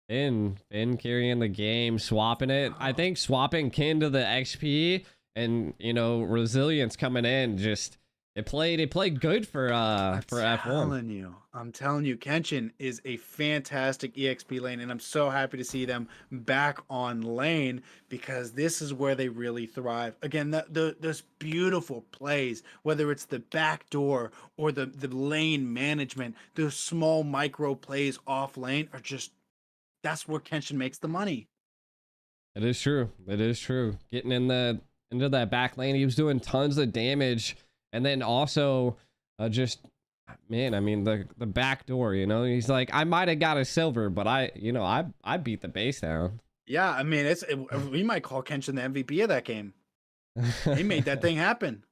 Ben carrying the game, swapping it. I think swapping Ken to the XP and Resilience coming in, just it played good for F1. I'm telling you, Kenshin is a fantastic EXP lane, and I'm so happy to see them back on lane because this is where they really thrive. Again, those beautiful plays, whether it's the back door or the lane management, those small micro plays off lane are just, that's where Kenshin makes the money. It is true. Getting into that back lane, he was doing tons of damage, and then also just, man, I mean the back door, he's like, I might have got a silver, but I beat the base down. Yeah, I mean, we might call Kenshin the MVP of that game. He made that thing happen.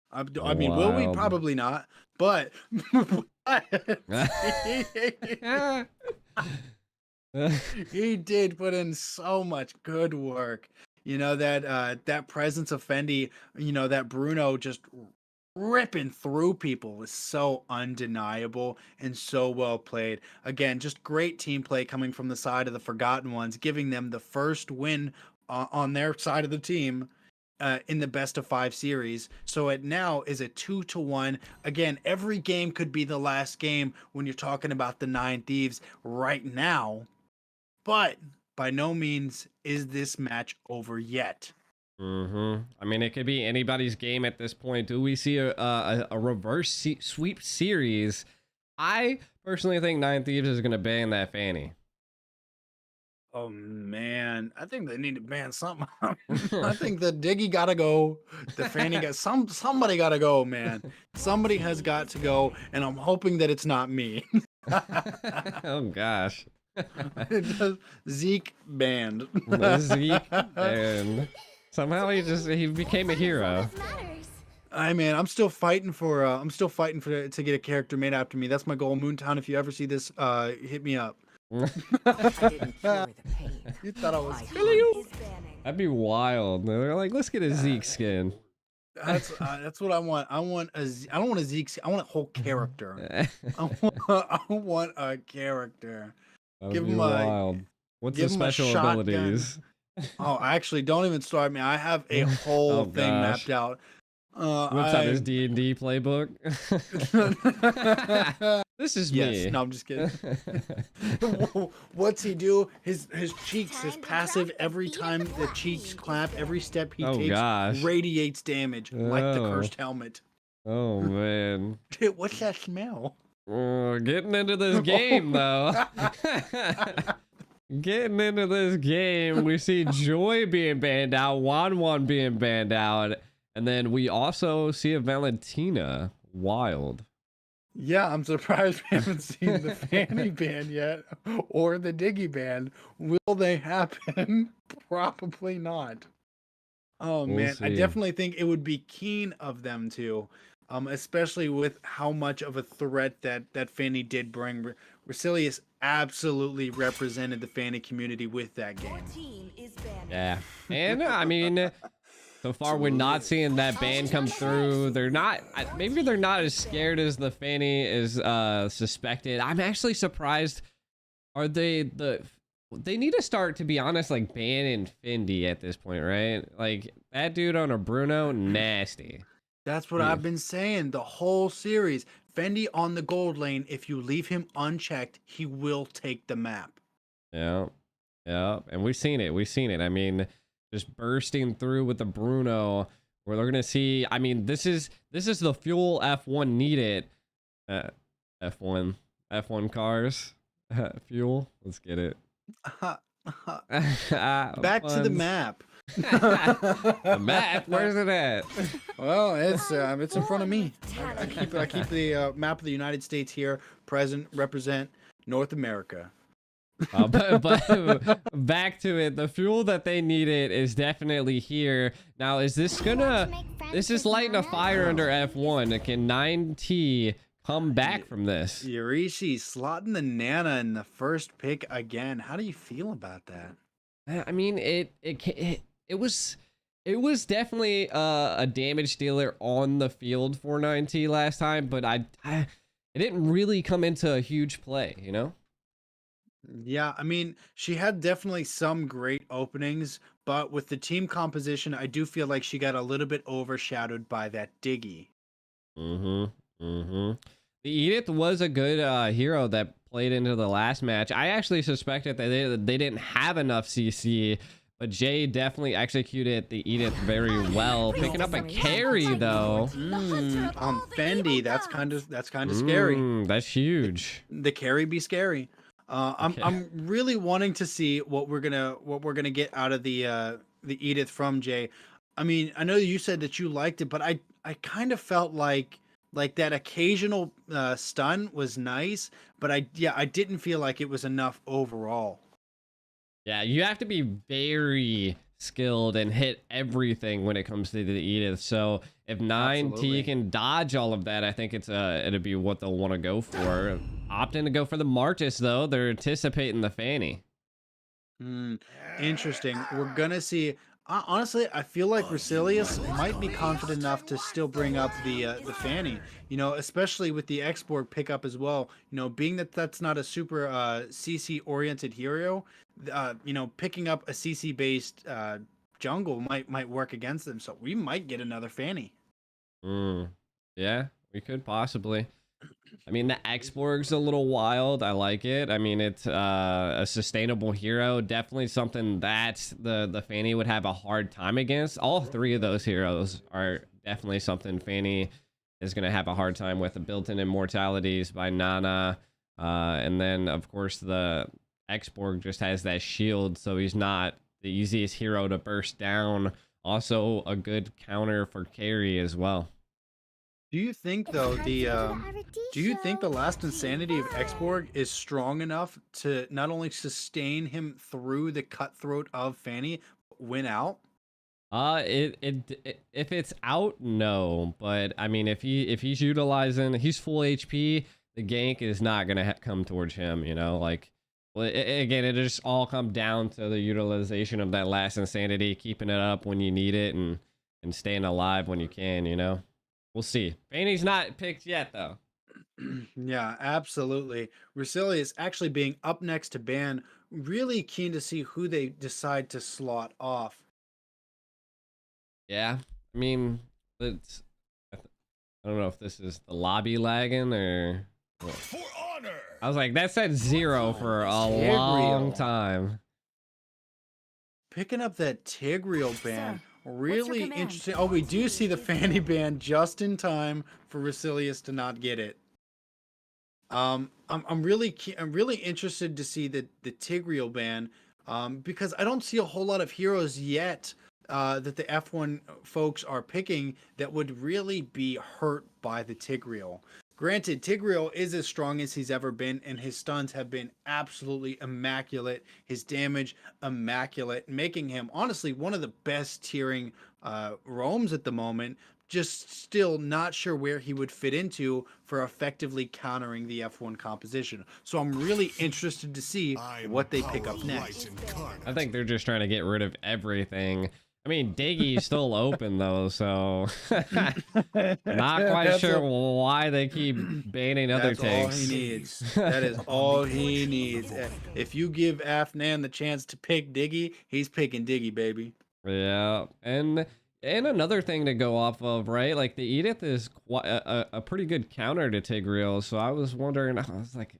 I mean, will we? Wild. Probably not. But he did put in so much good work. You know, that presence of Fendi, you know, that Bruno just ripping through people was so undeniable and so well played. Again, just great team play coming from the side of the Forgotten Ones, giving them the first win on their side of the team in the best of 5 series. So it now is a 2-1. Again, every game could be the last game when you're talking about the 9 Thieves right now. But by no means is this match over yet. I mean, it could be anybody's game at this point. Do we see a reverse sweep series? I personally think 9thieves is going to ban that Fanny. Oh man, I think they need to ban something. I think the Diggy gotta go. The Fanny got somebody gotta go, man. Somebody has got to go, and I'm hoping that it's not me. Oh gosh. Zeke banned. Zeke banned. Somehow he became a hero. I mean, I'm still fighting for to get a character made after me. That's my goal. Moontown, if you ever see this, hit me up. I didn't cure the pain. You thought I was My killing you? heart is banning. That'd be wild. They're like, let's get a Zeke skin. That's what I want. I don't want a Zeke. I want a whole character. I want a character. That'd Give be him wild. What's the give him a special shotgun. abilities? Oh, actually, don't even start me. I have a whole Oh, thing gosh. mapped out. Whips out his D&D playbook. This is Yes. me. No, I'm just kidding. What's he do? His cheeks, his passive, every time the cheeks clap, every step he Oh, takes gosh. radiates damage, like the Oh. cursed helmet. Oh man. Dude, what's that smell? Oh, getting into this game though. Getting into this game, we see Joy being banned out, Wan being banned out, and then we also see a Valentina. Wild. Yeah, I'm surprised we haven't seen the Fanny ban yet, or the Diggy ban. Will they happen? Probably not. Oh We'll man, I see. definitely think it would be keen of them to, especially with how much of a threat that Fanny did bring. Resilius absolutely represented the Fanny community with that game. Team is banning. Yeah. And I mean, so far we're not seeing that ban come through. They're not, maybe they're not as scared as the Fanny is suspected. I'm actually surprised. Are they they need to start, to be honest, like banning Fendi at this point, right? Like that dude on a Bruno, nasty. That's what I've been saying the whole series. Fendi on the gold lane, if you leave him unchecked, he will take the map. Yeah. Yeah. And we've seen it. We've seen it. I mean, just bursting through with the Bruno, where they're gonna see. I mean, this is the fuel F1 needed. F1 cars. Fuel. Let's get it. Back to the map. The map. Where's it at? Well, it's in front of me. I keep the map of the United States here, present, represent North America. But back to it. The fuel that they needed is definitely here. Now, is this gonna? This is lighting a fire under F1. Can 9T come back from this? Yurishi slotting the Nana in the first pick again. How do you feel about that? I mean, it was definitely a damage dealer on the field for 9T last time, but it didn't really come into a huge play, you know? Yeah, I mean, she had definitely some great openings, but with the team composition, I do feel like she got a little bit overshadowed by that Diggy. The Edith was a good hero that played into the last match. I actually suspected that they didn't have enough CC, but Jay definitely executed the Edith very well, picking up a carry though. On Fendi, that's kind of scary. That's huge. The carry be scary. I'm really wanting to see what we're gonna get out of the Edith from Jay. I mean, I know you said that you liked it, but I kind of felt like that occasional stun was nice, but I didn't feel like it was enough overall. Yeah, you have to be very skilled and hit everything when it comes to the Edith. So if 9T Absolutely. can dodge all of that, I think it'd be what they'll want to go for. Opting to go for the Martis though, they're anticipating the Fanny. Interesting. We're gonna see. Honestly, I feel like Rusilius might be confident enough to still bring up the Fanny. You know, especially with the Exborg pickup as well. You know, being that that's not a super CC oriented hero, you know, picking up a CC based jungle might work against them. So we might get another Fanny. Yeah, we could possibly. I mean, the Exborg's a little wild. I like it. I mean, it's a sustainable hero. Definitely something that the Fanny would have a hard time against. All three of those heroes are definitely something Fanny is going to have a hard time with. The built-in immortalities by Nana. And then, of course, the Exborg just has that shield, so he's not the easiest hero to burst down. Also, a good counter for carry as well. Do you think though do you think the last insanity of Exborg is strong enough to not only sustain him through the cutthroat of Fanny, but win out? If it's out, no. But I mean, if he's utilizing, he's full HP, the gank is not gonna come towards him. You know, like, well, again, it just all come down to the utilization of that last insanity, keeping it up when you need it, and staying alive when you can. You know. We'll see. Fanny's not picked yet, though. Yeah, absolutely. Rusilius actually being up next to Ban, really keen to see who they decide to slot off. Yeah, I mean, it's. I don't know if this is the lobby lagging or. For honor. I was like, that said 0 for a long time. Picking up that Tigreal Ban. Sir, Really command? interesting. Oh, we do see the Fanny ban just in time for Rusilius to not get it. I'm really interested to see the Tigreal ban, because I don't see a whole lot of heroes yet that the F1 folks are picking that would really be hurt by the Tigreal. Granted, Tigreal is as strong as he's ever been, and his stuns have been absolutely immaculate. His damage, immaculate, making him, honestly, one of the best tiering roams at the moment. Just still not sure where he would fit into for effectively countering the F1 composition. So I'm really interested to see what they pick up next. I think they're just trying to get rid of everything. I mean, Diggy's still open though, so not quite sure why they keep banning other That's all tanks. he needs. That is all he needs. If you give Afnan the chance to pick Diggy, he's picking Diggy, baby. Yeah, and another thing to go off of, right? Like the Edith is quite a pretty good counter to Tigreal, so I was wondering. I was like,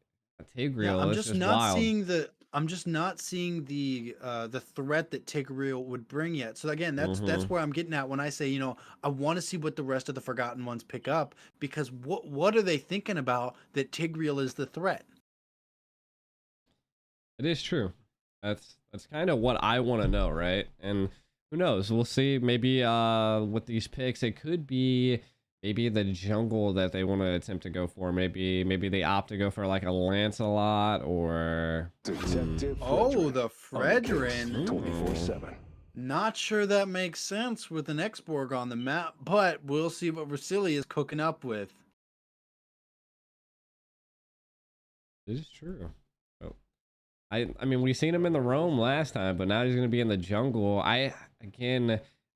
Tigreal. Yeah, I'm is just just not wild. seeing the threat that Tigreal would bring yet. So again, that's where I'm getting at when I say, you know, I want to see what the rest of the Forgotten Ones pick up, because what are they thinking about that Tigreal is the threat? It is true. That's kind of what I want to know, right? And who knows? We'll see. Maybe with these picks, it could be maybe the jungle that they want to attempt to go for. Maybe they opt to go for like a Lancelot or Oh, the Fredrin. 24/7. Not sure that makes sense with an Exborg on the map, but we'll see what Rusilius is cooking up with. This is true. Oh. I mean, we've seen him in the roam last time, but now he's going to be in the jungle. I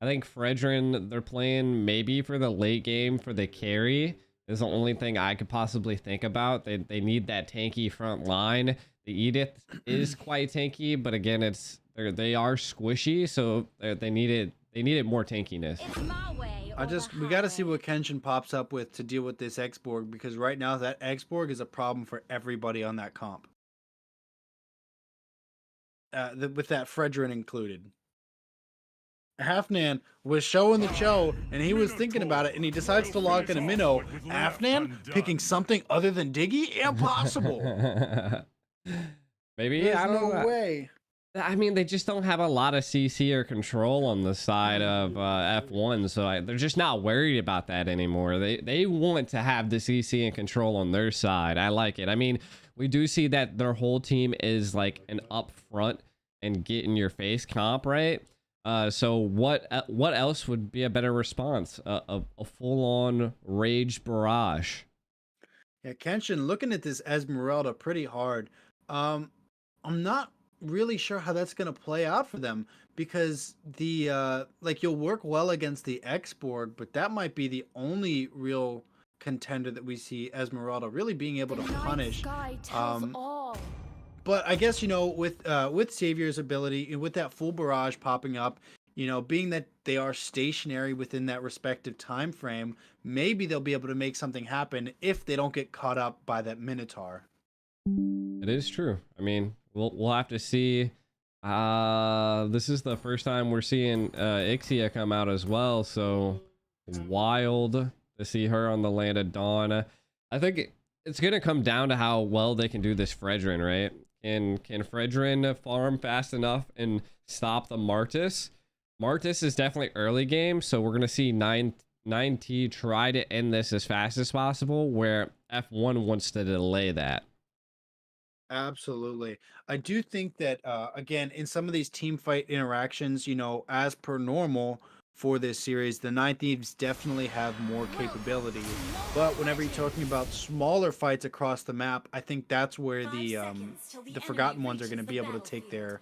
think Fredrin, they're playing maybe for the late game for the carry. Is the only thing I could possibly think about. They need that tanky front line. The Edith is quite tanky, but again, they are squishy, so they need it more tankiness. It's my way. We got to see what Kenshin pops up with to deal with this Exborg, because right now that Exborg is a problem for everybody on that comp. With that Fredrin included. Hafnan was showing the show, and he was thinking about it, and he decides to lock in a minnow. Hafnan picking something other than Diggy? Impossible. Maybe There's I don't know. no way. I mean, they just don't have a lot of CC or control on the side of F1, so they're just not worried about that anymore. They want to have the CC and control on their side. I like it. I mean, we do see that their whole team is like an upfront and get in your face comp, right? So what else would be a better response? A full-on rage barrage. Yeah, Kenshin, looking at this Esmeralda pretty hard. I'm not really sure how that's gonna play out for them because the like you'll work well against the X-Borg, but that might be the only real contender that we see Esmeralda really being able to punish. But I guess with Savior's ability and with that full barrage popping up, being that they are stationary within that respective time frame, maybe they'll be able to make something happen if they don't get caught up by that Minotaur. It is true. I mean, we'll have to see. This is the first time we're seeing Ixia come out as well, so wild to see her on the land of Dawn. I think it's gonna come down to how well they can do this Fredrin, right? Can Fredrin farm fast enough and stop the Martis? Martis is definitely early game, so we're gonna see 9T try to end this as fast as possible, where F1 wants to delay that. Absolutely. I do think that, again, in some of these team fight interactions, as per normal for this series, the 9thieves definitely have more capability. But whenever you're talking about smaller fights across the map, I think that's where the Forgotten Ones are going to be able to take their,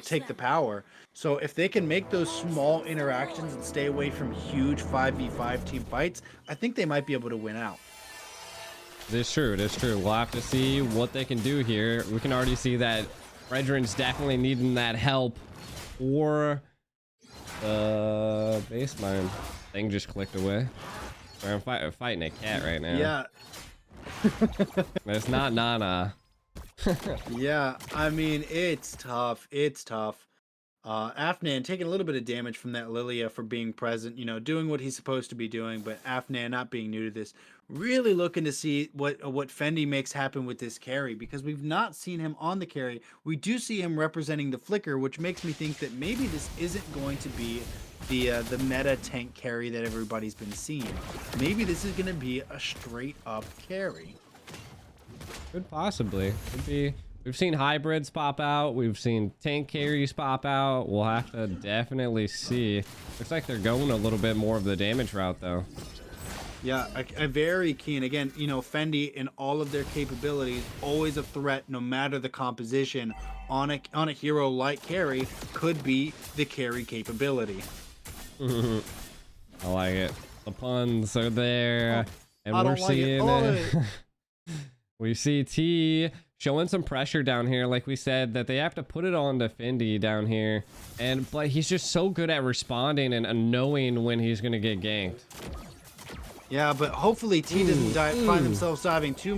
take the power. So if they can make those small interactions and stay away from huge 5v5 team fights, I think they might be able to win out. It is true. It is true. We'll have to see what they can do here. We can already see that Fredrin's definitely needing that help, or the base mine thing just clicked away. Sorry, I'm fighting a cat right now. Yeah. It's not Nana. Yeah, I mean, it's tough. It's tough. Afnan taking a little bit of damage from that Lilia for being present, doing what he's supposed to be doing, but Afnan not being new to this. Really looking to see what Fendi makes happen with this carry, because we've not seen him on the carry. We do see him representing the Flicker, which makes me think that maybe this isn't going to be the meta tank carry that everybody's been seeing. Maybe this is going to be a straight up carry. Could possibly. Could be. We've seen hybrids pop out. We've seen tank carries pop out. We'll have to definitely see. Looks like they're going a little bit more of the damage route, though. Yeah, a very keen. Again, Fendi in all of their capabilities, always a threat no matter the composition. On a hero like carry, could be the carry capability. I like it. The puns are there. And we're seeing it. We see T showing some pressure down here, like we said, that they have to put it on to Fendi down here. But he's just so good at responding and knowing when he's gonna get ganked. Yeah, but hopefully T doesn't find themselves diving too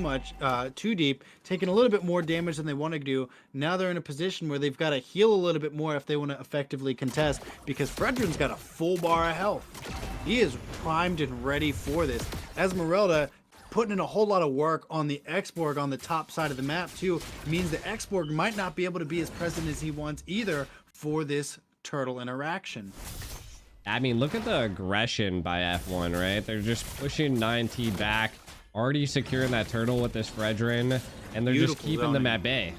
deep, taking a little bit more damage than they want to do. Now they're in a position where they've got to heal a little bit more if they want to effectively contest, because Fredrin's got a full bar of health. He is primed and ready for this. Esmeralda putting in a whole lot of work on the X-Borg on the top side of the map too, means the X-Borg might not be able to be as present as he wants either for this turtle interaction. I mean, look at the aggression by F1, right? They're just pushing 9T back, already securing that turtle with this Fredrin, and they're just keeping them at bay.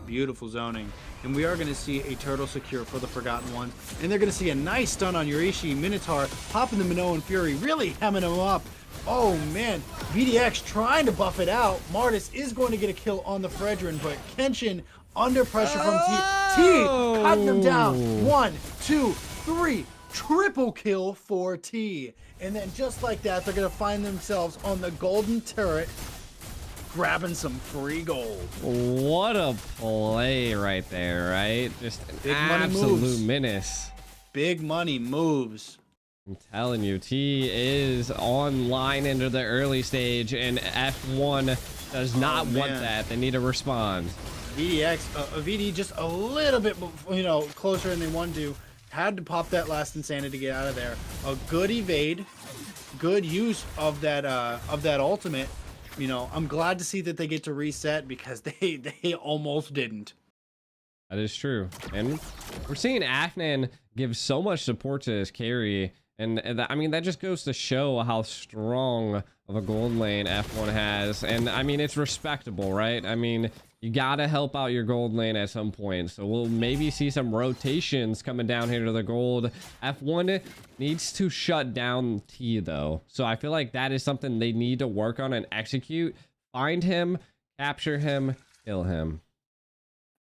Beautiful zoning. And we are going to see a turtle secure for the Forgotten Ones. And they're going to see a nice stun on Yorishi. Minotaur popping the Minoan Fury, really hemming him up. Oh man, VDX trying to buff it out. Martis is going to get a kill on the Fredrin, but Kenshin under pressure from T cutting them down. 1, 2, 3. Triple kill for T. And then just like that, they're going to find themselves on the golden turret, grabbing some free gold. What a play right there, right? Just an big money absolute moves. Menace. Big money moves. I'm telling you, T is online into the early stage, and F1 does not want that. They need to respond. VDX, VD just a little bit, closer than they wanted to. Had to pop that last insanity to get out of there. A good evade, good use of that ultimate. I'm glad to see that they get to reset, because they almost didn't. That is true. And we're seeing Afnan give so much support to his carry. And I mean, that just goes to show how strong of a gold lane F1 has. And I mean, it's respectable, right? I mean, you gotta help out your gold lane at some point. So we'll maybe see some rotations coming down here to the gold. F1 needs to shut down T though. So I feel like that is something they need to work on and execute. Find him, capture him, kill him.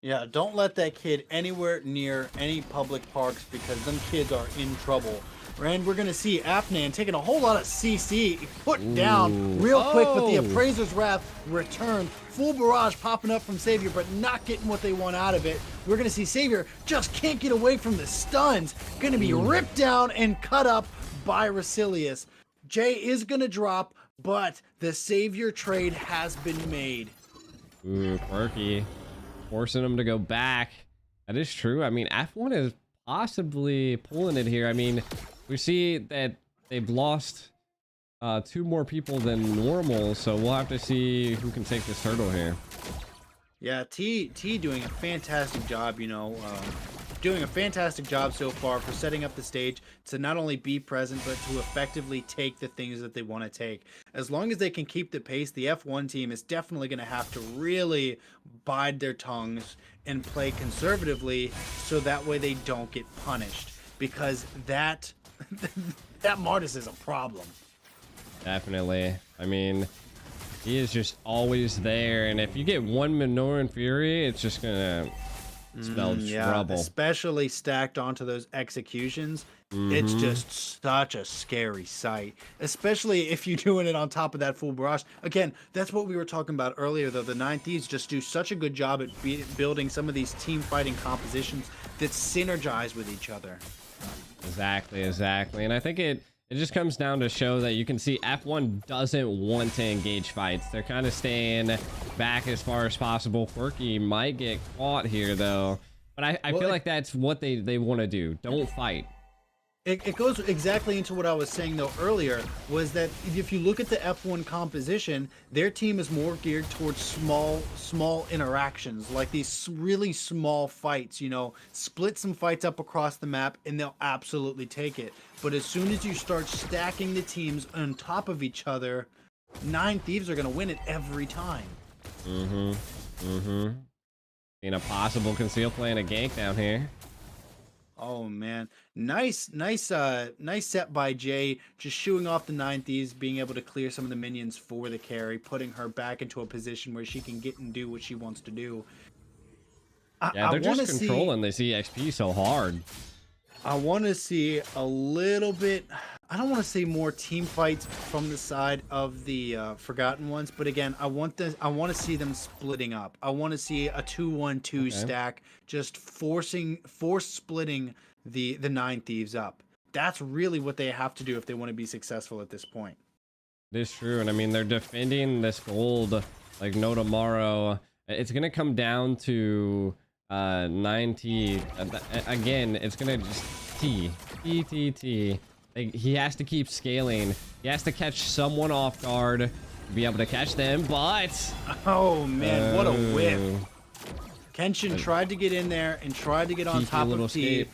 Yeah, don't let that kid anywhere near any public parks because them kids are in trouble. And we're going to see Afnan taking a whole lot of CC put down real quick, but the Appraiser's Wrath returned. Full barrage popping up from Savior, but not getting what they want out of it. We're going to see Savior just can't get away from the stuns. Going to be ripped down and cut up by Rasilius. Jay is going to drop, but the Savior trade has been made. Ooh, quirky. Forcing him to go back. That is true. I mean, F1 is possibly pulling it here. I mean, we see that they've lost 2 more people than normal, so we'll have to see who can take this turtle here. Yeah, T doing a fantastic job, doing a fantastic job so far for setting up the stage to not only be present, but to effectively take the things that they want to take. As long as they can keep the pace, the F1 team is definitely going to have to really bide their tongues and play conservatively so that way they don't get punished. Because that Martis is a problem. Definitely. I mean, he is just always there, and if you get one Minoran Fury, it's just gonna spell trouble. Especially stacked onto those executions. It's just such a scary sight, especially if you're doing it on top of that full barrage. Again, that's what we were talking about earlier, though. The 9thieves just do such a good job at building some of these team fighting compositions that synergize with each other. Exactly. And I think it just comes down to show that you can see F1 doesn't want to engage fights. They're kind of staying back as far as possible. Quirky might get caught here, though. But I feel like that's what they want to do. Don't fight. It goes exactly into what I was saying, though, earlier, was that if you look at the F1 composition, their team is more geared towards small interactions, like these really small fights, split some fights up across the map, and they'll absolutely take it. But as soon as you start stacking the teams on top of each other, 9thieves are going to win it every time. Seeing a possible conceal play and a gank down here. Oh man, nice set by Jay, just shooing off the 9thieves, being able to clear some of the minions for the carry, putting her back into a position where she can get and do what she wants to do. Yeah, they're just controlling this EXP so hard. I want to see a little bit. I don't want to say more team fights from the side of the Forgotten Ones, but again, I want to see them splitting up. I want to see a 2-1-2 stack, just force splitting the 9thieves up. That's really what they have to do if they want to be successful at this point. It is true, and I mean they're defending this gold like no tomorrow. It's gonna come down to 9T again. It's gonna just T. He has to keep scaling. He has to catch someone off guard to be able to catch them, but oh man, what a whiff. Kenshin tried to get in there and tried to get on top of T,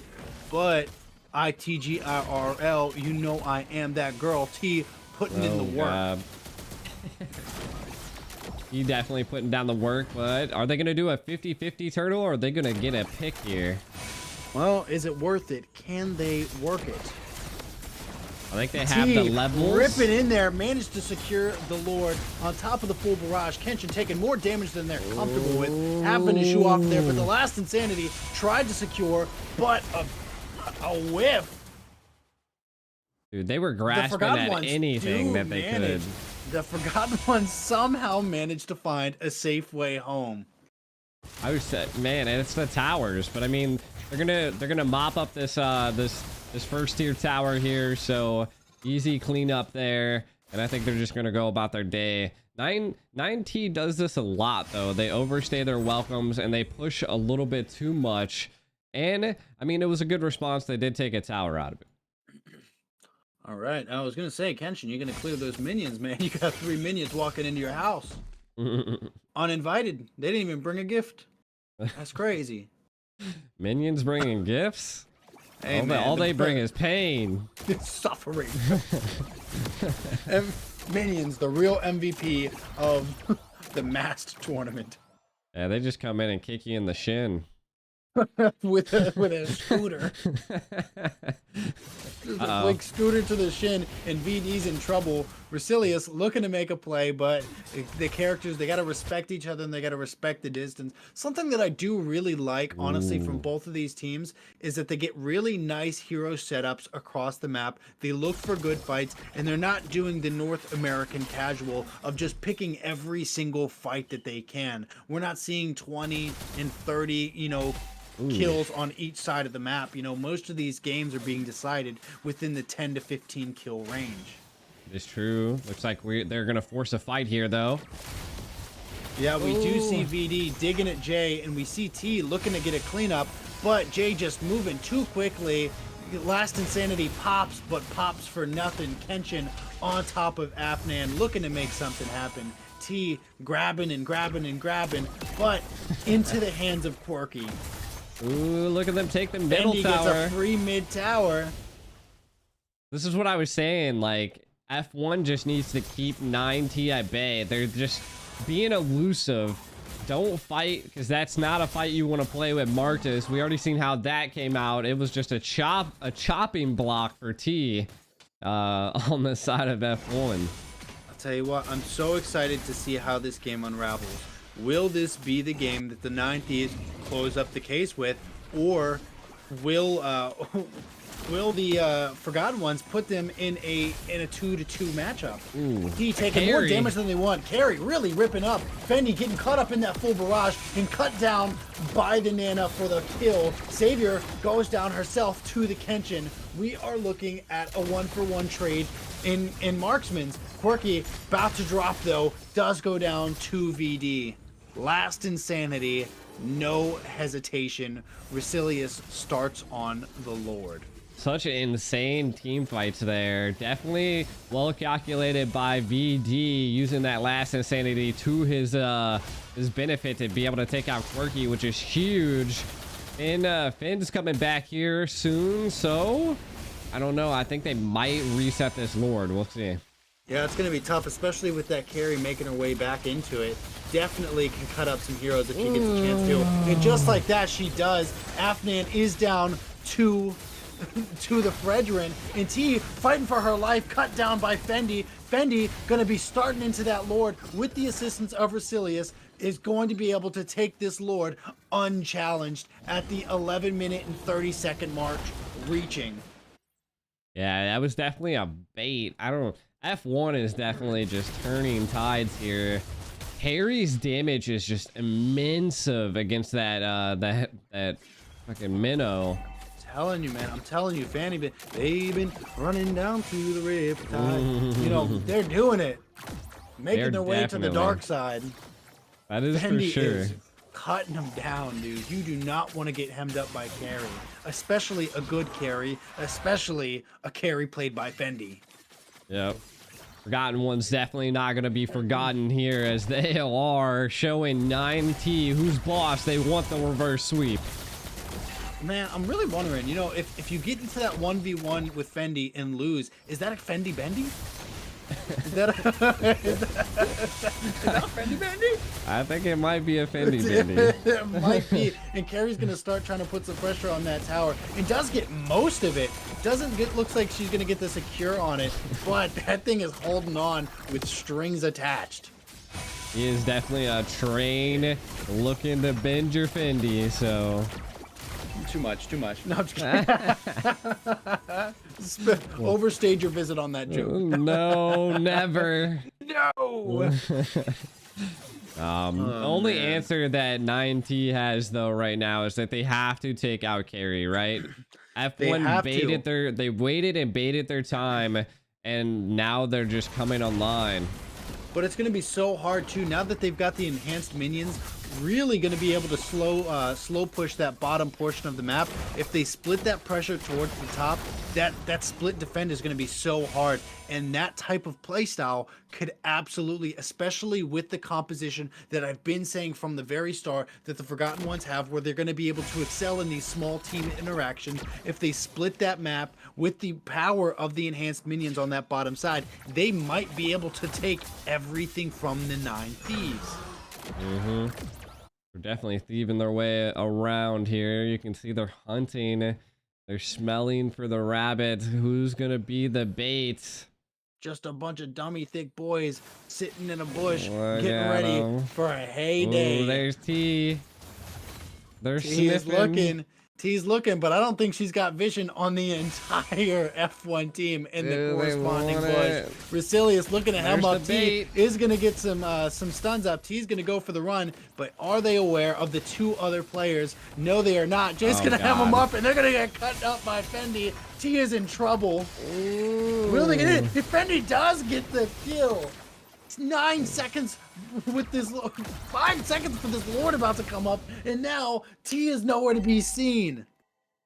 but ITGIRL, I am that girl. T putting in the work. He definitely putting down the work, but are they going to do a 50-50 turtle, or are they going to get a pick here? Well, is it worth it? Can they work it? I think they have the levels. Ripping in there, managed to secure the Lord on top of the full barrage. Kenshin taking more damage than they're comfortable with, having to shoot off there, but the last Insanity tried to secure, but a whiff. Dude, they were grasping at anything that they could. The Forgotten Ones somehow managed to find a safe way home. I was man, and it's the towers, but I mean, they're gonna mop up this this first tier tower here, so easy cleanup there, and I think they're just gonna go about their day. 9T does this a lot though. They overstay their welcomes and they push a little bit too much, and I mean, it was a good response. They did take a tower out of it. All right, I was gonna say, Kenshin, you're gonna clear those minions, man. You got 3 minions walking into your house uninvited. They didn't even bring a gift. That's crazy. Minions bringing gifts? Hey, all they bring is pain. suffering. And Minions, the real MVP of the masked tournament. Yeah, they just come in and kick you in the shin. with a scooter. Just a quick scooter to the shin, and VD's in trouble. Resilius looking to make a play, but the characters, they got to respect each other and they got to respect the distance. Something that I do really like, honestly, from both of these teams is that they get really nice hero setups across the map. They look for good fights, and they're not doing the North American casual of just picking every single fight that they can. We're not seeing 20 and 30, kills on each side of the map. Most of these games are being decided within the 10 to 15 kill range. It's true. Looks like they're gonna force a fight here, though. Yeah, we do see VD digging at Jay, and we see T looking to get a cleanup, but Jay just moving too quickly. Last Insanity pops, but pops for nothing. Kenshin on top of Afnan, looking to make something happen. T grabbing and grabbing and grabbing, but into the hands of Quirky. Ooh, look at them take the middle Fendi tower. gets a free mid tower. This is what I was saying. Like, F1 just needs to keep 9T at bay. They're just being elusive. Don't fight, because that's not a fight you want to play with Marcus. We already seen how that came out. It was just a chopping block for T on the side of F1. I'll tell you what, I'm so excited to see how this game unravels. Will this be the game that the 9thieves close up the case with, or will the Forgotten Ones put them in a 2-2 matchup? Ooh, He taking more damage than they want. Carry really ripping up. Fendi getting caught up in that full barrage and cut down by the Nana for the kill. Savior goes down herself to the Kenshin. We are looking at a 1-for-1 trade in marksman's. Quirky about to drop though, does go down to VD. Last Insanity, no hesitation. Resilius starts on the Lord. Such insane team fights there. Definitely well calculated by VD, using that last Insanity to his benefit to be able to take out Quirky, which is huge. And Finn's coming back here soon, so I don't know. I think they might reset this Lord. We'll see. Yeah, it's going to be tough, especially with that carry making her way back into it. Definitely can cut up some heroes if she gets a chance to. And just like that, she does. Afnan is down to the Fredrin. And T fighting for her life, cut down by Fendi. Fendi going to be starting into that Lord with the assistance of Resilius. Is going to be able to take this Lord unchallenged at the 11-minute and 30-second mark, reaching. Yeah, that was definitely a bait. I don't know. F1 is definitely just turning tides here. Harry's damage is just immense against that fucking minnow. Telling you, man, I'm telling you, Fanny, they've been running down through the riptide. They're doing it, making their way to the dark side. That is Fendi for sure. Is cutting them down, dude. You do not want to get hemmed up by carry, especially a good carry, especially a carry played by Fendi. Yep. Forgotten One's definitely not going to be forgotten here, as they are showing 9T who's boss. They want the reverse sweep. Man, I'm really wondering, if you get into that 1v1 with Fendi and lose, is that a Fendi Bendy? Is that a Fendi Bendy? I think it might be a Fendi Bendy. It might be. And Carrie's going to start trying to put some pressure on that tower. And does get most of it. Looks like she's going to get the secure on it. But that thing is holding on with strings attached. He is definitely a train looking to bend your Fendi, so... Too much. No, I'm just kidding. Overstayed your visit on that joke. No, never. No. The only answer that 9T has though right now is that they have to take out carry, right? F1 they waited and baited their time, and now they're just coming online. But it's going to be so hard too now that they've got the enhanced minions. really going to be able to slow push that bottom portion of the map. If they split that pressure towards the top, that split defend is going to be so hard, and that type of playstyle could absolutely, especially with the composition that I've been saying from the very start that the Forgotten Ones have, where they're going to be able to excel in these small team interactions. If they split that map with the power of the enhanced minions on that bottom side, they might be able to take everything from the 9 Thieves. They're definitely thieving their way around here. You can see they're hunting. They're smelling for the rabbit. Who's gonna be the bait? Just a bunch of dummy thick boys sitting in a bush, Look getting at ready 'em. for a heyday. Ooh, there's T. They're T is sniffing. looking. T's looking, but I don't think she's got vision on the entire F1 team in the Ooh, they corresponding want bush. it. Rasilius looking to hem There's up. the T bait. is going to get some stuns up. T's going to go for the run, but are they aware of the 2 other players? No, they are not. Jay's Oh, going to hem them God. up, and they're going to get cut up by Fendi. T is in trouble. Will they get it? If Fendi does get the kill, it's 9 seconds with this, 5 seconds for this Lord about to come up, and now T is nowhere to be seen.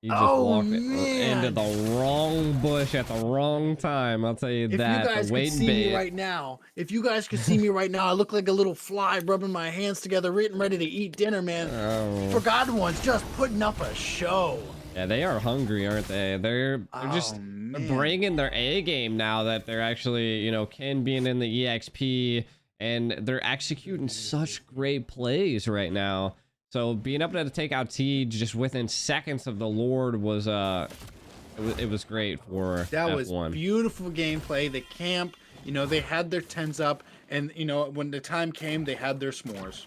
You just Oh, walked man. into the wrong bush at the wrong time. I'll tell you If that. you guys The could wait and see me bait. right now, I look like a little fly rubbing my hands together, getting ready to eat dinner, man. Oh. Forgotten Ones just putting up a show. Yeah, they are hungry, aren't they? They're just man. bringing their A game now that they're actually, you know, Ken being in the EXP, and they're executing such great plays right now. So being able to take out T just within seconds of the Lord was it was great for That F1. was beautiful gameplay. The camp, you know, they had their tents up, and you know, when the time came, they had their s'mores.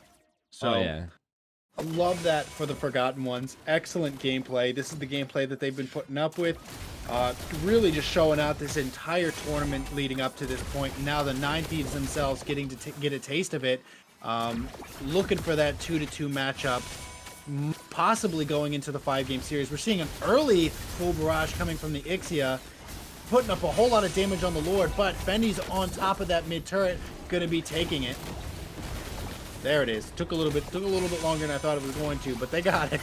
So Oh yeah. I love that for the Forgotten Ones. Excellent gameplay. This is the gameplay that they've been putting up with. Really just showing out this entire tournament leading up to this point. Now the 9 Thieves themselves getting to get a taste of it. Looking for that 2-2 matchup, possibly going into the 5-game series. We're seeing an early full barrage coming from the Ixia, putting up a whole lot of damage on the Lord, but Fendi's on top of that mid turret, gonna be taking it. There it is. Took a little bit longer than I thought it was going to, but they got it.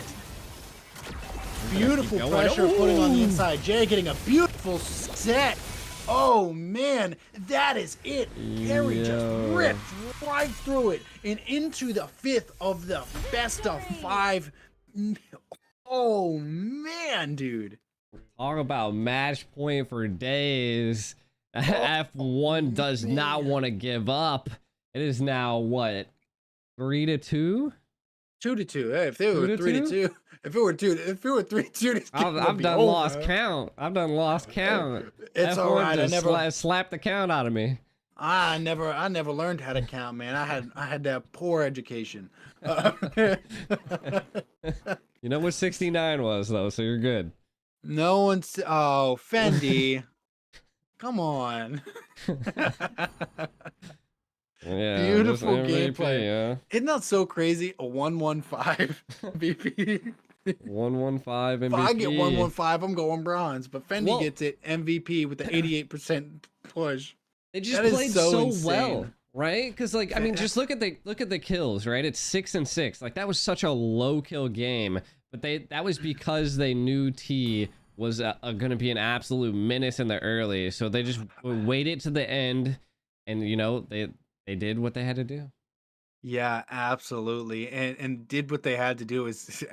Beautiful going. pressure putting on the Ooh. inside. Jay getting a beautiful set. Oh man, that is it. Harry just Yo. ripped right through it and into the 5th of the best of 5. Oh man, dude. Talk about match point for days. F1 does not man. want to give up. It is now what, 3-2? 2-2. Hey, if they were 2-2? 3-2, if it were 3-2, I've done lost count. I've done lost count. It's F1 all right. I just never, slapped the count out of me. I never learned how to count, man. I had that poor education. You know what 69 was though, so you're good. No one's. Oh, Fendi. Come on. Yeah, Beautiful just MVP, gameplay. yeah. Isn't that so crazy? A 115 MVP. 115 MVP. If I get 115, I'm going bronze. But Fendi Well- gets it MVP with the 88% push. They just That is played so so insane. well, right? Because like, I mean, just look at the kills, right? It's 6 and 6. Like that was such a low kill game, but that was because they knew T was going to be an absolute menace in the early, so they just waited to the end, and you know they did what they had to do. Yeah, absolutely, and did what they had to do is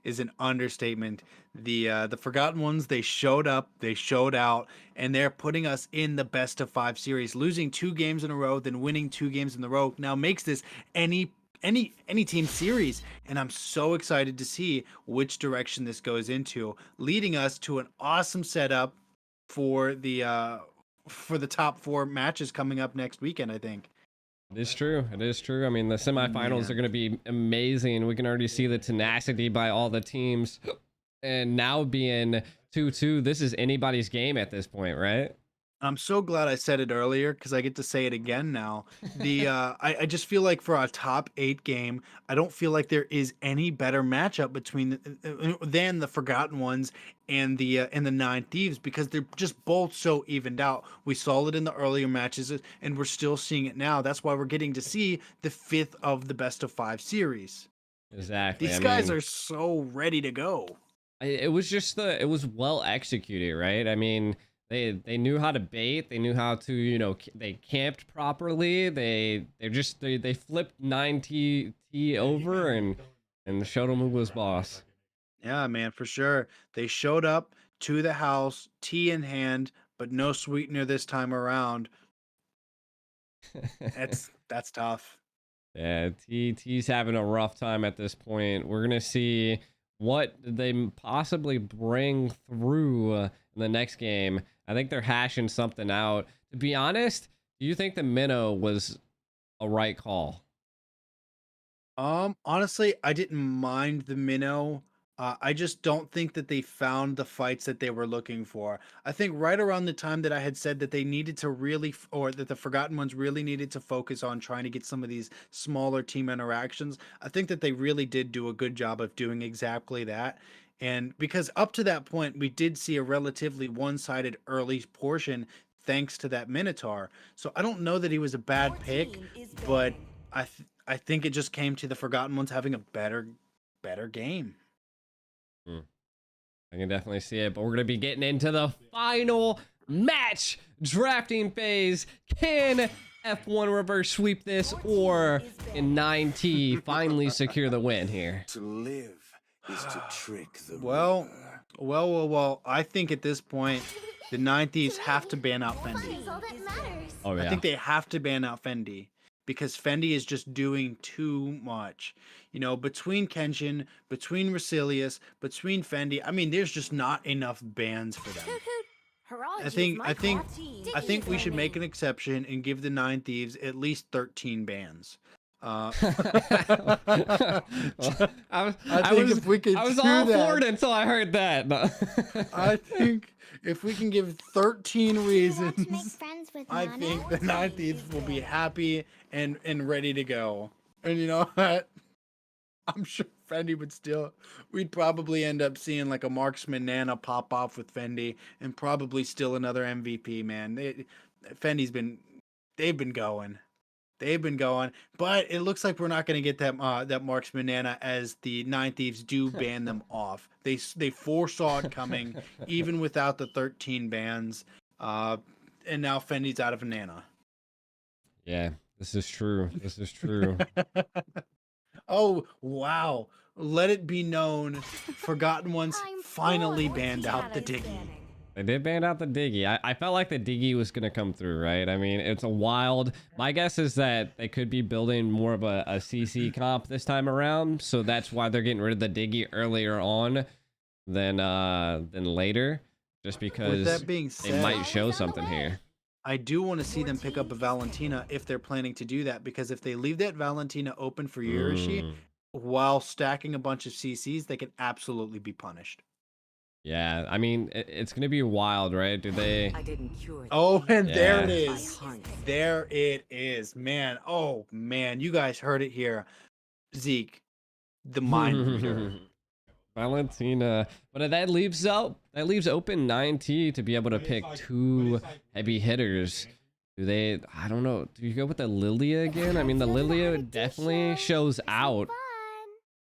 an understatement. The Forgotten Ones, they showed up, they showed out, and they're putting us in the best of 5 series. Losing 2 games in a row, then winning 2 games in a row now makes this any team series, and I'm so excited to see which direction this goes into, leading us to an awesome setup for the top 4 matches coming up next weekend, I think. It is true. It is true. I mean, the semifinals are going to be amazing. We can already see the tenacity by all the teams. And now being 2-2, this is anybody's game at this point, right? I'm so glad I said it earlier because I get to say it again now. I just feel like for a top 8 game, I don't feel like there is any better matchup between than the Forgotten Ones and the Nine Thieves because they're just both so evened out. We saw it in the earlier matches and we're still seeing it now. That's why we're getting to see the 5th of the best of 5 series. Exactly. These I guys mean, are so ready to go. it was just it was well executed, right? I mean, they knew how to bait, they knew how to, they camped properly. They flipped 9T over and showed him who was boss. Yeah, man, for sure. They showed up to the house, tea in hand, but no sweetener this time around. That's tough. Yeah, T's having a rough time at this point. We're gonna see what they possibly bring through in the next game. I think they're hashing something out. To be honest, do you think the minnow was a right call? Honestly, I didn't mind the minnow. I just don't think that they found the fights that they were looking for. I think right around the time that I had said that they needed to really, or that the Forgotten Ones really needed to focus on trying to get some of these smaller team interactions, I think that they really did do a good job of doing exactly that. And because up to that point, we did see a relatively one-sided early portion thanks to that Minotaur. So I don't know that he was a bad Your pick, team is but banning. I think it just came to the Forgotten Ones having a better game. Hmm. I can definitely see it, but we're gonna be getting into the final match drafting phase. Can F1 reverse sweep this, or can 9T finally secure the win here? To live is to trick the Well, reaper. well. I think at this point, the 9thieves have to ban out Fun Fendi. is all that matters. Oh I yeah. think they have to ban out Fendi because Fendi is just doing too much. You know, between Kenshin, between Resilius, between Fendi, I mean, there's just not enough bans for them. Hoot hoot. I Horology is think my I think call. Team I is think we should make an banning. exception and give the Nine Thieves at least 13 bans. Uh, Well, I think if we could I was do all that, for it until I heard that. No. I think if we can give 13 Do you want to make reasons, friends with I Nana? think the Nine Thieves will be happy and ready to go. And you know what? I'm sure Fendi would still. We'd probably end up seeing like a Marksman Nana pop off with Fendi, and probably still another MVP. Man, Fendi's been. They've been going. They've been going, but it looks like we're not going to get that Marksman Nana as the Nine Thieves do ban them off. They foresaw it coming, even without the 13 bans. And now Fendi's out of a Nana. Yeah, this is true. This is true. Oh, wow. Let it be known, Forgotten Ones I'm finally bored. banned out the Shadow is Diggy. banning. They did ban out the Diggy. I felt like the Diggy was gonna come through, right? I mean, it's a wild. My guess is that they could be building more of a CC comp this time around, so that's why they're getting rid of the Diggy earlier on than later, just With because that being they said, might show something here. I do want to see them pick up a Valentina if they're planning to do that, because if they leave that Valentina open for Yurishi Mm, while stacking a bunch of CCs, they can absolutely be punished. yeah, I mean, it's gonna be wild, right? Do they? I didn't cure the Oh, pain. and there it Yeah. is. I hunt. There it is, man. Oh, man. You guys heard it here. Zeke, the mind reader. Valentina, but that leaves open 9T to be able to pick two heavy hitters. Do they? I don't know. Do you go with the Lilia again? I mean, the Lilia definitely shows out,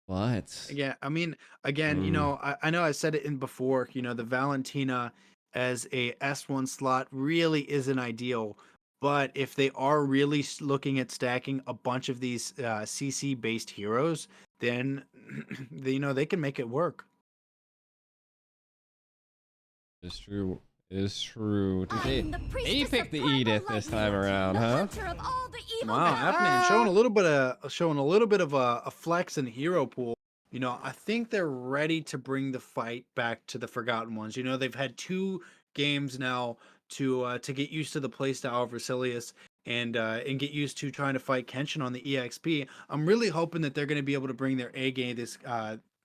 but Yeah, I mean, again, you know, I know I said it in before, you know, the Valentina as a S1 slot really isn't ideal. But if they are really looking at stacking a bunch of these CC based heroes, then you know they can make it work. it's true. It's true. Did I'm the they priestess of picked the primal Edith this time lightning, around, the huh? hunter of all the evil Wow, powers. Afnan showing a little bit of a flex in hero pool. You know, I think they're ready to bring the fight back to the Forgotten Ones. You know, they've had 2 games now to get used to the playstyle of Resilius and get used to trying to fight Kenshin on the EXP. I'm really hoping that they're going to be able to bring their A game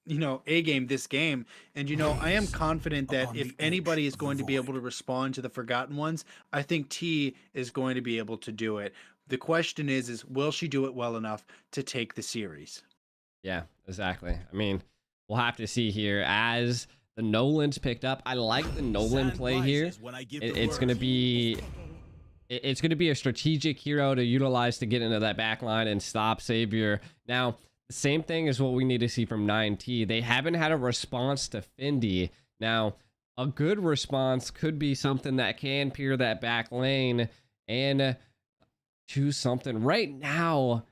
A game this game. And I am confident that if anybody is going to be able to respond to the Forgotten Ones, I think T is going to be able to do it. The question is will she do it well enough to take the series? Yeah, exactly. I mean, we'll have to see here as the Nolans picked up. I like the Nolan play here. It's going to be it's going to be a strategic hero to utilize to get into that back line and stop Savior. Now, the same thing is what we need to see from 9T. They haven't had a response to Fendi. Now, a good response could be something that can peer that back lane and choose something. Right now,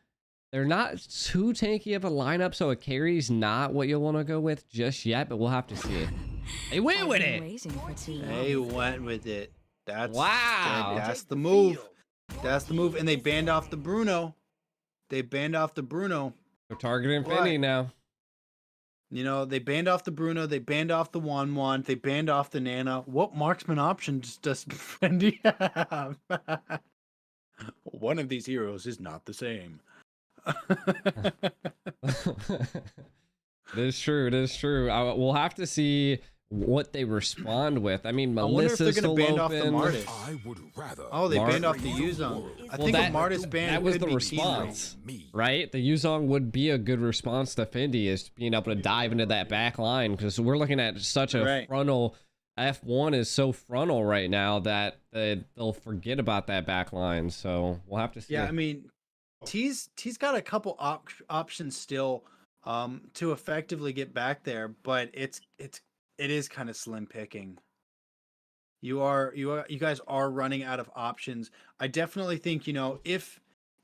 they're not too tanky of a lineup, so a carry's not what you'll want to go with just yet, but we'll have to see. They went with it. They went with it. Wow. That's the move. That's the move. And they banned off the Bruno. They banned off the Bruno. They're targeting Fendi now. They banned off the Bruno. They banned off the Wanwan. They banned off the Nana. What marksman options does Fendi have? One of these heroes is not the same. It is true. It is true. We'll have to see what they respond with. I mean, Melissa's still open. Off the Martis. I would rather. Oh, they banned off the Yuzong. I think a Martis ban. That was the response, right? The Yuzong would be a good response to Fendi, is being able to dive into that back line, because we're looking at such a frontal. F1 is so frontal right now that they'll forget about that back line. So we'll have to see. Yeah, I mean, T's got a couple options still to effectively get back there, but it is kind of slim picking. You guys are running out of options. I definitely think,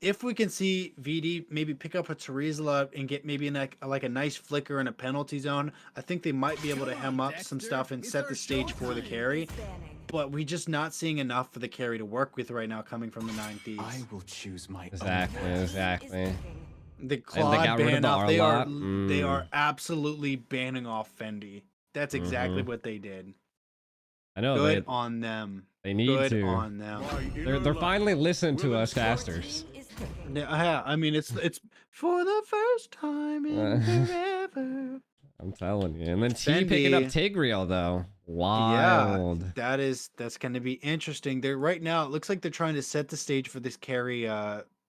if we can see VD maybe pick up a Terizla and get maybe like a nice flicker in a penalty zone, I think they might be able to hem up some stuff and set the stage for the carry. But we're just not seeing enough for the carry to work with right now coming from the 9thieves. I will choose my Exactly. The Claude ban off. They are Mm. absolutely banning off Fendi. That's exactly what they did. I know. Good on them. They need Good to. on them. They're finally listening to us, casters. Yeah, I mean it's for the first time in forever. I'm telling you. And then T Fendi. picking up Tigreal though. Wild. Yeah, that's going to be interesting. They're right now. It looks like they're trying to set the stage for this carry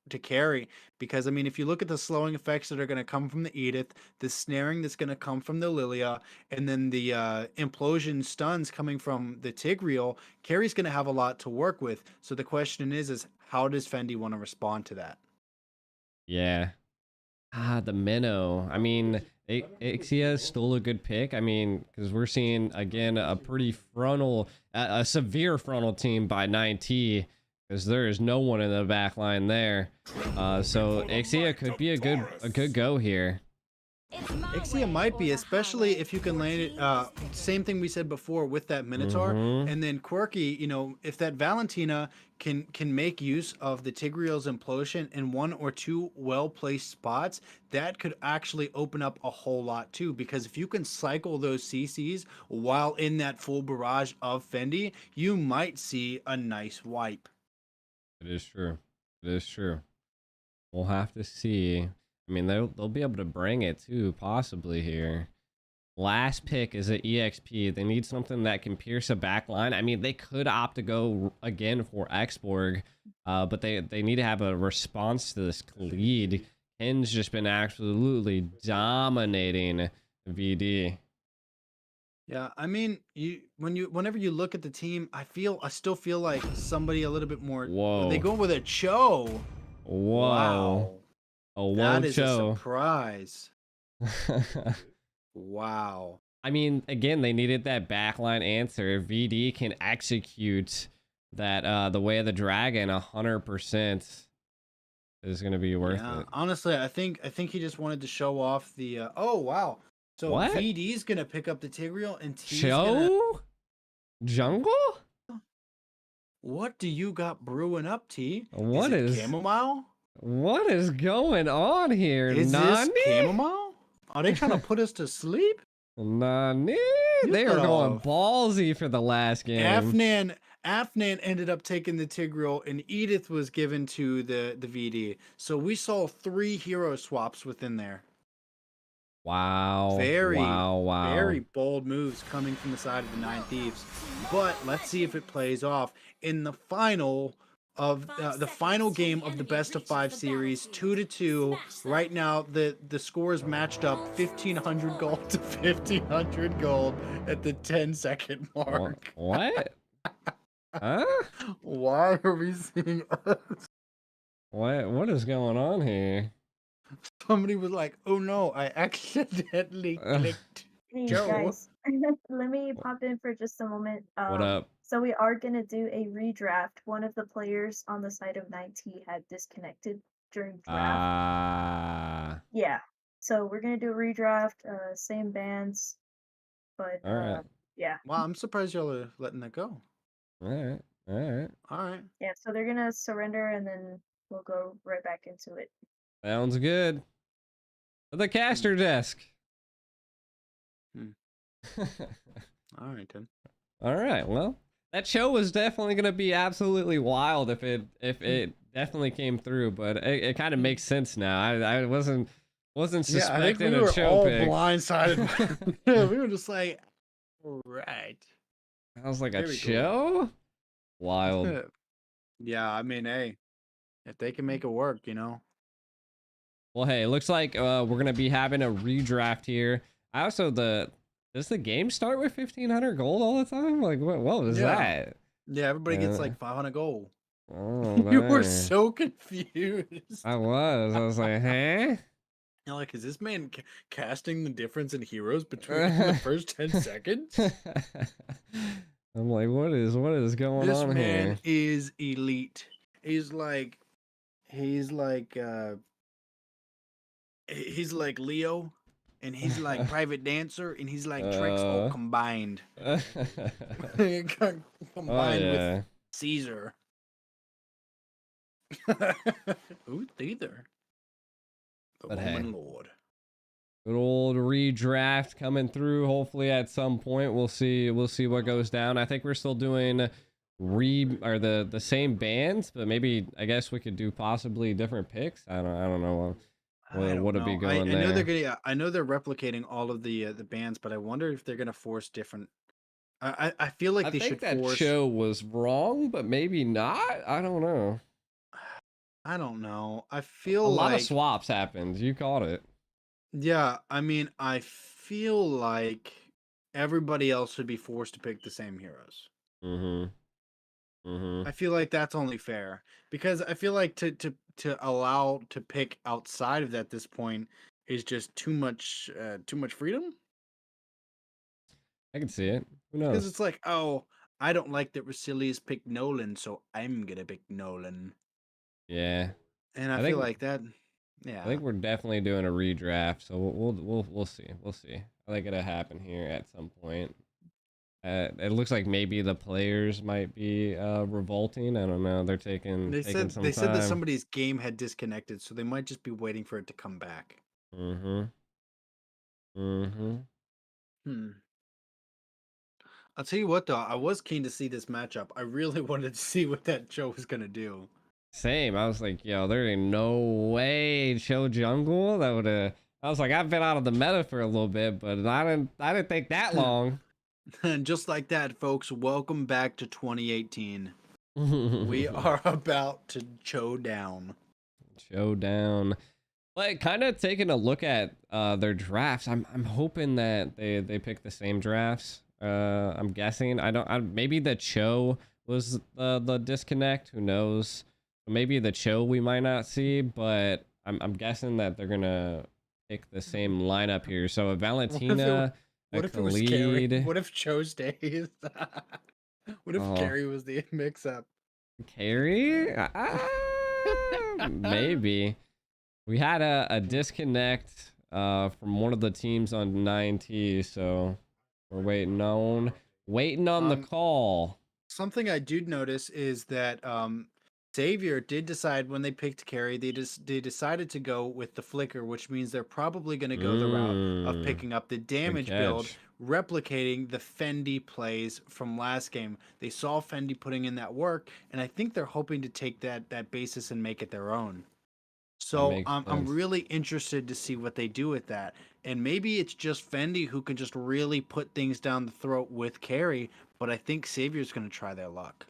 to carry, because I mean, if you look at the slowing effects that are going to come from the Edith, the snaring that's going to come from the Lilia, and then the implosion stuns coming from the Tigreal, carry's going to have a lot to work with. So the question is how does Fendi want to respond to that? Yeah. The Minnow. I mean, Ixia is still a good pick. I mean, because we're seeing, again, a pretty frontal, a severe frontal team by 9T, because there is no one in the back line there. So Ixia could be a good go here. Ixia might be, especially if you can land it. Same thing we said before with that Minotaur, and then Quirky. If that Valentina can make use of the Tigreal's implosion in one or two well-placed spots, that could actually open up a whole lot too. Because if you can cycle those CCs while in that full barrage of Fendi, you might see a nice wipe. It is true. It is true. We'll have to see. I mean, they'll be able to bring it too, possibly here. Last pick is an EXP. They need something that can pierce a back line. I mean, they could opt to go again for Xborg, but they need to have a response to this lead. Ken's just been absolutely dominating VD. Yeah, I mean, whenever you look at the team, I still feel like somebody a little bit more. Whoa. They go with a Cho. Whoa. Wow. That is a Cho. surprise. Wow. I mean, again, they needed that backline answer. VD can execute that the way of the dragon 100% is going to be worth it. Honestly, I think he just wanted to show off the oh wow. So What? VD's going to pick up the Tigreal and T's Show? Jungle? What do you got brewing up, T? What is is it chamomile? What is going on here? Is Nani? this chamomile? Are they trying to put us to sleep? Nani? They are going ballsy for the last game. Afnan ended up taking the Tigreal, and Edith was given to the VD. So we saw 3 hero swaps within there. Wow. Very, Wow. very bold moves coming from the side of the 9thieves. But let's see if it plays off in the final of the final game of the best of 5 series, 2-2. Right now, the score is matched up 1,500 gold to 1,500 gold at the 10-second mark. What? Huh? Why are we seeing us? What is going on here? Somebody was like, "Oh no, I accidentally clicked." Hey Joe. guys, let me pop in for just a moment. What up? So we are gonna do a redraft. One of the players on the side of 9T had disconnected during draft. Yeah. So we're gonna do a redraft, same bands, but All right. yeah. Wow, I'm surprised y'all are letting that go. All right. All right. Yeah, so they're gonna surrender and then we'll go right back into it. Sounds good. The caster desk. All right then. All right. Well, that show was definitely gonna be absolutely wild if it definitely came through, but it kind of makes sense now. I wasn't suspecting I think we a were show all pick. blindsided. Yeah, we were just like, all right. I was like, a Very cool. show? Wild. Yeah, I mean, hey, if they can make it work, you know. Well, hey, it looks like we're gonna be having a redraft here. I also does the game start with 1,500 gold all the time? Like, what was that? Yeah, everybody gets like 500 gold. Oh, You were man. so confused. I was like, huh? You're like, is this man casting the difference in heroes between the first 10 seconds? I'm like, what is going This on man here? is elite. He's like Leo, and he's like Private Dancer, and he's like Tricks all combined. Combined with Caesar. Who's Caesar? The But Roman hey. Lord. Good old redraft coming through. Hopefully at some point we'll see what goes down. I think we're still doing the same bands, but maybe I guess we could do possibly different picks. I don't know what would be going there. I know they're gonna. I know they're replicating all of the bands, but I wonder if they're gonna force different. I feel like I they think should that force. show was wrong, but maybe not. I don't know. I don't know. I feel A like lot of swaps happened. You caught it. yeah. I mean, I feel like everybody else should be forced to pick the same heroes. I feel like that's only fair because I feel like to allow to pick outside of that at this point is just too much freedom. I can see it. Who Because knows? it's like, oh, I don't like that Rasilius picked Nolan, so I'm gonna pick Nolan. Yeah. And I think- feel like that. Yeah. I think we're definitely doing a redraft, so we'll see. We'll see. I think it'll happen here at some point. It looks like maybe the players might be revolting. I don't know. They're taking They taking said some they said that time. somebody's game had disconnected, so they might just be waiting for it to come back. Hmm. I'll tell you what though, I was keen to see this matchup. I really wanted to see what that show was gonna do. Same. I was like, yo, there ain't no way Show Jungle. That would have. I was like, I've been out of the meta for a little bit, but I didn't think that long. And just like that, folks, welcome back to 2018. We are about to Showdown. Showdown. But kind of taking a look at their drafts, I'm hoping that they pick the same drafts. I'm guessing. Maybe the Cho was the disconnect. Who knows? Maybe the Cho we might not see, but I'm guessing that they're gonna pick the same lineup here. So a Valentina, What a if it was Carrie? Khalid. What if Cho stays? What if Oh. Carrie was the mix-up? Carrie? Maybe. We had a disconnect from one of the teams on 9T, so we're waiting on the call. Something I did notice is that Xavier did decide when they picked Carrie, they decided to go with the flicker, which means they're probably going to go the route of picking up the damage build, catch. replicating the Fendi plays from last game. They saw Fendi putting in that work, and I think they're hoping to take that basis and make it their own. So makes I'm sense. really interested to see what they do with that. And maybe it's just Fendi who can just really put things down the throat with carry, but I think Savior's going to try their luck.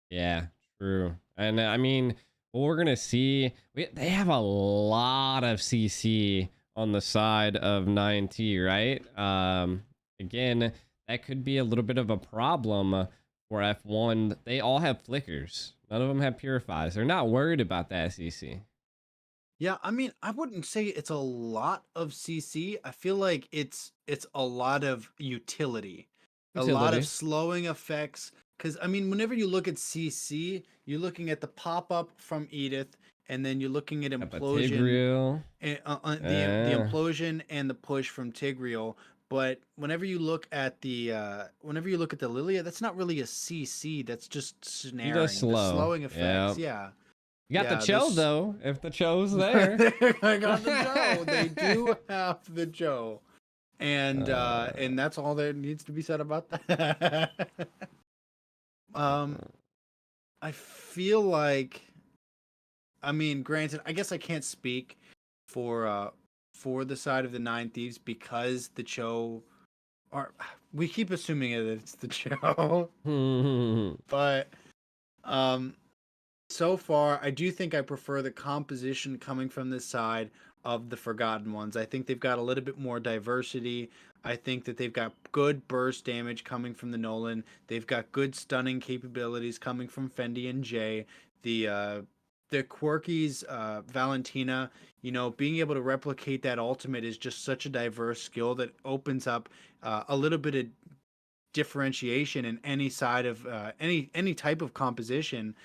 Yeah, true. And I mean, what we're gonna see, they have a lot of CC on the side of 9T, right? Again, that could be a little bit of a problem for F1. They all have flickers. None of them have purifies. They're not worried about that CC. Yeah, I mean, I wouldn't say it's a lot of CC. I feel like it's a lot of utility. A lot of slowing effects. Because, I mean, whenever you look at CC, you're looking at the pop-up from Edith, and then you're looking at implosion. Tigreal. And, the implosion and the push from Tigreal. But whenever you look at the Lilia, that's not really a CC. That's just snaring. Just slow. The slowing effects. Yep. Yeah. You got the Cho though. If the Cho's there, I got the Joe. They do have the Joe, and that's all that needs to be said about that. I feel like, I mean, granted, I guess I can't speak for the side of the 9thieves because the Cho we keep assuming it's the Cho, but so far, I do think I prefer the composition coming from this side of the Forgotten Ones. I think they've got a little bit more diversity. I think that they've got good burst damage coming from the Nolan. They've got good stunning capabilities coming from Fendi and Jay. The Quirky's Valentina, being able to replicate that ultimate is just such a diverse skill that opens up a little bit of differentiation in any side of any type of composition.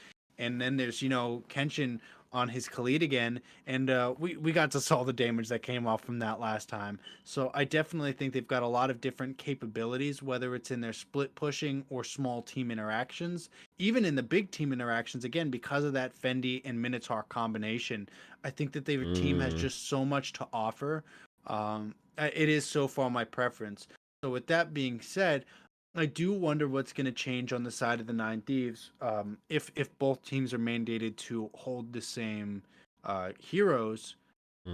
And then there's, Kenshin on his Khalid again. And we got to saw the damage that came off from that last time. So I definitely think they've got a lot of different capabilities, whether it's in their split pushing or small team interactions. Even in the big team interactions, again, because of that Fendi and Minotaur combination, I think that their team has just so much to offer. It is so far my preference. So with that being said, I do wonder what's going to change on the side of the 9thieves if both teams are mandated to hold the same heroes.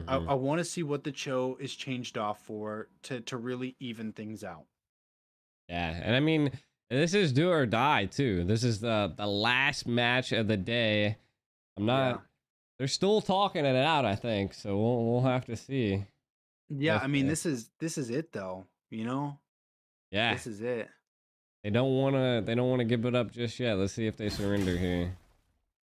I want to see what the Cho is changed off for to really even things out. Yeah, and I mean, this is do or die too. This is the last match of the day. I'm not. Yeah. They're still talking it out, I think. So we'll have to see. Yeah, I mean, this is it though. Yeah, this is it. They don't wanna give it up just yet. Let's see if they surrender here.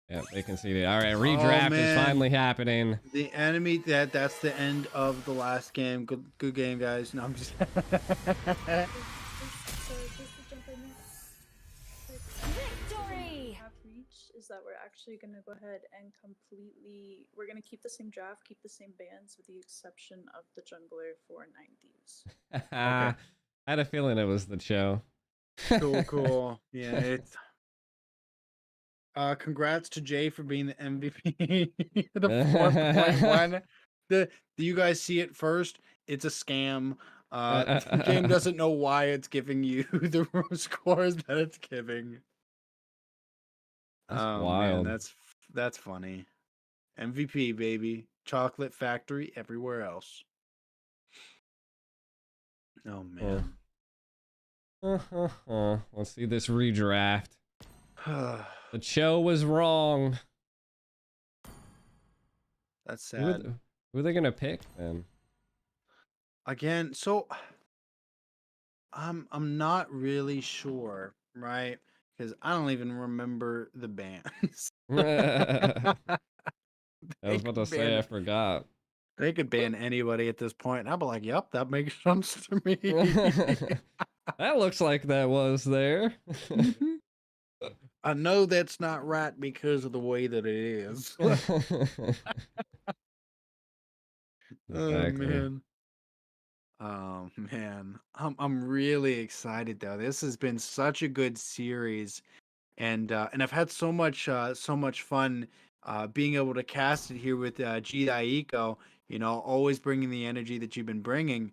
Yeah, they conceded. All right, redraft is finally happening. The enemy that's the end of the last game. Good game, guys. No, I'm just Victory! Have reached is that we're actually gonna go ahead and we're gonna keep the same draft, keep the same bands with the exception of the jungler for 9thieves. Okay. I had a feeling it was the Cho. Cool. Yeah, it's congrats to Jay for being the MVP. The 4.1. Do you guys see it first? It's a scam. The game doesn't know why it's giving you the scores that it's giving. That's wild. Man, that's funny. MVP, baby. Chocolate factory everywhere else. Oh man. Let's see this redraft. The Cho was wrong. That's sad. Who are they gonna pick then? Again, so I'm not really sure, right? Because I don't even remember the bands. I was about to say I forgot. They could ban anybody at this point. And I'd be like, yep, that makes sense to me. That looks like that was there. I know that's not right because of the way that it is. Exactly. Oh man. I'm really excited though. This has been such a good series. And I've had so much fun being able to cast it here with Aiko, always bringing the energy that you've been bringing.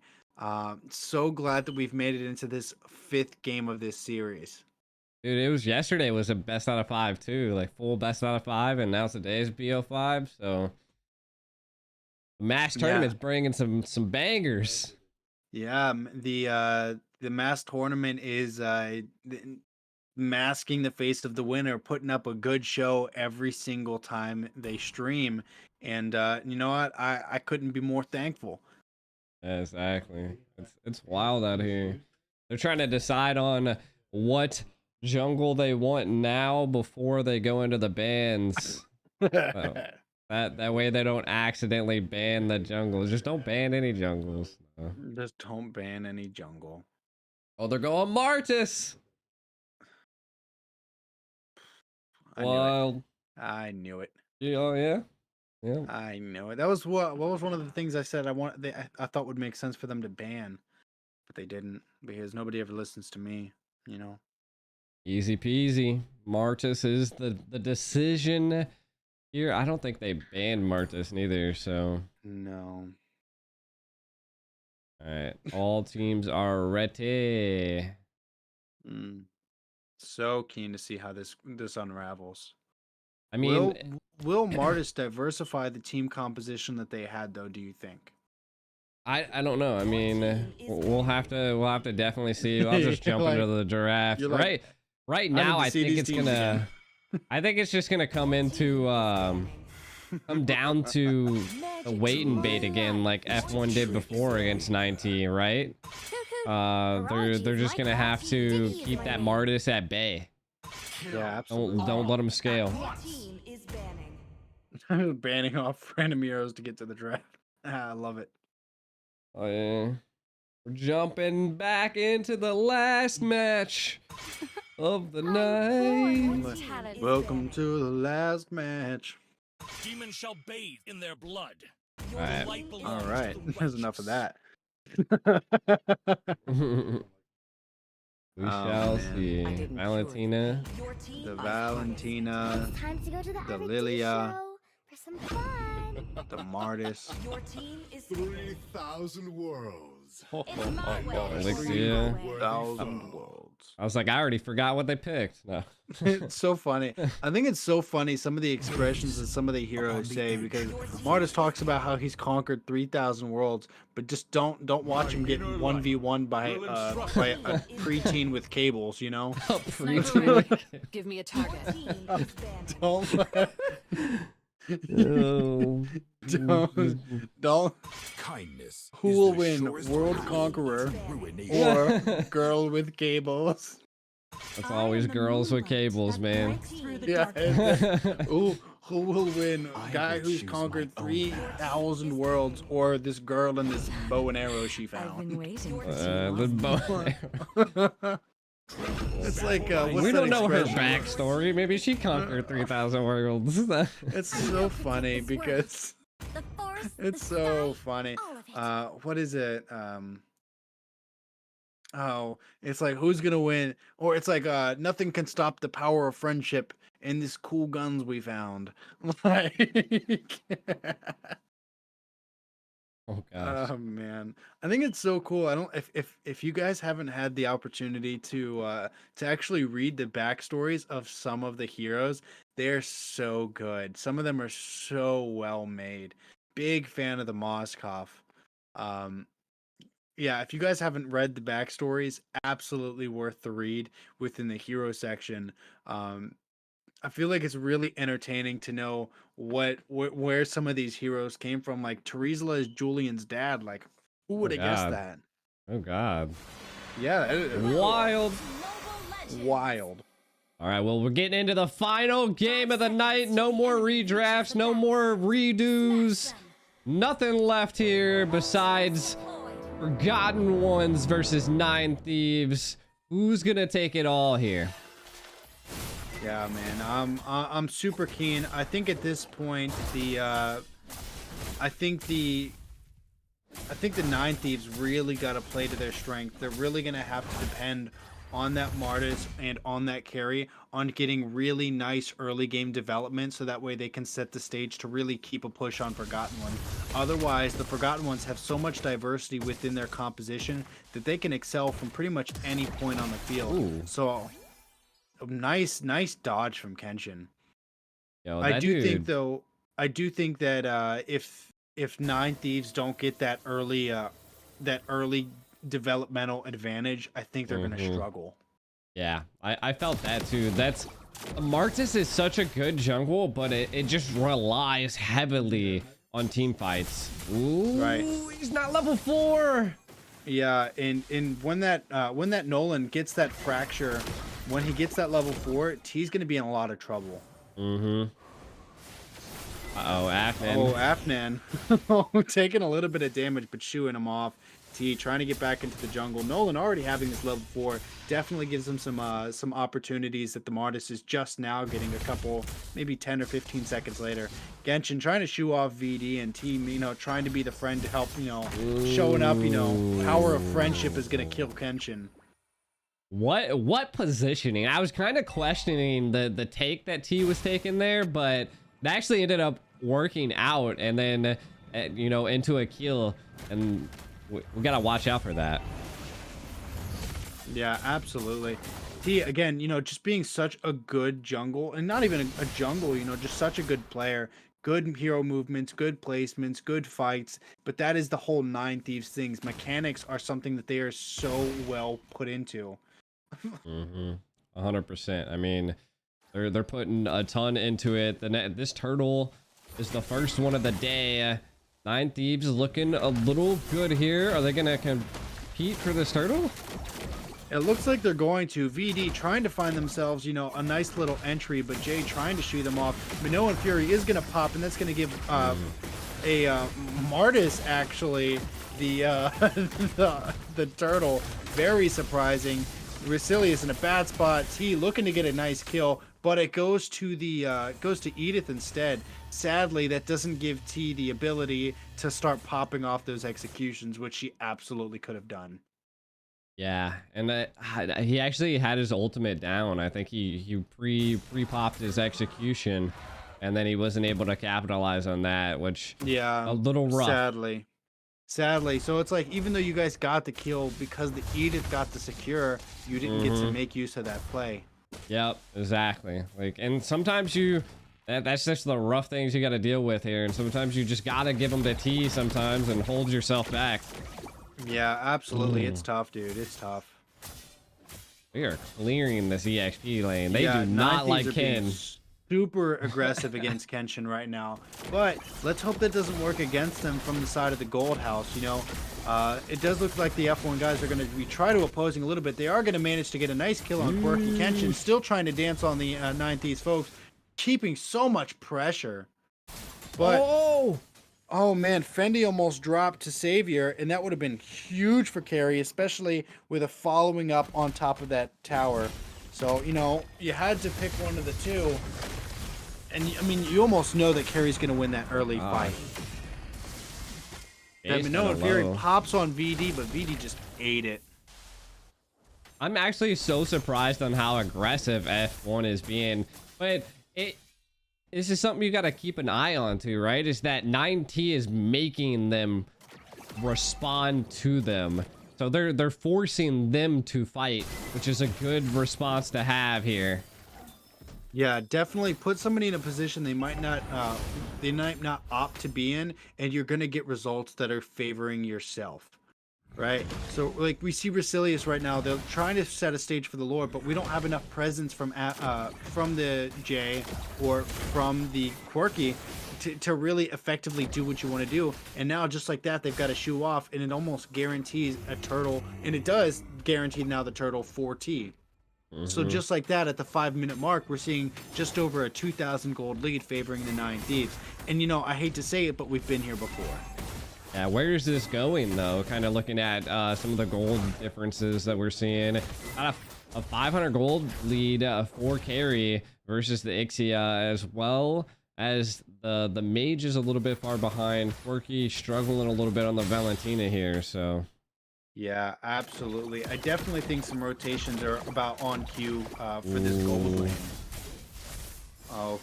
So glad that we've made it into this 5th game of this series. Dude, it was yesterday was a best out of 5 too, like full best out of 5, and now today's BO5. So Mass tournament's bringing some bangers. Yeah, the mass tournament is masking the face of the winner, putting up a good show every single time they stream. And you know what? I couldn't be more thankful. Yeah, exactly. It's wild out here. They're trying to decide on what jungle they want now before they go into the bans. So that way they don't accidentally ban the jungle. Just don't ban any jungles. No. Just don't ban any jungle. Oh, they're going Martis. Wild. I knew it. Oh yeah. Yeah. I knew it. That was what was one of the things I said I thought would make sense for them to ban, but they didn't because nobody ever listens to me, you know. Easy peasy. Martis is the decision here. I don't think they banned Martis neither, so No. all right. All teams are ready. So keen to see how this unravels. I mean, will Martis diversify the team composition that they had though, do you think? I don't know. I mean, we'll have to definitely see. I'll just jump into the draft. Right now I think it's gonna I think it's just gonna come into come down to the wait and bait again, like F1 did before against 9T, right? They're just gonna have to keep that Martis at bay. Yeah, absolutely. Don't let them scale. Team is banning. Banning off random heroes to get to the draft. I love it. Oh yeah. We're jumping back into the last match of the night. Welcome to the last match. Demons shall bathe in their blood. All right. There's enough of that. We shall see. Valentina. The Valentina. The Lilia. The Martis. Your team is 3,000 worlds. Elixir. 1,000 worlds. I was like, I already forgot what they picked. No. It's so funny. I think it's so funny some of the expressions that some of the heroes say because Martis talks about how he's conquered 3,000 worlds, but just don't watch him get 1v1 by a preteen with cables, you know? Give me a target. Don't. Kindness. Who will win, World Conqueror or Girl with Cables? It's always girls with cables, man. Yeah. Who will win, guy who's conquered 3,000 worlds or this girl and this bow and arrow she found? The bow and arrow. It's like we don't know her backstory. Maybe she conquered 3,000 worlds. It's so funny because it's so funny. What is it? Oh, it's like who's gonna win? Or it's like nothing can stop the power of friendship and these cool guns we found. Like Oh gosh. oh man, I think it's so cool. I don't if you guys haven't had the opportunity to actually read the backstories of some of the heroes, they're so good. Some of them are so well made. Big fan of the Moskov. Yeah, if you guys haven't read the backstories, absolutely worth the read within the hero section. I feel like it's really entertaining to know where some of these heroes came from. Like Teresa is Julian's dad. Like, who would have guessed that? Oh god. Yeah, Wild. wild. All right, well, we're getting into the final game of the night. No more redrafts, no more redos. Nothing left here besides Forgotten Ones versus 9thieves. Who's gonna take it all here? Yeah, man. I'm super keen. I think at this point I think the 9thieves really got to play to their strength. They're really gonna have to depend on that Martis and on that carry on getting really nice early game development so that way they can set the stage to really keep a push on Forgotten Ones. Otherwise, the Forgotten Ones have so much diversity within their composition that they can excel from pretty much any point on the field. Ooh. So nice dodge from Kenshin. Yo, I do dude. think though, I do think that if if 9thieves don't get that early developmental advantage, I think they're gonna struggle. Yeah, I felt that too. That's Marcus is such a good jungle, but it just relies heavily on team fights. Ooh, Right. He's not level 4. Yeah, and when that Nolan gets that fracture, when he gets that level 4, T's gonna be in a lot of trouble. Uh-oh, Afnan. Oh, Afnan. Taking a little bit of damage, but shooing him off. T trying to get back into the jungle. Nolan already having this level 4 definitely gives him some opportunities that the Martis is just now getting a couple, maybe 10 or 15 seconds later. Genshin trying to shoo off VD, and Team, trying to be the friend to help, showing up, power of friendship is gonna kill Genshin. What positioning? I was kind of questioning the take that T was taking there, but it actually ended up working out, and then into a kill, and we gotta watch out for that. Yeah, absolutely. T, again, just being such a good jungle, and not even a jungle, just such a good player. Good hero movements, good placements, good fights. But that is the whole 9thieves things. Mechanics are something that they are so well put into. 100%. I mean, they're putting a ton into it. This turtle is the first one of the day. 9thieves looking a little good here. Are they gonna compete for this turtle? It looks like they're going to. VD trying to find themselves, a nice little entry, but Jay trying to shoot them off. Minnow and Fury is going to pop, and that's going to give a Martis, actually, the the turtle. Very surprising. Resilius in a bad spot. T looking to get a nice kill, but it goes to Edith instead. Sadly, that doesn't give T the ability to start popping off those executions, which she absolutely could have done. Yeah, and he actually had his ultimate down. I think he pre-popped his execution, and then he wasn't able to capitalize on that, which a little rough. Sadly. So it's like, even though you guys got the kill, because the Edith got the secure, you didn't get to make use of that play. Yep, exactly. And sometimes that's just the rough things you got to deal with here, and sometimes you just gotta give them the T sometimes and hold yourself back. Yeah, absolutely. It's tough, dude. It's tough. We are clearing this EXP lane. They do not like Ken. Super aggressive against Kenshin right now. But let's hope that doesn't work against them from the side of the Gold House. It does look like the F1 guys are going to be try to opposing a little bit. They are going to manage to get a nice kill on Quirky. Kenshin still trying to dance on the 9thieves folks, keeping so much pressure. But oh man, Fendi almost dropped to Savior, and that would have been huge for Carrie, especially with a following up on top of that tower. So, you had to pick one of the two. And, I mean, you almost know that Carrie's going to win that early fight. That Minnow and Fury pops on VD, but VD just ate it. I'm actually so surprised on how aggressive F1 is being, but this is something you got to keep an eye on too, right? Is that 9T is making them respond to them. So they're forcing them to fight, which is a good response to have here. Yeah, definitely put somebody in a position they might not opt to be in, and you're gonna get results that are favoring yourself, right? So like we see Resilius right now, they're trying to set a stage for the Lord, but we don't have enough presence from the J or from the Quirky to really effectively do what you want to do. And now just like that, they've got to shoo off, and it almost guarantees a turtle, and it does guarantee now the turtle 4T. So just like that, at the 5-minute mark, we're seeing just over a 2,000 gold lead favoring the 9thieves. And I hate to say it, but we've been here before. Yeah, where is this going though? Kind of looking at some of the gold differences that we're seeing. A 500 gold lead for Carry versus the Ixia, as well as the mage is a little bit far behind. Quirky struggling a little bit on the Valentina here, so. Yeah, absolutely. I definitely think some rotations are about on cue for this gold lane. Oh,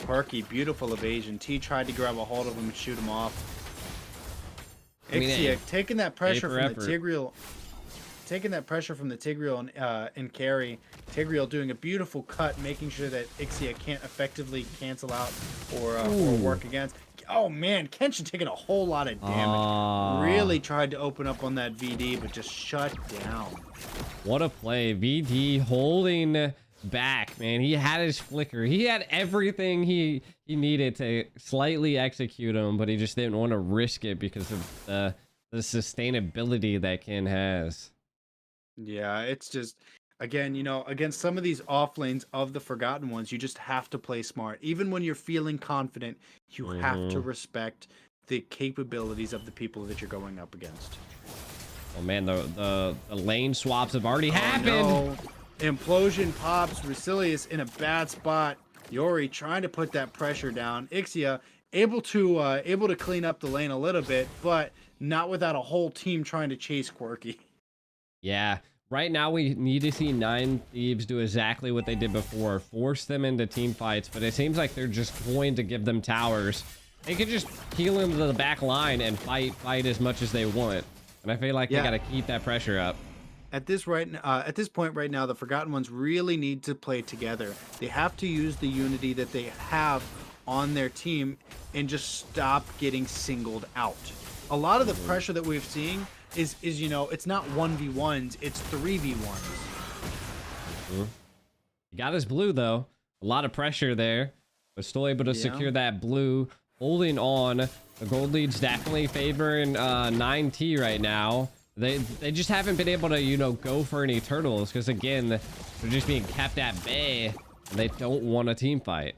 Quirky, beautiful evasion. T tried to grab a hold of him and shoot him off. Ixia taking that pressure from the Tigreal. Taking that pressure from the Tigreal and Carry. Tigreal doing a beautiful cut, making sure that Ixia can't effectively cancel out or work against. Oh man, Kenshin taking a whole lot of damage. Really tried to open up on that VD, but just shut down. What a play. VD holding back, man. He had his flicker. He had everything he needed to slightly execute him, but he just didn't want to risk it because of the sustainability that Ken has. Yeah, it's just, again, you know, against some of these off lanes of the Forgotten Ones, you just have to play smart. Even when you're feeling confident, you have to respect the capabilities of the people that you're going up against. Oh man, the lane swaps have already happened. No. Implosion pops, Rusilius in a bad spot. Yori trying to put that pressure down. Ixia able to clean up the lane a little bit, but not without a whole team trying to chase Quirky. Yeah, right now we need to see 9thieves do exactly what they did before, force them into team fights, but it seems like they're just going to give them towers. They could just heal into the back line and fight as much as they want. And I feel like they got to keep that pressure up. At this point right now, the Forgotten Ones really need to play together. They have to use the unity that they have on their team and just stop getting singled out. A lot of the pressure that we've seen is you know, it's not 1v1s, it's 3v1s. He got his blue though. A lot of pressure there, but still able to secure that blue. Holding on. The gold lead's definitely favoring 9T right now. They just haven't been able to, you know, go for any turtles because again, they're just being kept at bay and they don't want a team fight.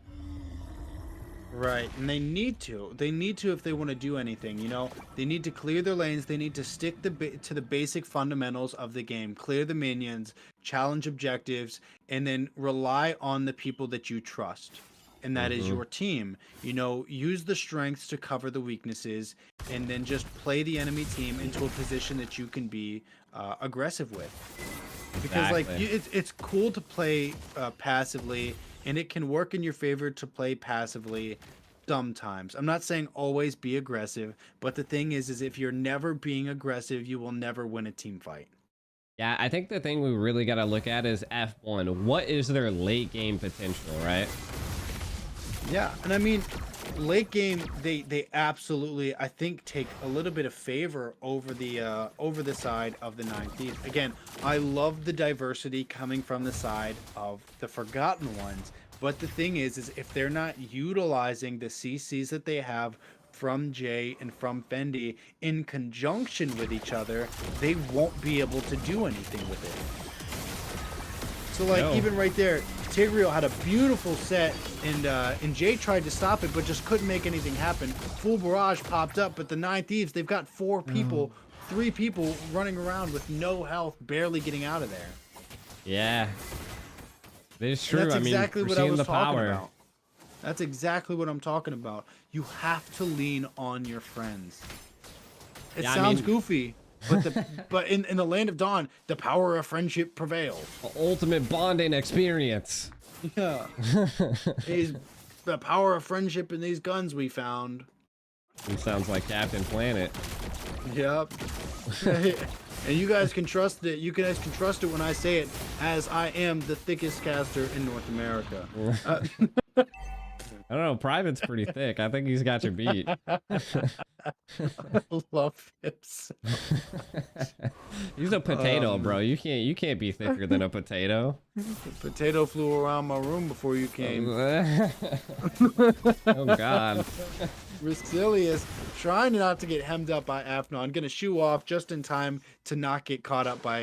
Right, and they need to if they want to do anything, you know. They need to clear their lanes, they need to stick to the basic fundamentals of the game, clear the minions, challenge objectives, and then rely on the people that you trust. And that is your team. You know, use the strengths to cover the weaknesses, and then just play the enemy team into a position that you can be aggressive with. Because like it's cool to play passively, and it can work in your favor to play passively sometimes. I'm not saying always be aggressive, but the thing is if you're never being aggressive, you will never win a team fight. Yeah, I think the thing we really got to look at is F1. What is their late game potential, right? Yeah, and I mean, late game, they absolutely, I think, take a little bit of favor over the side of the 9thieves. Again, I love the diversity coming from the side of the Forgotten Ones, but the thing is if they're not utilizing the CCs that they have from Jay and from Fendi in conjunction with each other, they won't be able to do anything with it. So like even right there, Tigreal had a beautiful set, and Jay tried to stop it, but just couldn't make anything happen. Full barrage popped up, but the 9thieves, they've got 4 people, 3 people running around with no health, barely getting out of there. Yeah, it's true. That's exactly what I was talking power. about. That's exactly what I'm talking about. You have to lean on your friends. It sounds goofy. But in the land of Dawn, the power of friendship prevails. Ultimate bonding experience. Yeah. The power of friendship in these guns we found. He sounds like Captain Planet. Yep. And you guys can trust it. You guys can trust it when I say it, as I am the thickest caster in North America. I don't know. Private's pretty thick. I think he's got your beat. I love him so much. He's a potato, bro. You can't be thicker than a potato. The potato flew around my room before you came. Oh God. Rusilius trying not to get hemmed up by Afnon, gonna shoo off just in time to not get caught up by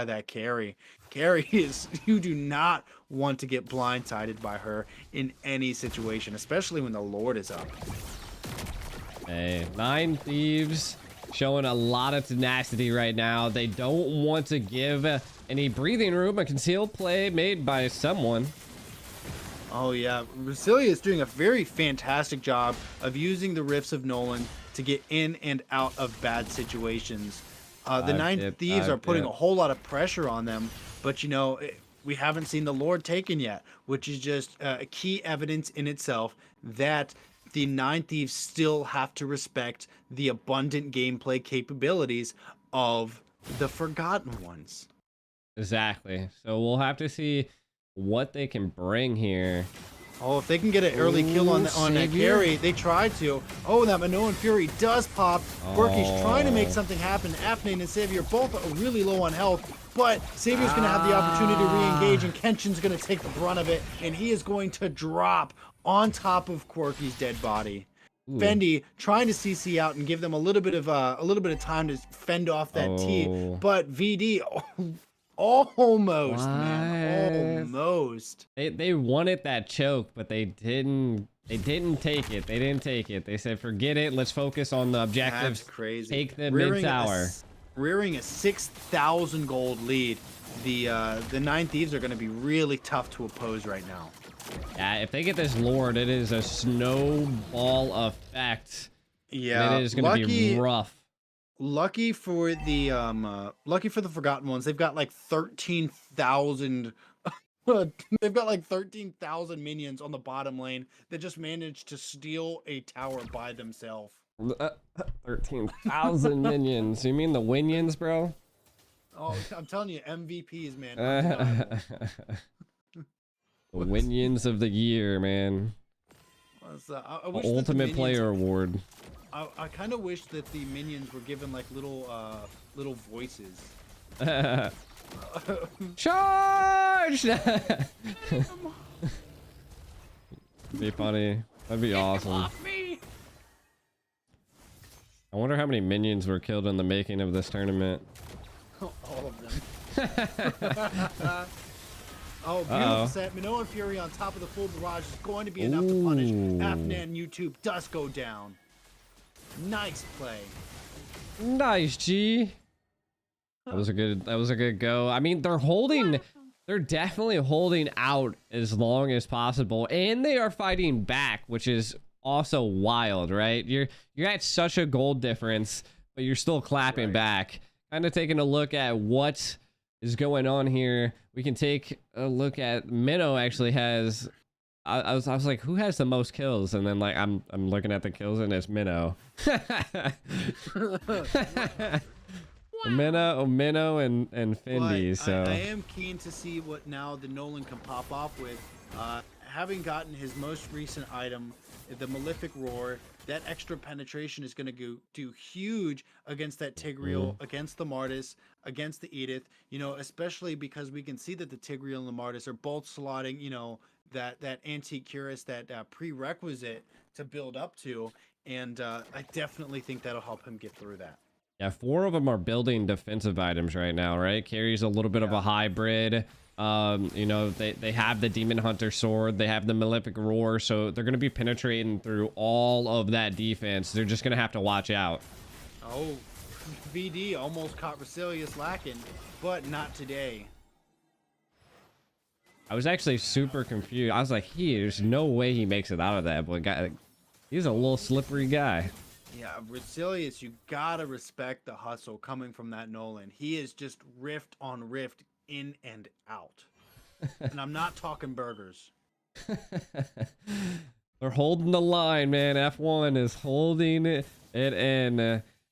that carry. Carrie is, you do not want to get blindsided by her in any situation, especially when the Lord is up. Hey, 9thieves showing a lot of tenacity right now. They don't want to give any breathing room. A concealed play made by someone. Oh yeah, Rusilius is doing a very fantastic job of using the Rifts of Nolan to get in and out of bad situations. The 9thieves are putting a whole lot of pressure on them, but you know, we haven't seen the Lord taken yet, which is just key evidence in itself that the 9thieves still have to respect the abundant gameplay capabilities of the Forgotten Ones. Exactly. So we'll have to see what they can bring here. Oh, if they can get an early kill on that carry, they tried to. Oh, that Minoan Fury does pop. Quirky's trying to make something happen. Afnan and Savior both are really low on health, but Savior's going to have the opportunity to re-engage, and Kenshin's going to take the brunt of it, and he is going to drop on top of Quirky's dead body. Ooh. Fendi trying to CC out and give them a little bit of time to fend off that T, but VD. Almost, man. Almost. They wanted that choke, but they didn't take it. They didn't take it. They said, forget it. Let's focus on the objectives. That's crazy. Take the mid tower. Rearing a 6,000 gold lead. The 9thieves are going to be really tough to oppose right now. Yeah, if they get this Lord, it is a snowball effect. Yeah, and it is going to be rough. Lucky for the Forgotten Ones, they've got like 13,000 they've got like 13,000 minions on the bottom lane that just managed to steal a tower by themselves. 13,000 minions. You mean the Winions, bro? Oh, I'm telling you, MVPs, man. The Winions of the year, man. Ultimate Player Award. I kind of wish that the minions were given like little voices. Charge! Be funny. That'd be awesome. I wonder how many minions were killed in the making of this tournament. All of them. Oh, beautiful set. Minoan Fury on top of the full barrage is going to be enough to punish. Afnan YouTube does go down. Nice play. Nice, G. That was a good go. I mean, they're definitely holding out as long as possible, and they are fighting back, which is also wild, right? You're at such a gold difference, but you're still clapping back. Kind of taking a look at what is going on here. We can take a look at Minnow actually has I was like, who has the most kills? And then like I'm looking at the kills and it's Minnow. Minnow and Fendi. But so I am keen to see what now the Nolan can pop off with. Having gotten his most recent item, the Malefic Roar, that extra penetration is going to do huge against that Tigreal, against the Martis, against the Edith, you know, especially because we can see that the Tigreal and the Martis are both slotting, you know, that antique Cuirass, that prerequisite to build up to. And I definitely think that'll help him get through that. Yeah, 4 of them are building defensive items right now, right? Carries a little bit of a hybrid. You know, they have the Demon Hunter sword, they have the Malefic Roar, so they're going to be penetrating through all of that defense. They're just going to have to watch out. Oh, VD almost caught Rasilius lacking, but not today. I was actually super confused. I was like, there's no way he makes it out of that, but he's a little slippery guy. Yeah, Rasilius, you gotta respect the hustle coming from that Nolan. He is just rift on rift, in and out. And I'm not talking burgers. They're holding the line, man. F1 is holding it in.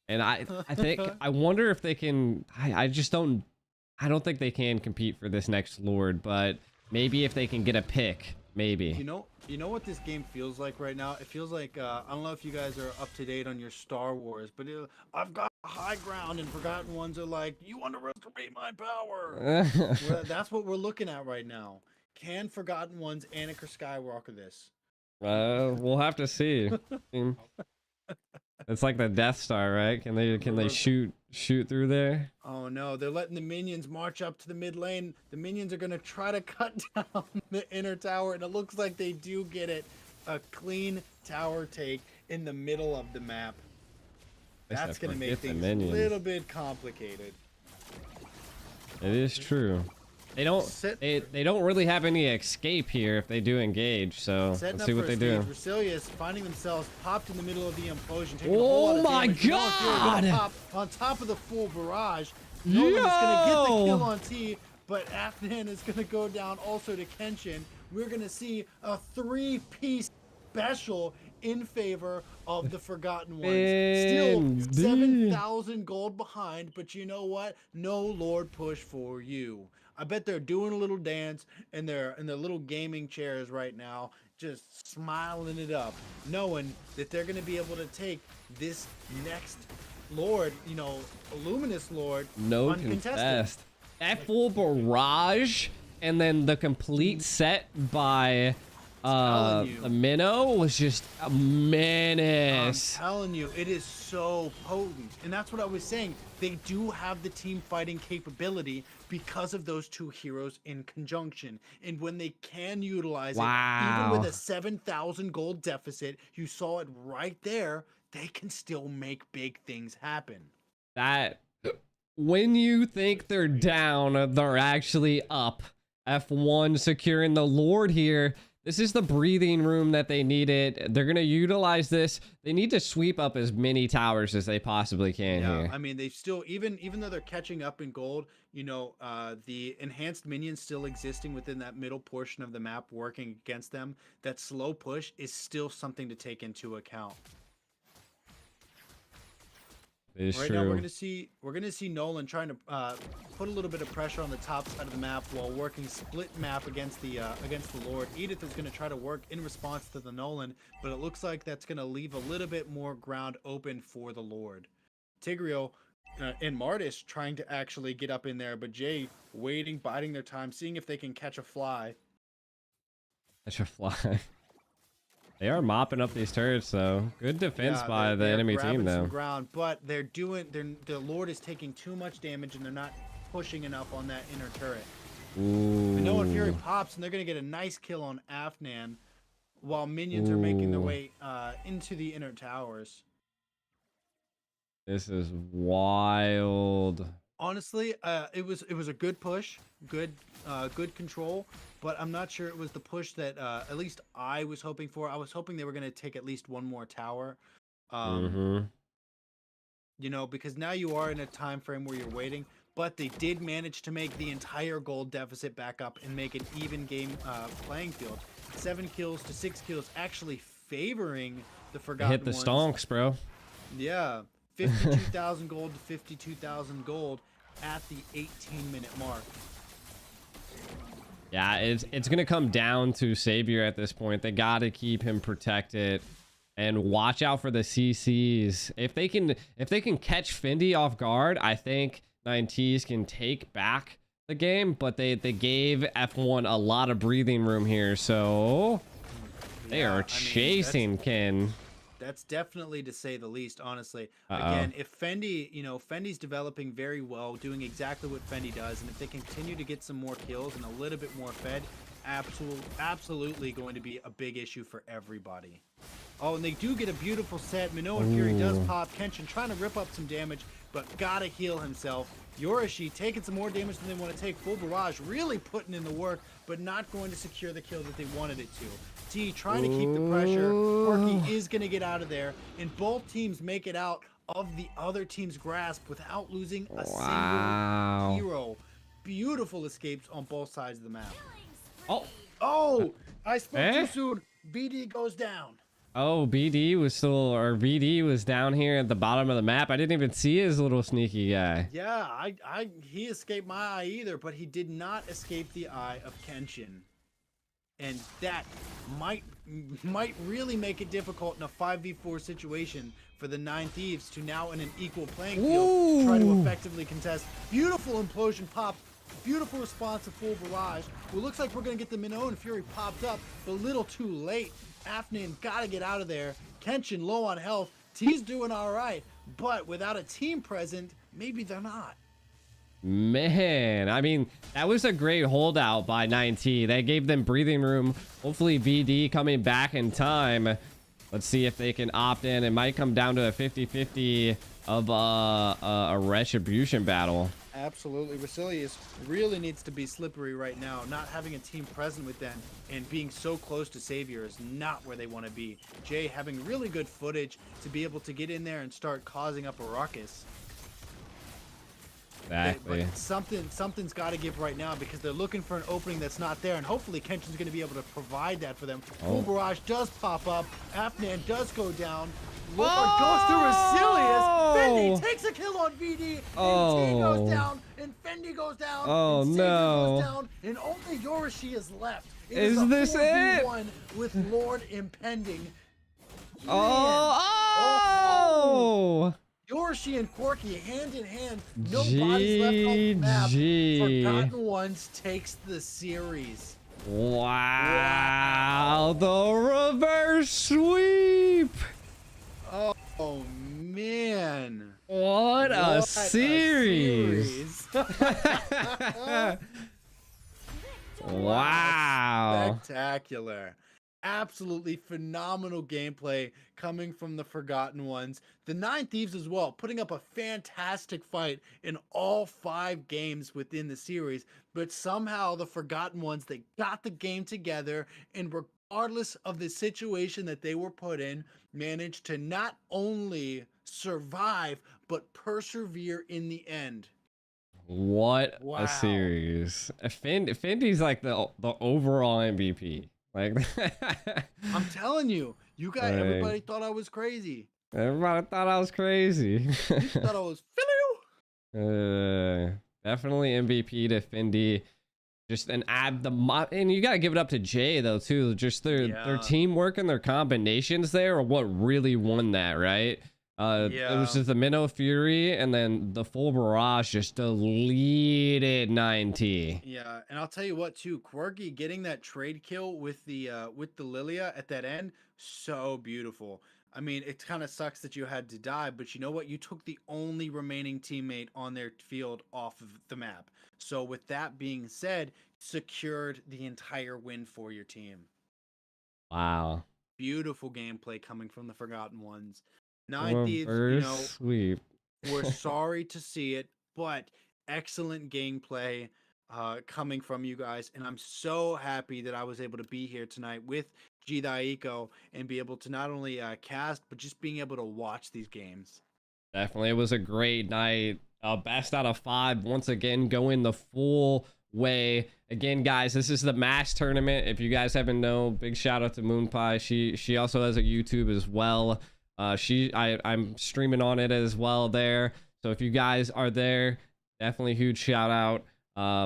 And I think, I wonder if they can, I don't think they can compete for this next Lord, but maybe if they can get a pick, maybe. You know what this game feels like right now? It feels like, I don't know if you guys are up to date on your Star Wars, but I've got high ground and Forgotten Ones are like, you underestimate my power. Well, that's what we're looking at right now. Can Forgotten Ones Anakin Skywalker this? We'll have to see. It's like the Death Star, right? Can they shoot through there? Oh no, they're letting the minions march up to the mid lane. The minions are gonna try to cut down the inner tower, and it looks like they do get it. A clean tower take in the middle of the map. That's gonna make things a little bit complicated. It is true. They don't really have any escape here if they do engage, so let's see what they do. Rasilius finding themselves popped in the middle of the implosion. Oh my god! Pop on top of the full barrage. Nolan is gonna get the kill on T, but Afnan is gonna go down also to Kenshin. We're gonna see a 3-piece special in favor of the Forgotten Ones. Still 7,000 gold behind, but you know what? No Lord push for you. I bet they're doing a little dance in their little gaming chairs right now, just smiling it up, knowing that they're going to be able to take this next Lord, you know, Luminous Lord, No uncontested. contest. That full barrage and then the complete set by the Minnow was just a menace. I'm telling you, it is so potent. And that's what I was saying. They do have the team fighting capability because of those two heroes in conjunction. And when they can utilize it, even with a 7,000 gold deficit, you saw it right there, they can still make big things happen. That when you think they're down, they're actually up. F1 securing the Lord here. This is the breathing room that they needed. They're going to utilize this. They need to sweep up as many towers as they possibly can here. I mean, they still, even though they're catching up in gold, you know, the enhanced minions still existing within that middle portion of the map working against them, that slow push is still something to take into account. Right now, we're gonna see Nolan trying to put a little bit of pressure on the top side of the map while working split map against the Lord. Edith is gonna try to work in response to the Nolan, but it looks like that's gonna leave a little bit more ground open for the Lord. Tigreal and Martis trying to actually get up in there, but Jay waiting, biding their time, seeing if they can catch a fly. Catch a fly. They are mopping up these turrets, though. Good defense by the enemy team, though. Some ground, but the Lord is taking too much damage, and they're not pushing enough on that inner turret. Ooh. Minoa and Fury pops, and they're gonna get a nice kill on Afnan, while minions are making their way into the inner towers. This is wild. Honestly, it was a good push, good control, but I'm not sure it was the push that at least I was hoping for. I was hoping they were going to take at least one more tower. You know, because now you are in a time frame where you're waiting, but they did manage to make the entire gold deficit back up and make an even game playing field. 7 kills to 6 kills, actually favoring the Forgotten Hit the Ones. stonks, bro. Yeah. 52,000 gold to 52,000 gold at the 18-minute mark. Yeah, it's gonna come down to Savior at this point. They gotta keep him protected and watch out for the CCs. If they can catch Fendi off guard, I think 9thieves can take back the game. But they gave F1 a lot of breathing room here, so they are chasing Ken. That's definitely, to say the least, honestly. Again, if Fendi, you know, Fendi's developing very well, doing exactly what Fendi does, and if they continue to get some more kills and a little bit more fed, absolutely going to be a big issue for everybody. Oh, and they do get a beautiful set. Minoa and Fury does pop. Kenshin trying to rip up some damage, but gotta heal himself. Yorishi taking some more damage than they want to take. Full barrage, really putting in the work, but not going to secure the kill that they wanted it to. T trying to keep the pressure. Porky is going to get out of there, and both teams make it out of the other team's grasp without losing a single hero. Beautiful escapes on both sides of the map. Oh! I spoke too soon. BD goes down. Oh, BD was down here at the bottom of the map. I didn't even see his little sneaky guy. Yeah, he escaped my eye either, but he did not escape the eye of Kenshin. And that might really make it difficult in a 5v4 situation for the 9thieves to now in an equal playing field try to effectively contest. Beautiful implosion pop. Beautiful response to full barrage. Well, looks like we're going to get the Minoa and Fury popped up, but a little too late. Afnan got to get out of there. Kenshin low on health. T's doing all right, but without a team present, maybe they're not. Man, I mean, that was a great holdout by 9T. That gave them breathing room. Hopefully VD coming back in time. Let's see if they can opt in. It might come down to a 50-50 of a retribution battle. Absolutely. Vasilius really needs to be slippery right now. Not having a team present with them and being so close to Savior is not where they want to be. Jay having really good footage to be able to get in there and start causing up a ruckus. Exactly. But something's got to give right now because they're looking for an opening that's not there, and hopefully Kenshin's going to be able to provide that for them. Full barrage does pop up. Afnan does go down. Lord goes to Resilius. Oh! Fendi takes a kill on VD. And T goes down. And Fendi goes down. Oh, and Savior no. goes down. And only Yorushi is left. It Is a this it? 4v1 with Lord impending. Oh! Yorushi and Quirky hand in hand. No bodies left on the map. GG. Forgotten Ones takes the series. Wow. The reverse sweep. Oh man. What a series. Wow. Spectacular. Absolutely phenomenal gameplay coming from the Forgotten Ones. The 9thieves as well, putting up a fantastic fight in all 5 games within the series. But somehow the Forgotten Ones, they got the game together, and regardless of the situation that they were put in, managed to not only survive, but persevere in the end. What Wow. a series. Fendi's like the overall MVP. Like, I'm telling you, you guys, everybody thought I was crazy. Everybody thought I was crazy. You thought I was Definitely MVP to Fendi. Just and you gotta give it up to Jay though too. Just their teamwork and their combinations there are what really won that, right? It was just the Minnow Fury and then the full barrage just deleted 9T. Yeah, and I'll tell you what too, Quirky getting that trade kill with the Lilia at that end, so beautiful. I mean, it kind of sucks that you had to die, but you know what? You took the only remaining teammate on their field off of the map. So with that being said, secured the entire win for your team. Wow. Beautiful gameplay coming from the Forgotten Ones. 9thieves, sweep. We're sorry to see it, but excellent gameplay coming from you guys, and I'm so happy that I was able to be here tonight with Aiko and be able to not only cast, but just being able to watch these games. Definitely, it was a great night. Best out of 5 once again, going the full way. Again, guys, this is the Mash tournament. If you guys haven't known, big shout out to Moonpie. She also has a YouTube as well. I'm streaming on it as well there. So if you guys are there, definitely huge shout out.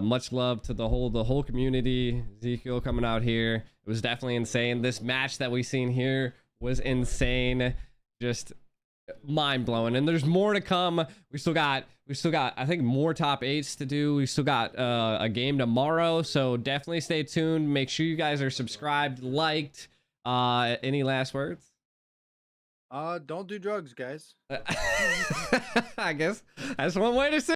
Much love to the whole community. ZEKIEL coming out here. It was definitely insane. This match that we seen here was insane. Just mind blowing. And there's more to come. We still got I think more top 8s to do. We still got a game tomorrow. So definitely stay tuned. Make sure you guys are subscribed, liked. Any last words? Don't do drugs, guys. I guess that's one way to say